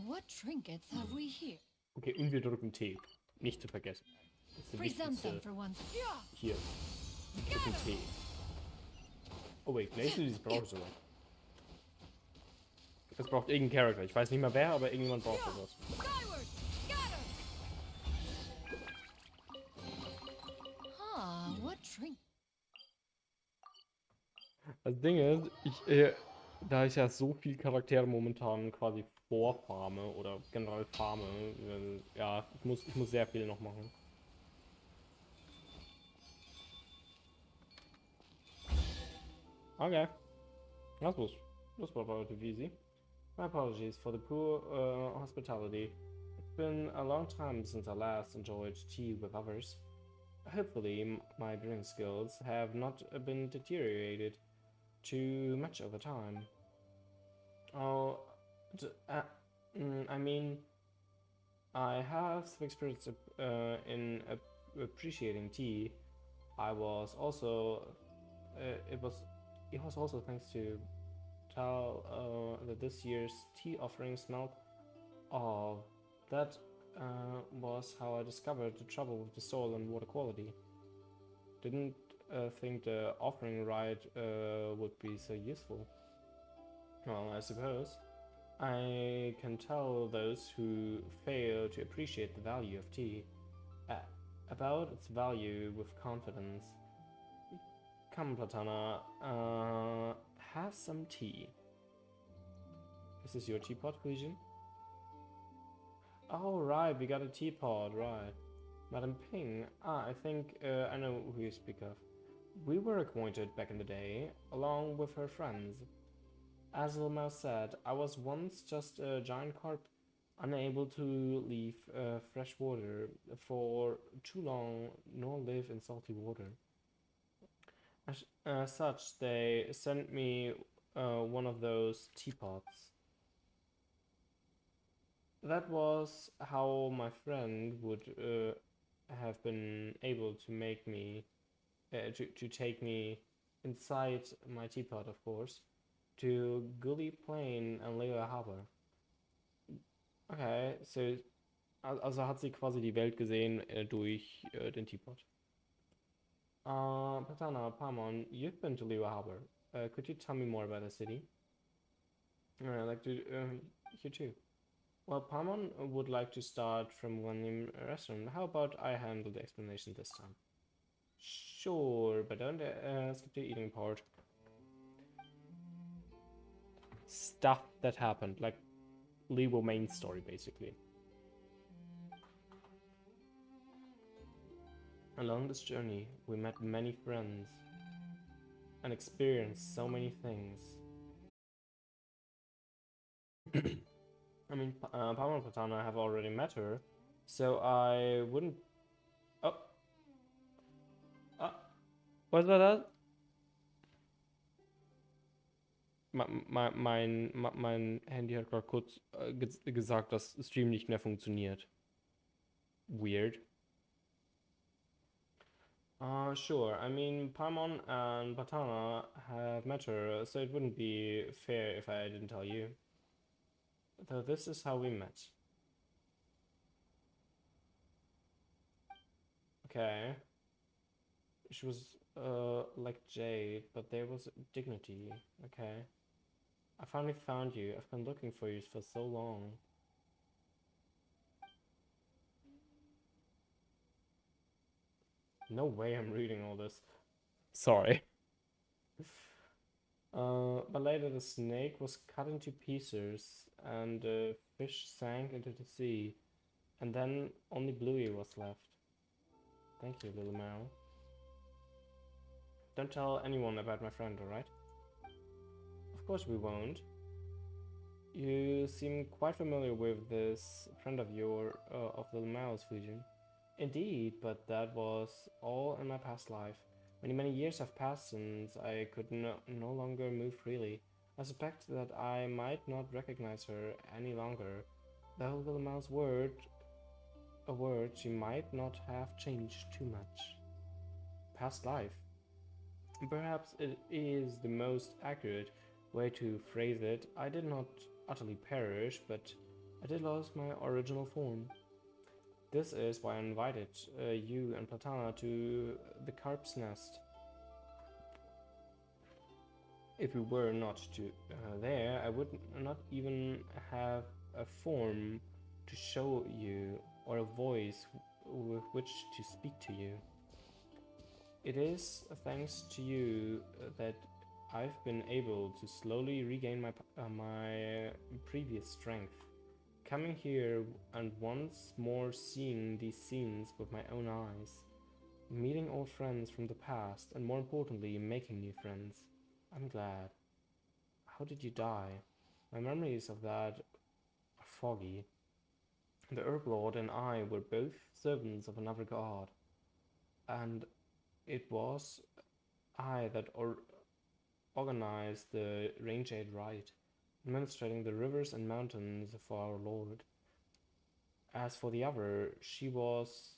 What trinkets have we here? Okay, und wir drücken T. Nicht zu vergessen. Present them for once. Hier. Drücken T. Oh wait, Glacier braucht sowas. Es braucht irgendeinen Charakter. Ich weiß nicht mehr wer, aber irgendjemand braucht sowas. What drink? Das Ding ist, da ich ja so viel Charaktere momentan quasi vorfarme oder generell farme, ja, ich muss sehr viel noch machen. Okay. Das war relativ easy. My apologies for the poor hospitality. It's been a long time since I last enjoyed tea with others. Hopefully, my brewing skills have not been deteriorated too much over time. Oh, I mean, I have some experience in appreciating tea. I was also, it was also thanks to Tal that this year's tea offering smelled of. That was how I discovered the trouble with the soil and water quality. Didn't think the offering right would be so useful. Well, I suppose. I can tell those who fail to appreciate the value of tea about its value with confidence. Come, Platana, have some tea. Is this your teapot, Huijin? Oh, right, we got a teapot, right. Madam Ping, I think I know who you speak of. We were acquainted back in the day, along with her friends. As Lil said, I was once just a giant carp, unable to leave fresh water for too long, nor live in salty water. As such, they sent me one of those teapots. That was how my friend would have been able to make me, to take me inside my teapot, of course, to Gully Plain and Leo Harbor. Okay, so, also hat sie quasi die Welt gesehen durch den Teapot. Patana, Pamon, you've been to Leo Harbor. Could you tell me more about the city? I'd like to hear too. Well, Pamon would like to start from one name restaurant. How about I handle the explanation this time? Sure, but don't skip the eating part. Stuff that happened, like Leo main story, basically. Along this journey, we met many friends and experienced so many things. I mean, Pamela and Patana have already met her, so I wouldn't... Oh! Was das? Mein Handy hat gerade kurz gesagt, dass Stream nicht mehr funktioniert. Weird. Sure. I mean, Paimon and Patana have met her, so it wouldn't be fair if I didn't tell you. Though this is how we met. Okay. She was, like Jade, but there was dignity. Okay. I finally found you. I've been looking for you for so long. No way I'm reading all this. Sorry. But later the snake was cut into pieces and the fish sank into the sea. And then only Bluey was left. Thank you, little Meryl. Don't tell anyone about my friend, alright? Of course we won't. You seem quite familiar with this friend of little Meryl's, Fusion. Indeed, but that was all in my past life. Many years have passed since I could no longer move freely. I suspect that I might not recognize her any longer. Though little Mel's a word, she might not have changed too much. Past life. Perhaps it is the most accurate way to phrase it. I did not utterly perish, but I did lose my original form. This is why I invited you and Platana to the Carp's Nest. If we were not there, I would not even have a form to show you or a voice with which to speak to you. It is thanks to you that I've been able to slowly regain my previous strength. Coming here and once more seeing these scenes with my own eyes, meeting old friends from the past, and more importantly, making new friends. I'm glad. How did you die? My memories of that are foggy. The Herb Lord and I were both servants of another god, and it was I that organized the Range Aid Rite, administrating the rivers and mountains for our Lord. As for the other, she was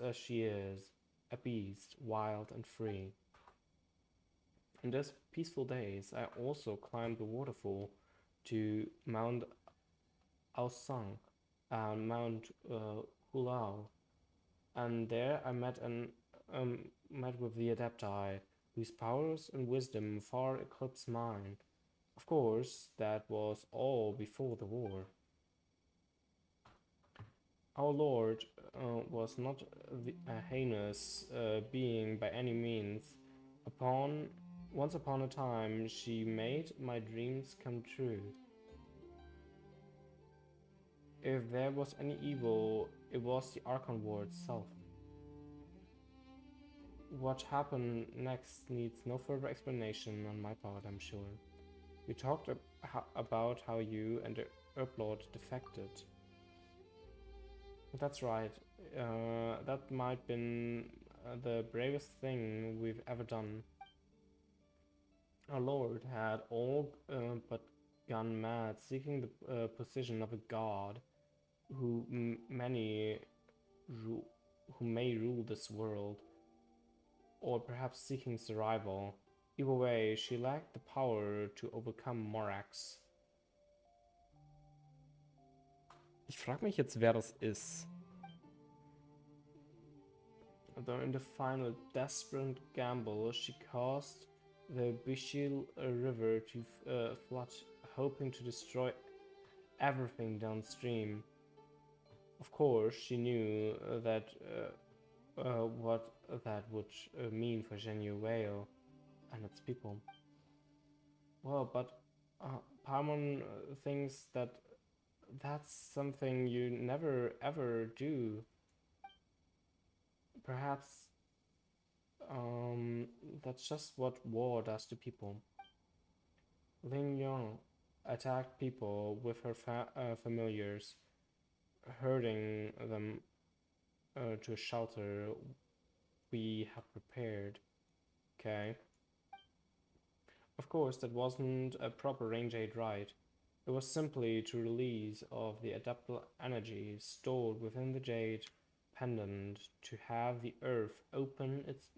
as she is, a beast, wild and free. In those peaceful days, I also climbed the waterfall to Mount Aosang and Mount Hulao, and there I met with the Adepti, whose powers and wisdom far eclipse mine. Of course, that was all before the war. Our Lord was not a heinous being by any means. Once upon a time, she made my dreams come true. If there was any evil, it was the Archon War itself. What happened next needs no further explanation on my part, I'm sure. We talked about how you and the Herb defected. That's right. That might have been the bravest thing we've ever done. Our Lord had all but gone mad, seeking the position of a god who may rule this world, or perhaps seeking survival. Either way, she lacked the power to overcome Morax. Ich frage mich jetzt, wer das ist. Though in the final desperate gamble, she caused the Bishil River to flood, hoping to destroy everything downstream. Of course, she knew that what that would mean for Genyu Whale and its people. Well, but Paimon thinks that that's something you never ever do. Perhaps that's just what war does to people. Ling Yong attacked people with her familiars, herding them to a shelter we have prepared. Okay. Of course, that wasn't a proper range aid rite. It was simply to release of the adaptable energy stored within the jade pendant, to have the earth open its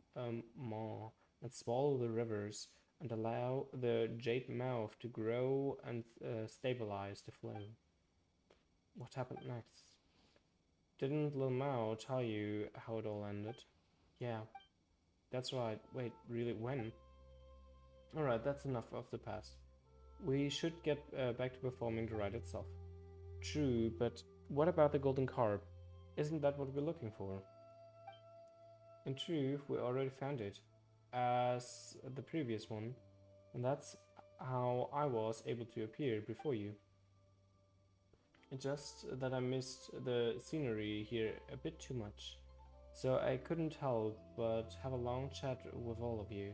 maw and swallow the rivers, and allow the jade mouth to grow and stabilize the flow. What happened next? Didn't Lil Mao tell you how it all ended? Yeah, that's right. Wait, really, when? Alright, that's enough of the past. We should get back to performing the rite itself. True, but what about the golden carp? Isn't that what we're looking for? In truth, we already found it, as the previous one, and that's how I was able to appear before you. It's just that I missed the scenery here a bit too much, so I couldn't help but have a long chat with all of you.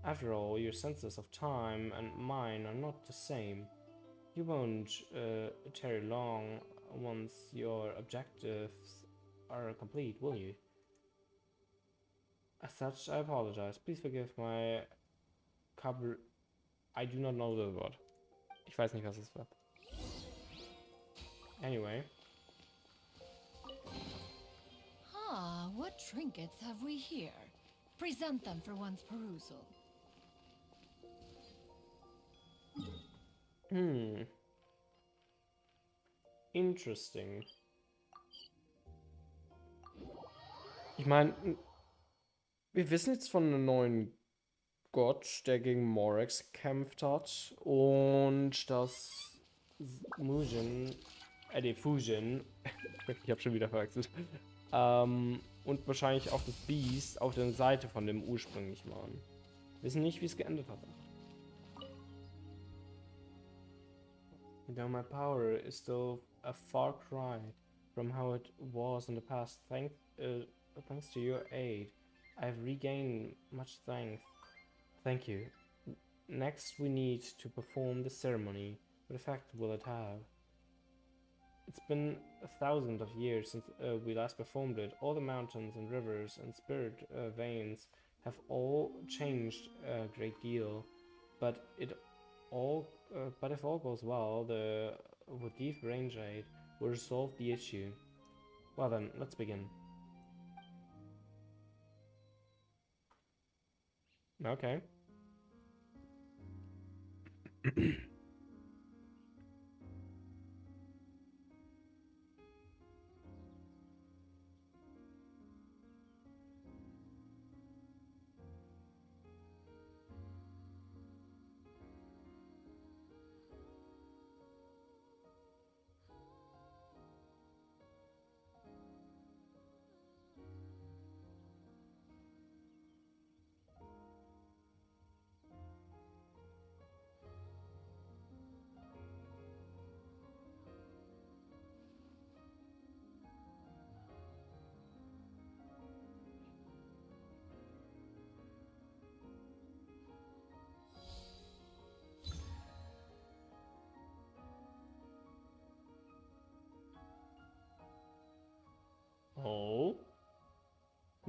After all, your senses of time and mine are not the same. You won't tarry long once your objectives are complete, will you? As such, I apologize. Please forgive my I do not know the word. Ich weiß nicht, was es wird. Anyway. Ah, what trinkets have we here? Present them for one's perusal. Interesting. Ich meine, wir wissen jetzt von einem neuen Gott, der gegen Morax gekämpft hat, und dass Fusion, ich habe schon wieder verwechselt, und wahrscheinlich auch das Beast auf der Seite von dem ursprünglichen waren. Wir wissen nicht, wie es geendet hat. Though my power is still a far cry from how it was in the past, thanks to your aid, I've regained much strength. Thank you. Next, we need to perform the ceremony. What effect will it have? It's been 1,000 of years since we last performed it. All the mountains and rivers and spirit veins have all changed a great deal, but if all goes well, the Wadif Range Aid will resolve the issue. Well then, let's begin. Okay.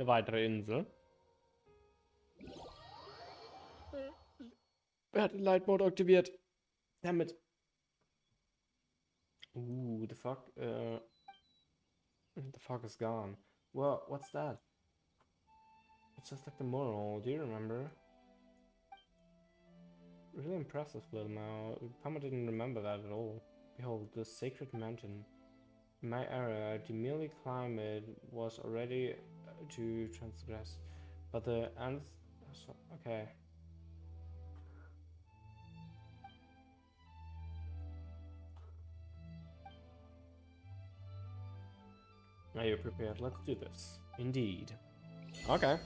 eine weitere Insel. Wer hat den Light Mode aktiviert? Damit. The fuck? The fuck is gone. Well, what's that? It's just like the moral. Do you remember? Really impressive, little Mao. Pama didn't remember that at all. Behold, the sacred mountain. In my era, to merely climb it was already to transgress. But the ants... Okay. Are you prepared? Let's do this. Indeed. Okay.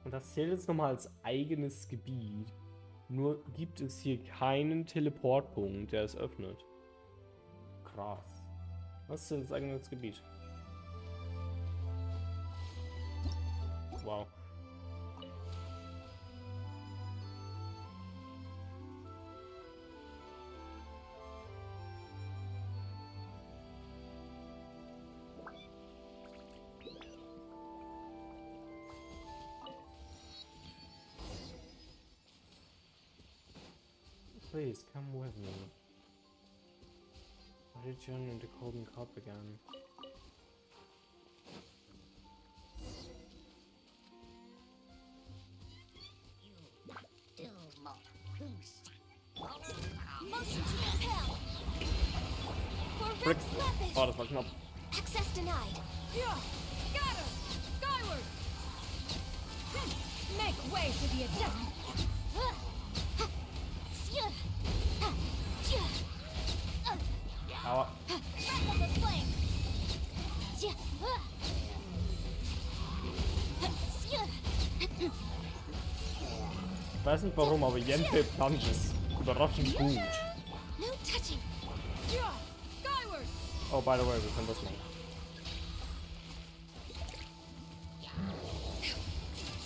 Und das zählt jetzt nochmal als eigenes Gebiet. Nur gibt es hier keinen Teleportpunkt, der es öffnet. Krass. Was ist denn das eigenes Gebiet? Wow. Please, come with me. Return into Golden Cup again. Frick. Oh, das war knapp. Access denied. Scatter! Skyward! Make way for the attack! Aua. Ich weiß nicht warum, aber Yenpe Punch ist überraschend gut. Oh, by the way, wir können das machen.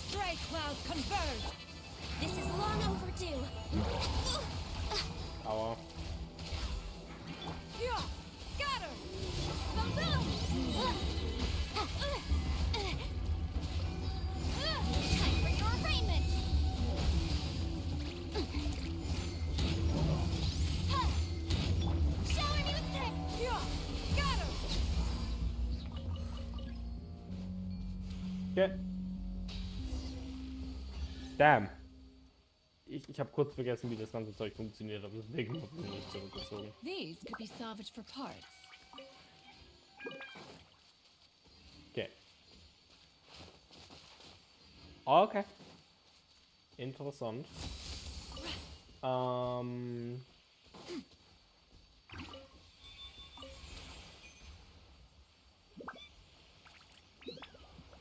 Stray clouds converge! This is long overdue. Aua. Scatter! Time for your arraignment. Shower me with threat. Scatter! Okay. Damn. Ich habe kurz vergessen, wie das ganze Zeug funktioniert, aber deswegen habe ich mich zurückgezogen. These could be salvaged for parts. Okay. Okay. Interessant.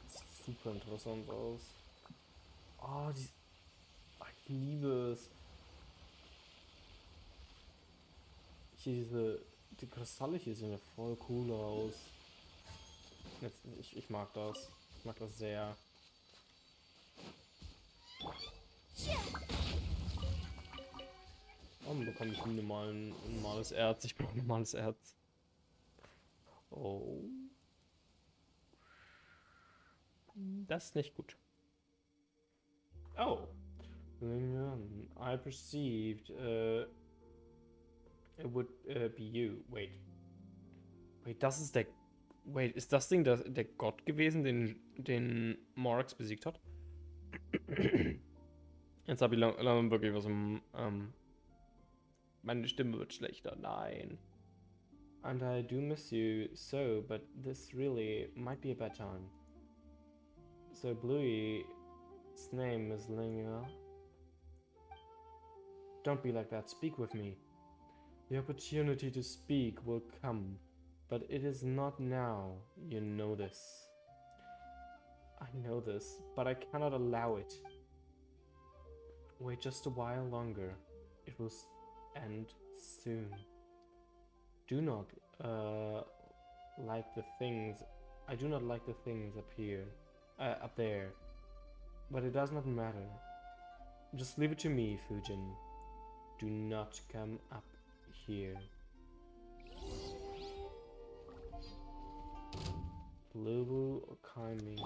Sieht super interessant aus. Oh, die... Ich liebe es. Die Kristalle hier sehen ja voll cool aus. Ich mag das. Ich mag das sehr. Warum bekomme ich ein normales Erz? Ich brauche normales Erz. Oh. Das ist nicht gut. Oh. I perceived it would be you. Wait, das ist der... Wait, ist das Ding der Gott gewesen, den Morax besiegt hat? Jetzt habe ich lange wirklich was im... meine Stimme wird schlechter. Nein. And I do miss you so, but this really might be a bad time. So Bluey's name is Linga. Don't be like that. Speak with me. The opportunity to speak will come, but it is not now. You know this. I know this, but I cannot allow it. Wait just a while longer. It will end soon. Do not like the things. I do not like the things up here, up there, but it does not matter. Just leave it to me, Fujin. Do not come up here. Lubu or Kaimi?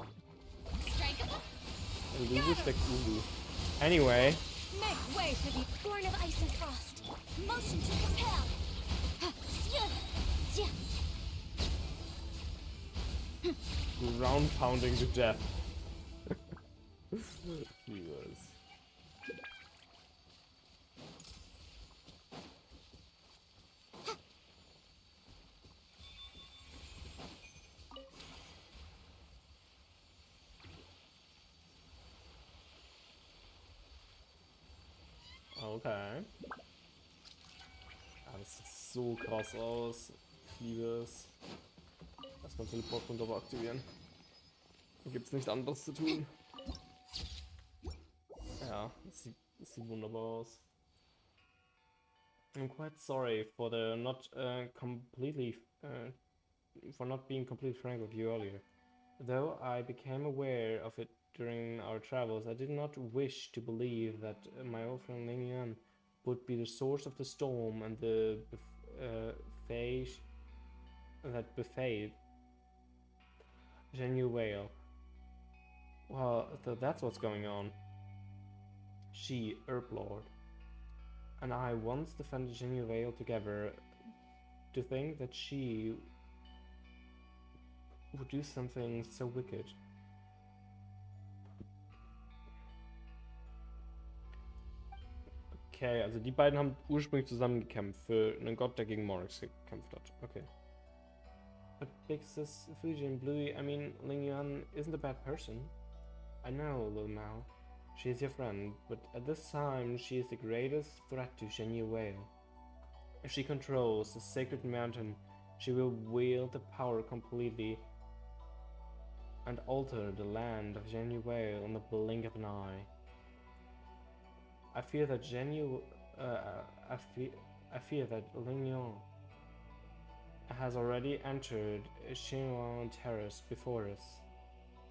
Lubu schlägt Ubu. Anyway. Make way for the born of ice and frost. Motion to compel. Ground pounding to death. Viewers. Okay. Ah, das sieht so krass aus. Ich liebe es. Erstmal Teleport runter aktivieren. Gibt's nichts anderes zu tun. Ja, das sieht wunderbar aus. I'm quite sorry for the not for not being completely frank with you earlier. Though I became aware of it during our travels, I did not wish to believe that my old friend Ling Yuan would be the source of the storm and the fate that befell Zhenyu Whale. Well, that's what's going on. She, Herb Lord, and I once defended Zhenyu Whale together. To think that she would do something so wicked. Okay, also die beiden haben ursprünglich zusammen gekämpft für einen Gott, der gegen Morix gekämpft hat. Okay. But Big Sis Fuji and Bluey, I mean, Ling Yuan isn't a bad person. I know, Lil Mao. She is your friend, but at this time she is the greatest threat to Zhenyu Whale. If she controls the sacred mountain, she will wield the power completely and alter the land of Zhenyu Whale in the blink of an eye. I fear that I fear that Ling Yuan has already entered Xinhuang Terrace before us.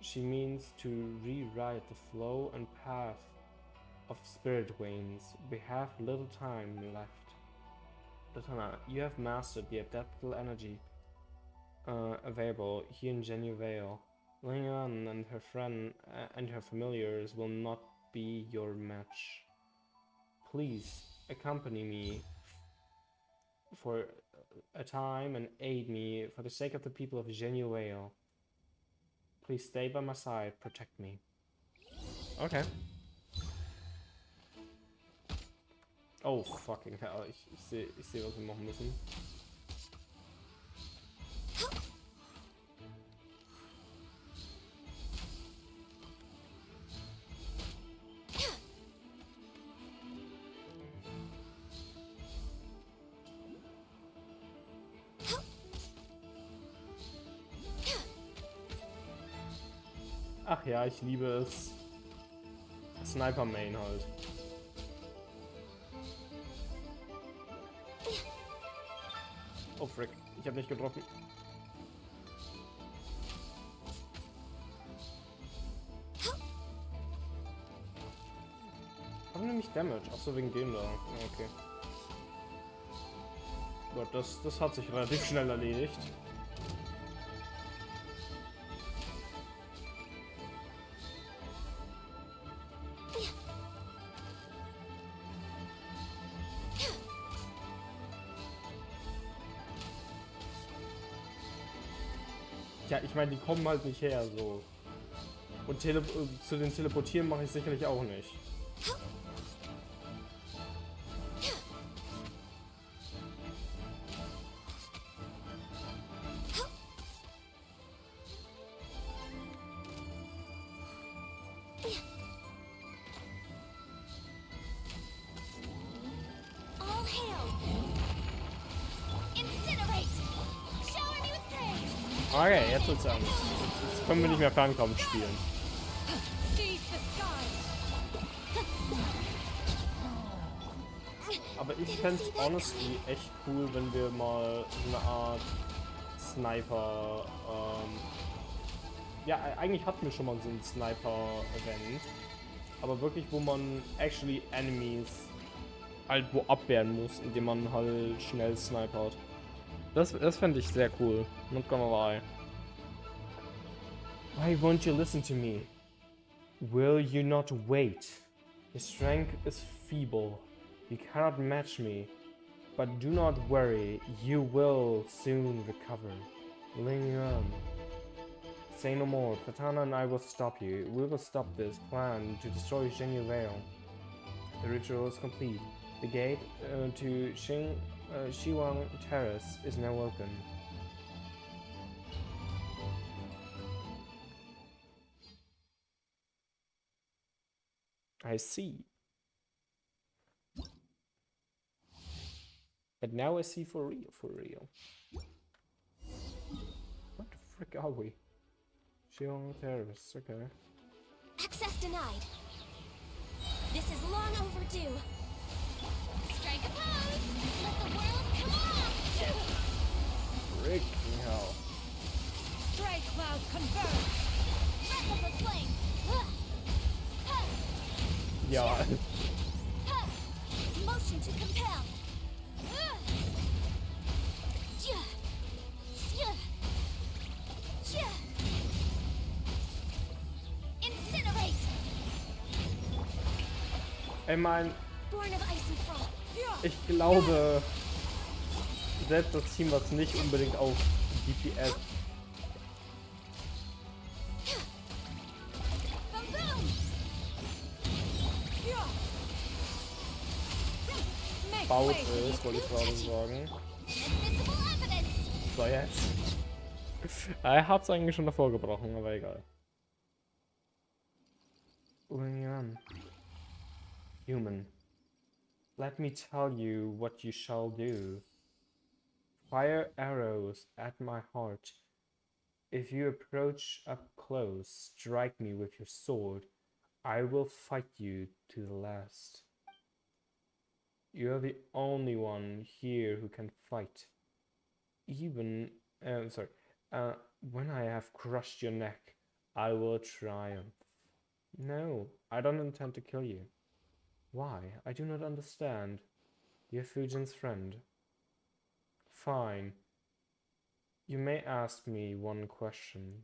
She means to rewrite the flow and path of spirit wains. We have little time left. Latana, you have mastered the adaptable energy available here in Zhenyu Vale. Ling Yuan and her friend and her familiars will not be your match. Please accompany me for a time and aid me for the sake of the people of Zhenyu Vale. Please stay by my side, protect me. Okay. Oh, fucking hell. Ich sehe, was wir machen müssen. Ach ja, ich liebe es. Sniper Main halt. Oh frick, ich habe nicht getroffen. Warum nehme ich Damage? Achso, wegen dem da. Ja, okay. Gut, das hat sich relativ schnell erledigt. Ja, ich meine, die kommen halt nicht her, so. Und zu den Teleportieren mache ich sicherlich auch nicht. Okay, jetzt wird's ernst. Jetzt können wir nicht mehr Fernkampf spielen. Aber ich fände es honestly echt cool, wenn wir mal so eine Art Sniper, ja, eigentlich hatten wir schon mal so ein Sniper-Event, Aber wirklich, wo man actually Enemies halt wo abwehren muss, indem man halt schnell snipert. Das fände ich sehr cool. Not gonna lie. Why won't you listen to me? Will you not wait? Your strength is feeble. You cannot match me. But do not worry, you will soon recover. Ling Yuan. Say no more. Katana and I will stop you. We will stop this plan to destroy Zhenyu Vale. The ritual is complete. The gate to Shiwang Terrace is now open. I see. But now I see for real, for real. What the frick are we? Shiwang Terrace, okay. Access denied. This is long overdue. Strike a pose! Let the world come on! Freaking hell. Strike cloud confirmed! Breath of the flame! Ja. Motion to compel! Incinerate! Ich meine, Born of ice and frost. ich glaube, selbst das Team, was nicht unbedingt auf DPS baut ist, wollte ich gerade sagen. So, jetzt. Ich hab's eigentlich schon davor gebrochen, aber egal. Human, let me tell you what you shall do. Fire arrows at my heart. If you approach up close, strike me with your sword. I will fight you to the last. You're the only one here who can fight. Even, when I have crushed your neck, I will triumph. No, I don't intend to kill you. Why? I do not understand. You're Fujin's friend. Fine. You may ask me one question.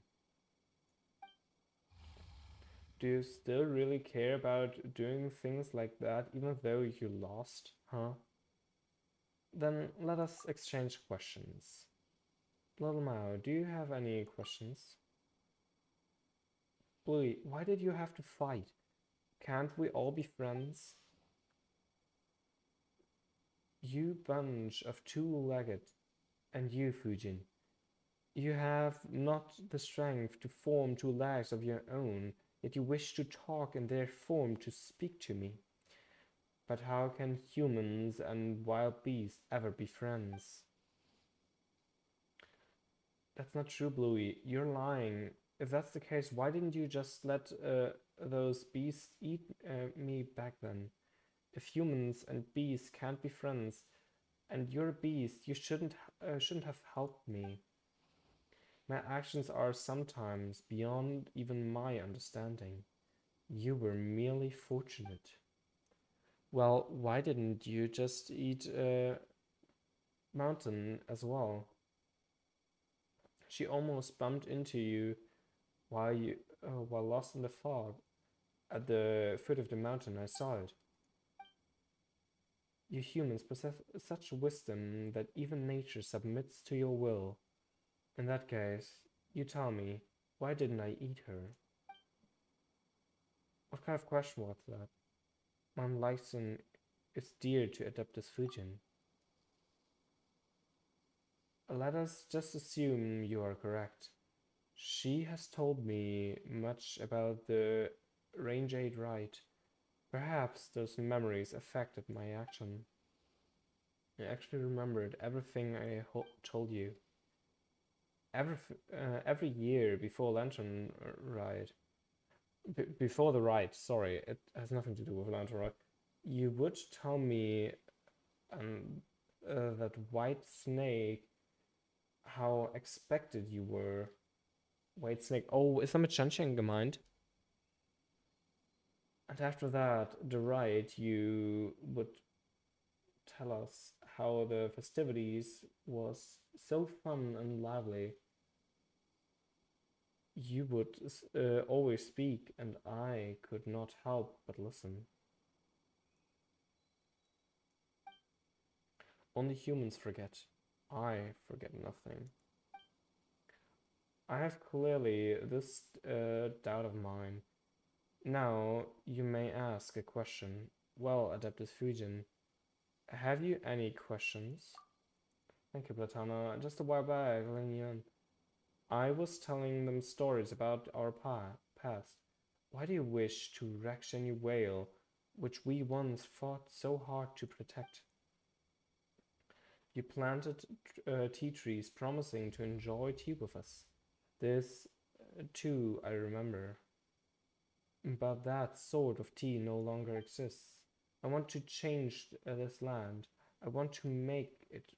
Do you still really care about doing things like that even though you lost, huh? Then let us exchange questions. Little Mao, do you have any questions? Bluey, why did you have to fight? Can't we all be friends? You bunch of two-legged, and you, Fujin. You have not the strength to form two legs of your own, yet you wish to talk in their form to speak to me. But how can humans and wild beasts ever be friends? That's not true, Bluey. You're lying. If that's the case, why didn't you just let those beasts eat me back then? If humans and beasts can't be friends, and you're a beast, you shouldn't have helped me. My actions are sometimes beyond even my understanding. You were merely fortunate. Well, why didn't you just eat Mountain as well? She almost bumped into you while lost in the fog. At the foot of the mountain, I saw it. You humans possess such wisdom that even nature submits to your will. In that case, you tell me, why didn't I eat her? What kind of question was that? Mom Lyson is dear to Adeptus Fujin. Let us just assume you are correct. She has told me much about the Rangeade Rite. Perhaps those memories affected my action. I actually remembered everything I told you. Every year before Lantern Rite. Before the rite, sorry, it has nothing to do with Lantern Rite. You would tell me that White Snake, how expected you were. White Snake, oh, ist er mit Shanxian gemeint? And after that, the ride, you would tell us how the festivities was so fun and lively. You would always speak, and I could not help but listen. Only humans forget. I forget nothing. I have clearly this doubt of mine. Now you may ask a question. Well, Adeptus Fujin, have you any questions? Thank you, Platana. Just a while back, Lingyan, I was telling them stories about our past. Why do you wish to wreck Shenyu Whale, which we once fought so hard to protect? You planted tea trees promising to enjoy tea with us. This, too, I remember. But that sort of tea no longer exists. I want to change this land. I want to make it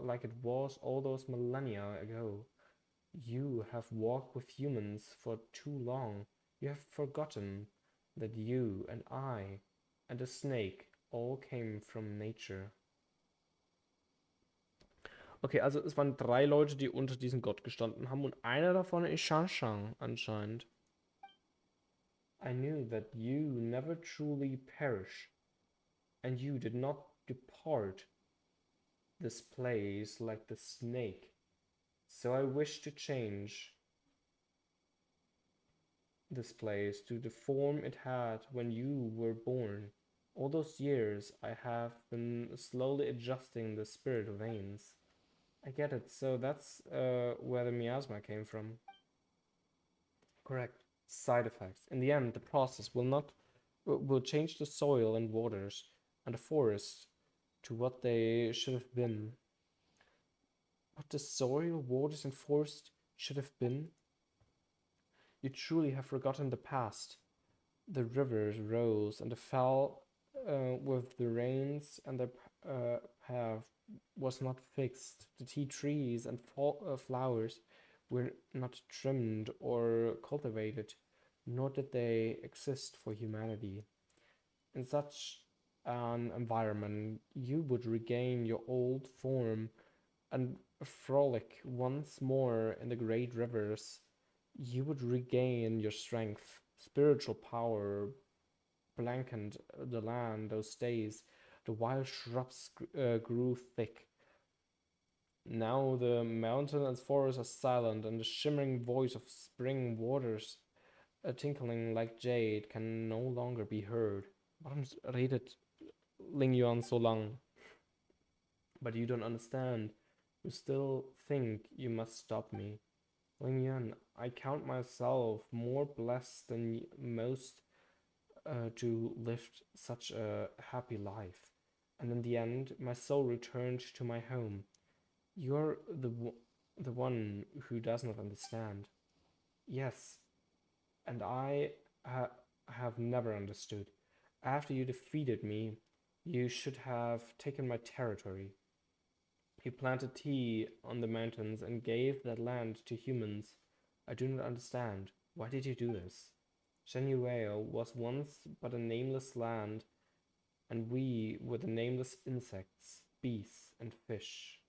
like it was all those millennia ago. You have walked with humans for too long. You have forgotten that you and I and the snake all came from nature. Okay, also es waren 3 Leute, die unter diesem Gott gestanden haben und einer davon ist Shang anscheinend. I knew that you never truly perish, and you did not depart this place like the snake. So I wish to change this place to the form it had when you were born. All those years I have been slowly adjusting the spirit veins. I get it, so that's where the miasma came from. Correct. Side effects. In the end, the process will change the soil and waters and the forest to what they should have been. What the soil, waters, and forest should have been? You truly have forgotten the past. The rivers rose and fell with the rains, and the path was not fixed. The tea trees and flowers were not trimmed or cultivated, nor did they exist for humanity. In such an environment, you would regain your old form and frolic once more in the great rivers. You would regain your strength, spiritual power blanketed the land those days. The wild shrubs grew thick. Now the mountain and forest are silent, and the shimmering voice of spring waters, tinkling like jade, can no longer be heard. Warum redet Ling Yuan so lang? But you don't understand. You still think you must stop me. Ling Yuan, I count myself more blessed than most to live such a happy life. And in the end, my soul returned to my home. You're the one who does not understand. Yes, and I have never understood. After you defeated me, you should have taken my territory. You planted tea on the mountains and gave that land to humans. I do not understand. Why did you do this? Shenyueo was once but a nameless land, and we were the nameless insects, beasts, and fish.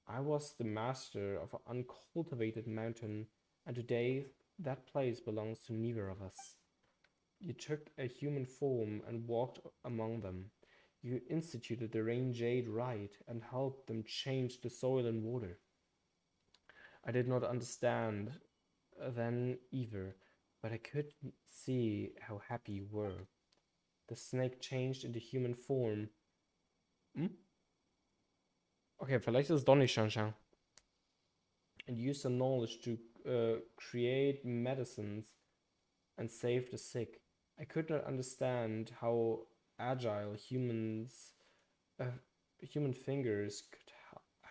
I was the master of an uncultivated mountain, and today that place belongs to neither of us. You took a human form and walked among them. You instituted the rain jade rite and helped them change the soil and water. I did not understand then either, but I could see how happy you were. The snake changed into human form. Okay, vielleicht ist es doch nicht Shang. And used the knowledge to create medicines and save the sick. I could not understand how agile human fingers could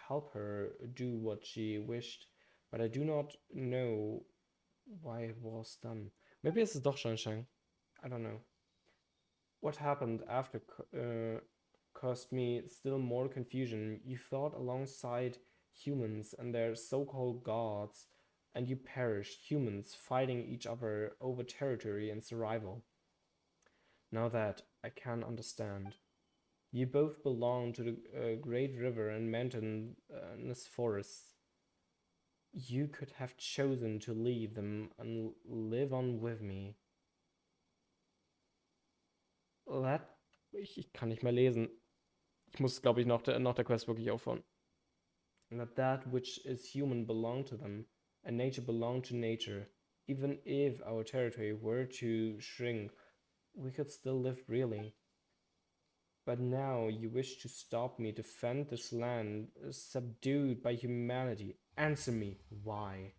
help her do what she wished, but I do not know why it was done. Maybe it's doch Shang. I don't know. What happened after caused me still more confusion. You fought alongside humans and their so-called gods, and you perished, humans fighting each other over territory and survival. Now that I can understand. You both belong to the great river and mountainous forests. You could have chosen to leave them and live on with me. Ich kann nicht mehr lesen. Ich muss, glaube ich, nach der Quest wirklich aufhören. Let that which is human belong to them, and nature belong to nature. Even if our territory were to shrink, we could still live freely. But now you wish to stop me, defend this land, subdued by humanity. Answer me, why?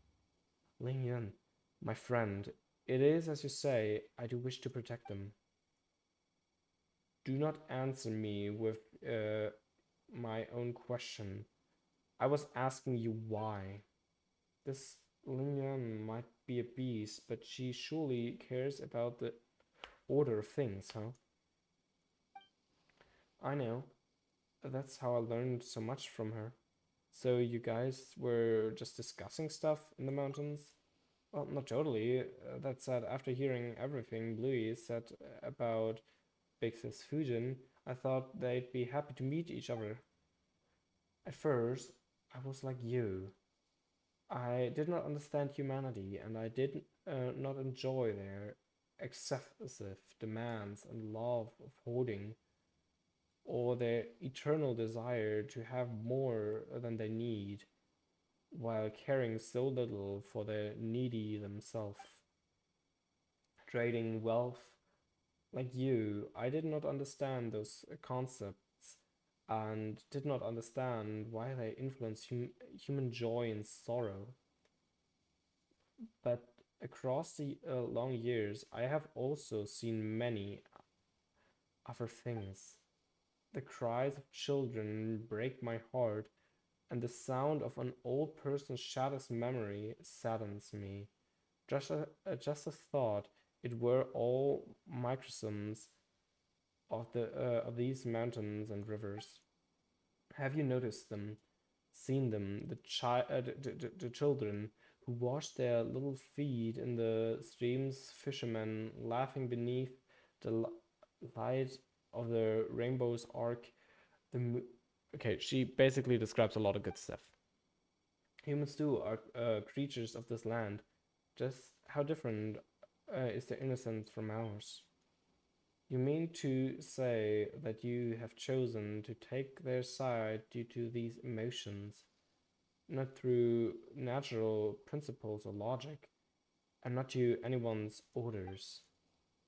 Ling Yun, my friend, it is as you say, I do wish to protect them. Do not answer me with my own question. I was asking you why. This Ling Yun might be a beast, but she surely cares about the order of things, huh? I know. That's how I learned so much from her. So you guys were just discussing stuff in the mountains? Well, not totally. That said, after hearing everything Bluey said about Big Sis Fujin, I thought they'd be happy to meet each other. At first, I was like you. I did not understand humanity, and I did not enjoy their excessive demands and love of hoarding, or their eternal desire to have more than they need, while caring so little for the needy themselves. Trading wealth. Like you, I did not understand those concepts and did not understand why they influence human joy and sorrow. But across the long years, I have also seen many other things. The cries of children break my heart, and the sound of an old person's shadows memory saddens me. Just a thought, it were all microcosms of these mountains and rivers. Have you noticed them, seen them, the children who wash their little feet in the streams, fishermen laughing beneath the light of the rainbow's arc? Okay, she basically describes a lot of good stuff. Humans too are creatures of this land. Just how different is their innocence from ours? You mean to say that you have chosen to take their side due to these emotions, not through natural principles or logic, and not to anyone's orders?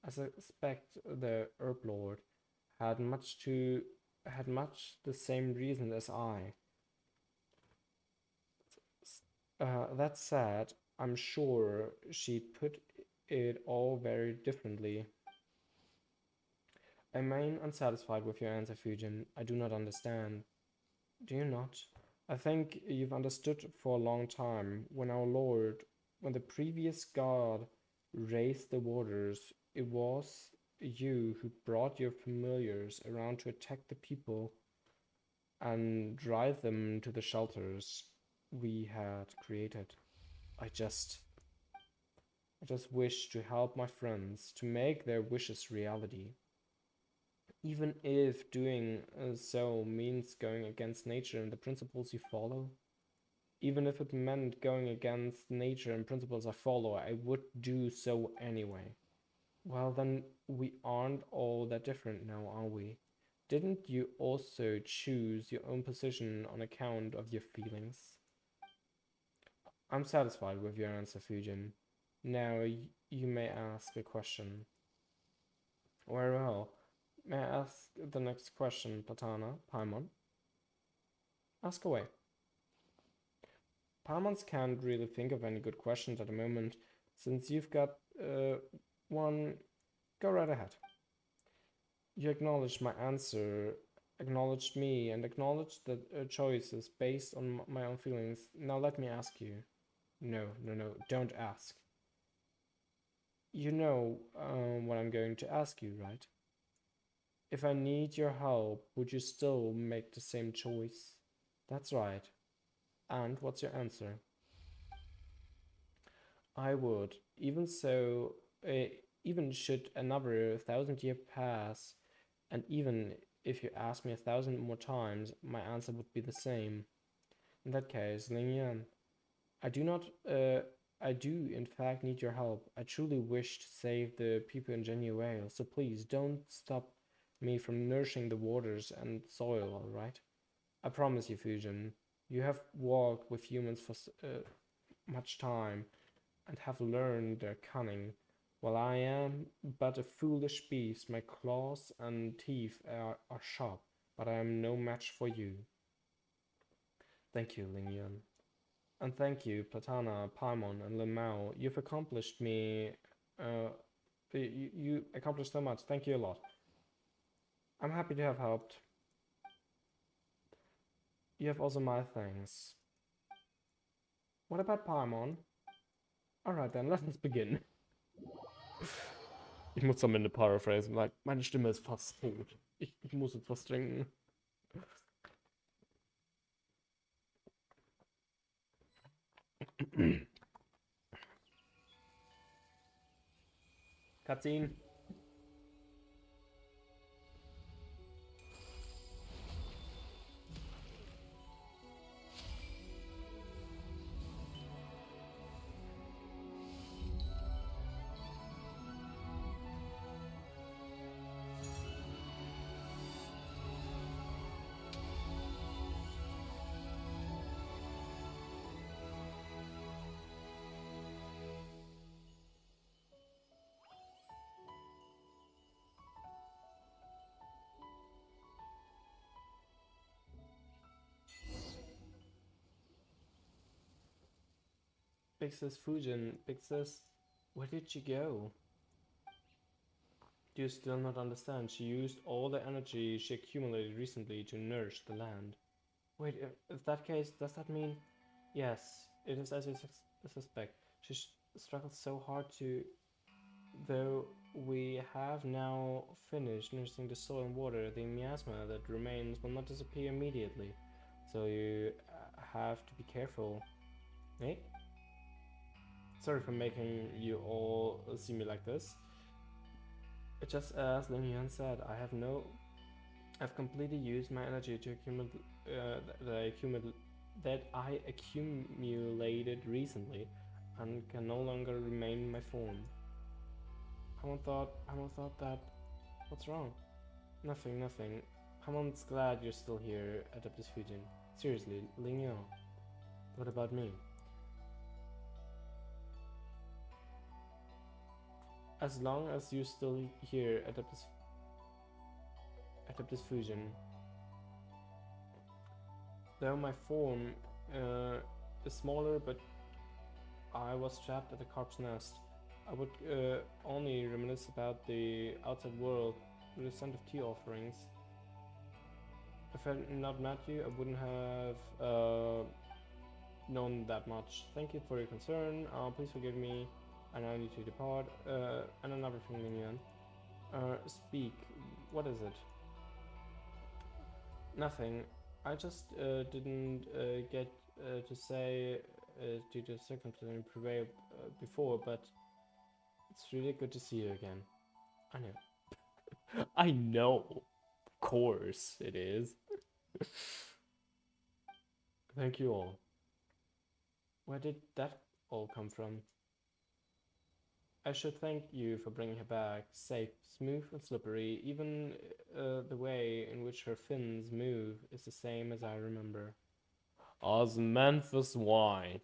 I suspect the Herb Lord had much the same reason as I. That said, I'm sure she put it all very differently. I remain unsatisfied with your answer, Fujin. I do not understand. Do you not? I think you've understood for a long time. When the previous god raised the waters, it was you who brought your familiars around to attack the people and drive them to the shelters we had created. I just wish to help my friends to make their wishes reality. Even if doing so means going against nature and the principles you follow. Even if it meant going against nature and principles I follow, I would do so anyway. Well, then we aren't all that different now, are we? Didn't you also choose your own position on account of your feelings? I'm satisfied with your answer, Fujin. Now you may ask a question. Very well. May I ask the next question, Paimon? Ask away. Paimons can't really think of any good questions at the moment. Since you've got one, go right ahead. You acknowledged my answer, acknowledged me, and acknowledged the choices based on my own feelings. Now let me ask you. No, don't ask. You know what I'm going to ask you, right? If I need your help, would you still make the same choice? That's right. And what's your answer? I would. Even so, even should another 1,000 year pass, and even if you ask me 1,000 more times, my answer would be the same. In that case, Lingyan, I do not, I do in fact need your help. I truly wish to save the people in Genuale, so please don't stop me from nourishing the waters and soil, alright? I promise you, Fusion, you have walked with humans for much time and have learned their cunning. While I am but a foolish beast, my claws and teeth are sharp, but I am no match for you. Thank you, Lingyun. And thank you, Platana, Paimon, and Lemao. You've accomplished me... you accomplished so much. Thank you a lot. I'm happy to have helped. You have also my thanks. What about Paimon? Alright then, let us begin. Ich muss am Ende paraphrasen, weil meine Stimme ist fast tot. Ich muss jetzt was trinken. Cutscene. Big Sis Fujin, Big Sis, where did she go? Do you still not understand? She used all the energy she accumulated recently to nourish the land. Wait, if that case, does that mean... Yes, it is as you suspect. She struggled so hard to... Though we have now finished nourishing the soil and water, the miasma that remains will not disappear immediately. So you have to be careful. Eh? Sorry for making you all see me like this. Just as Lingyan said, I've completely used my energy to accumulate that I accumulated recently, and can no longer remain in my form. Paimon thought that... What's wrong? Nothing. Paimon's glad you're still here, Adeptus Fujin. Seriously, Lingyan, what about me? As long as you're still here, Adeptus Fusion. Though my form is smaller, but I was trapped at the carp's nest. I would only reminisce about the outside world with the scent of tea offerings. If I had not met you, I wouldn't have known that much. Thank you for your concern. Please forgive me. I now need to depart. And another thing, Minion. Speak. What is it? Nothing. I just didn't get to say due to circumstances prevailed before, but it's really good to see you again. I know. I know. Of course it is. Thank you all. Where did that all come from? I should thank you for bringing her back, safe, smooth and slippery. Even the way in which her fins move is the same as I remember. Osmanthus wine.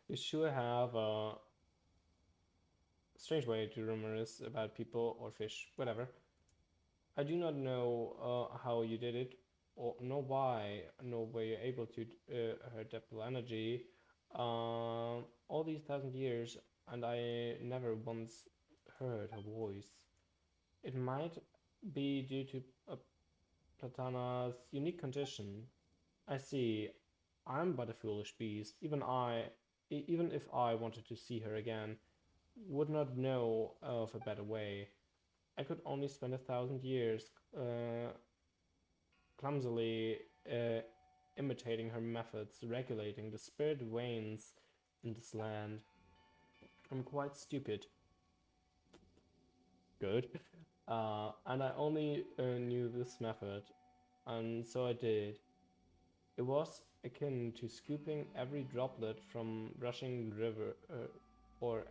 You sure have a strange way to reminisce about people or fish, whatever. I do not know how you did it, or nor why, nor were you able to her depthful energy. All these 1,000 years, and I never once heard her voice. It might be due to Platana's unique condition. I see. I'm but a foolish beast. Even if I wanted to see her again, would not know of a better way. I could only spend 1,000 years clumsily imitating her methods, regulating the spirit veins in this land. I'm quite stupid. Good. And I only knew this method, and so I did. It was akin to scooping every droplet from rushing river, or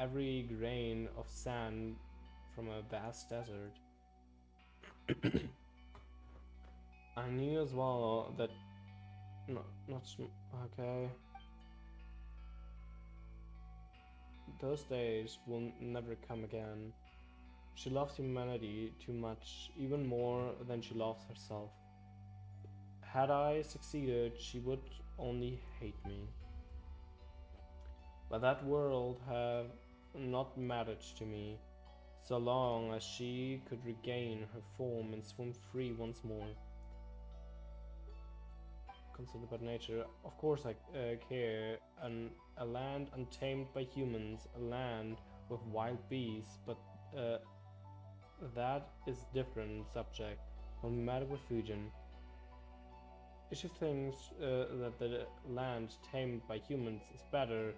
every grain of sand from a vast desert. I knew as well that okay. Those days will never come again. She loves humanity too much, even more than she loves herself. Had I succeeded, she would only hate me. But that world had not mattered to me, so long as she could regain her form and swim free once more. Concerned about nature, of course I care. A land untamed by humans, a land with wild beasts, but that is different subject from the matter with Fujin. If she thinks that the land tamed by humans is better,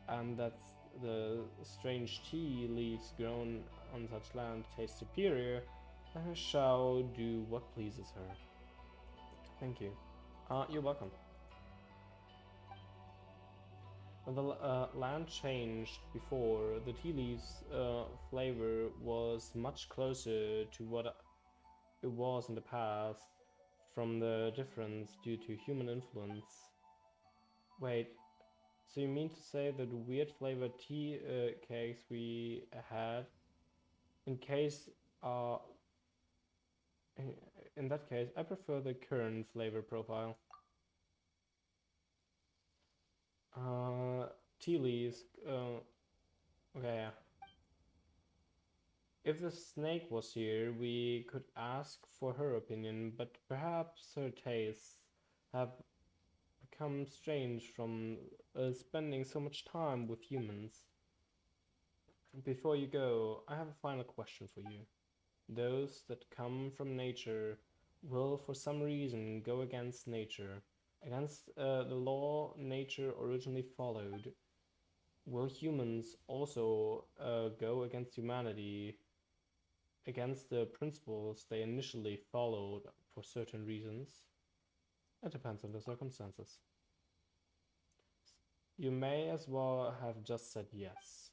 and that the strange tea leaves grown on such land taste superior, then I shall do what pleases her. Thank you. You're welcome. When the land changed before, the tea leaves flavor was much closer to what it was in the past, from the difference due to human influence. Wait, so you mean to say that the weird flavored tea cakes we had, in that case, I prefer the current flavor profile. Tea leaves, okay, yeah. If the snake was here, we could ask for her opinion, but perhaps her tastes have become strange from spending so much time with humans. Before you go, I have a final question for you. Those that come from nature will for some reason go against nature, against the law nature originally followed. Will humans also go against humanity, against the principles they initially followed for certain reasons? It depends on the circumstances. You may as well have just said yes.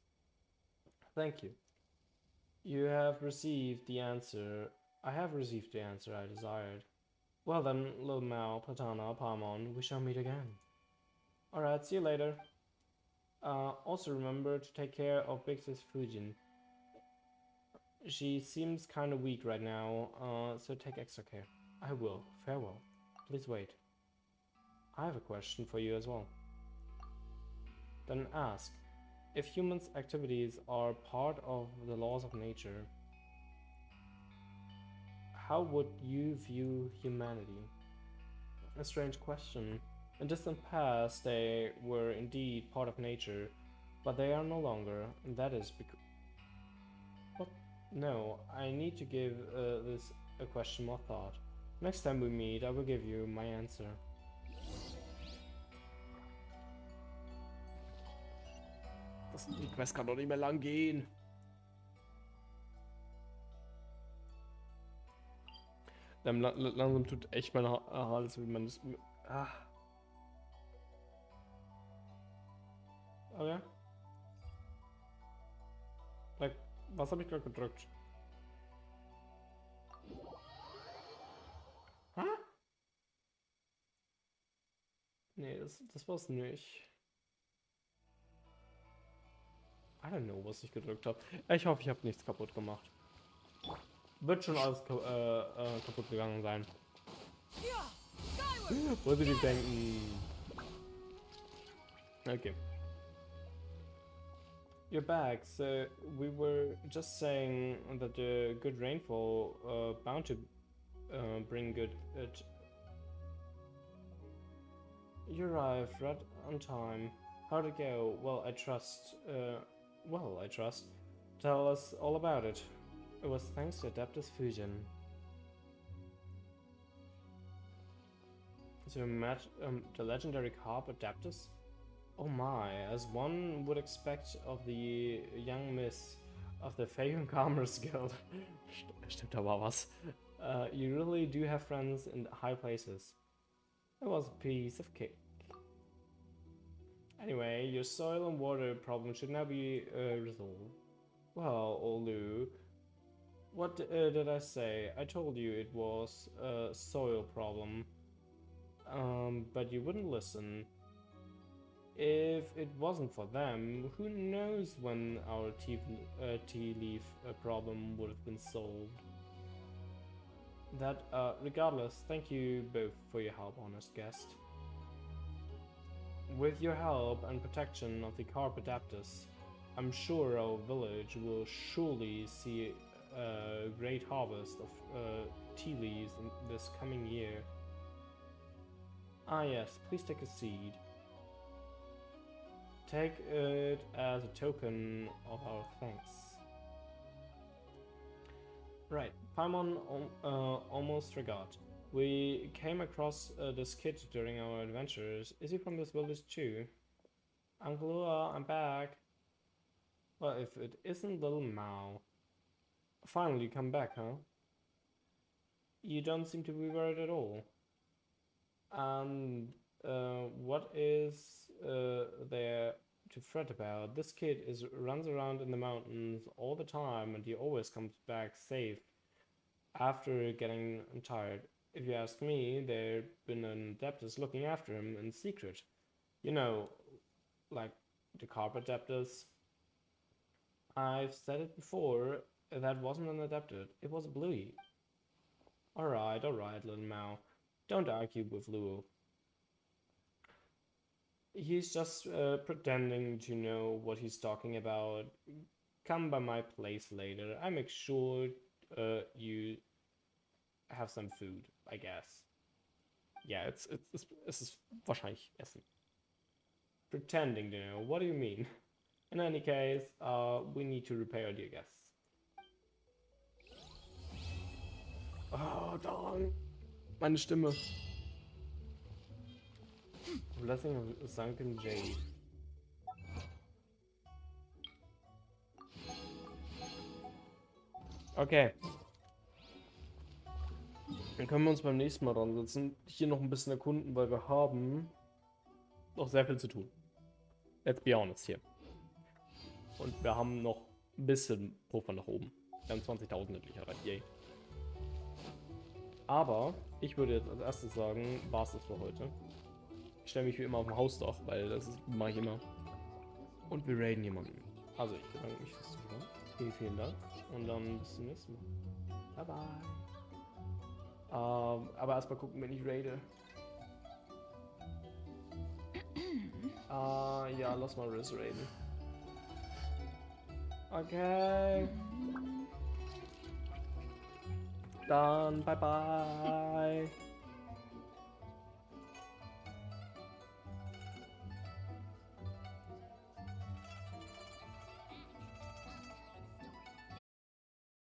Thank you. You have received the answer. I have received the answer I desired. Well then, little Mao, Platana, Palmon, we shall meet again. Alright, see you later. Also remember to take care of Big Sis Fujin. She seems kinda weak right now, so take extra care. I will. Farewell. Please wait. I have a question for you as well. Then ask. If humans' activities are part of the laws of nature, how would you view humanity? A strange question. In distant past, they were indeed part of nature, but they are no longer, and that is because... What? No, I need to give this a question more thought. Next time we meet, I will give you my answer. Die Quest kann doch nicht mehr lang gehen. Langsam tut echt mein Hals, wie man das... Okay. Like, was habe ich gerade gedrückt? Hä? Nee, das war's nicht. I don't know, was ich gedrückt habe. Ich hoffe, ich habe nichts kaputt gemacht. Wird schon alles kaputt gegangen sein. Positiv denken. Okay. You're back. So we were just saying that the good rainfall bound to bring good. You arrived right on time. How'd it go? Well, I trust. Tell us all about it. It was thanks to Adeptus Fusion. So you met the legendary carp Adeptus? Oh my, as one would expect of the young miss of the Fagan Commerce Guild. Stimmt da mal was. You really do have friends in high places. It was a piece of cake. Anyway, your soil and water problem should now be resolved. Well, Olu, what did I say? I told you it was a soil problem. But you wouldn't listen. If it wasn't for them, who knows when our tea leaf problem would have been solved. Regardless, thank you both for your help, honest guest. With your help and protection of the Carpodaptus, I'm sure our village will surely see a great harvest of tea leaves in this coming year. Ah yes, please take a seed. Take it as a token of our thanks. Right, Paimon almost forgot. We came across this kid during our adventures. Is he from this village too? Uncle Lua, I'm back. Well, if it isn't little Mao. Finally, you come back, huh? You don't seem to be worried at all. And what is there to fret about? This kid runs around in the mountains all the time, and he always comes back safe after getting tired. If you ask me, there's been an adeptus looking after him in secret. You know, like the carpet adeptus. I've said it before, that wasn't an adeptus, it was a bluey. Alright, little Mao. Don't argue with Luo. He's just pretending to know what he's talking about. Come by my place later. I make sure you have some food, I guess. Yeah, es ist wahrscheinlich Essen. Pretending to know. What do you mean? In any case, we need to repair dear guests. Oh, darn. Meine Stimme. Blessing of Sunken Jade. Okay. Dann können wir uns beim nächsten Mal dran setzen. Hier noch ein bisschen erkunden, weil wir haben noch sehr viel zu tun. Let's be honest hier. Und wir haben noch ein bisschen Puffer nach oben. Wir haben 20.000 endlich erreicht. Yay. Aber ich würde jetzt als erstes sagen, war es das für heute. Ich stelle mich wie immer auf dem Hausdach, weil das mache ich immer. Und wir raiden jemanden. Also ich bedanke mich fürs Zuhören. Vielen Dank. Und dann bis zum nächsten Mal. Bye bye. Aber erstmal gucken, wenn ich raide. Ja, lass mal Riz raiden. Okay. Dann bye bye.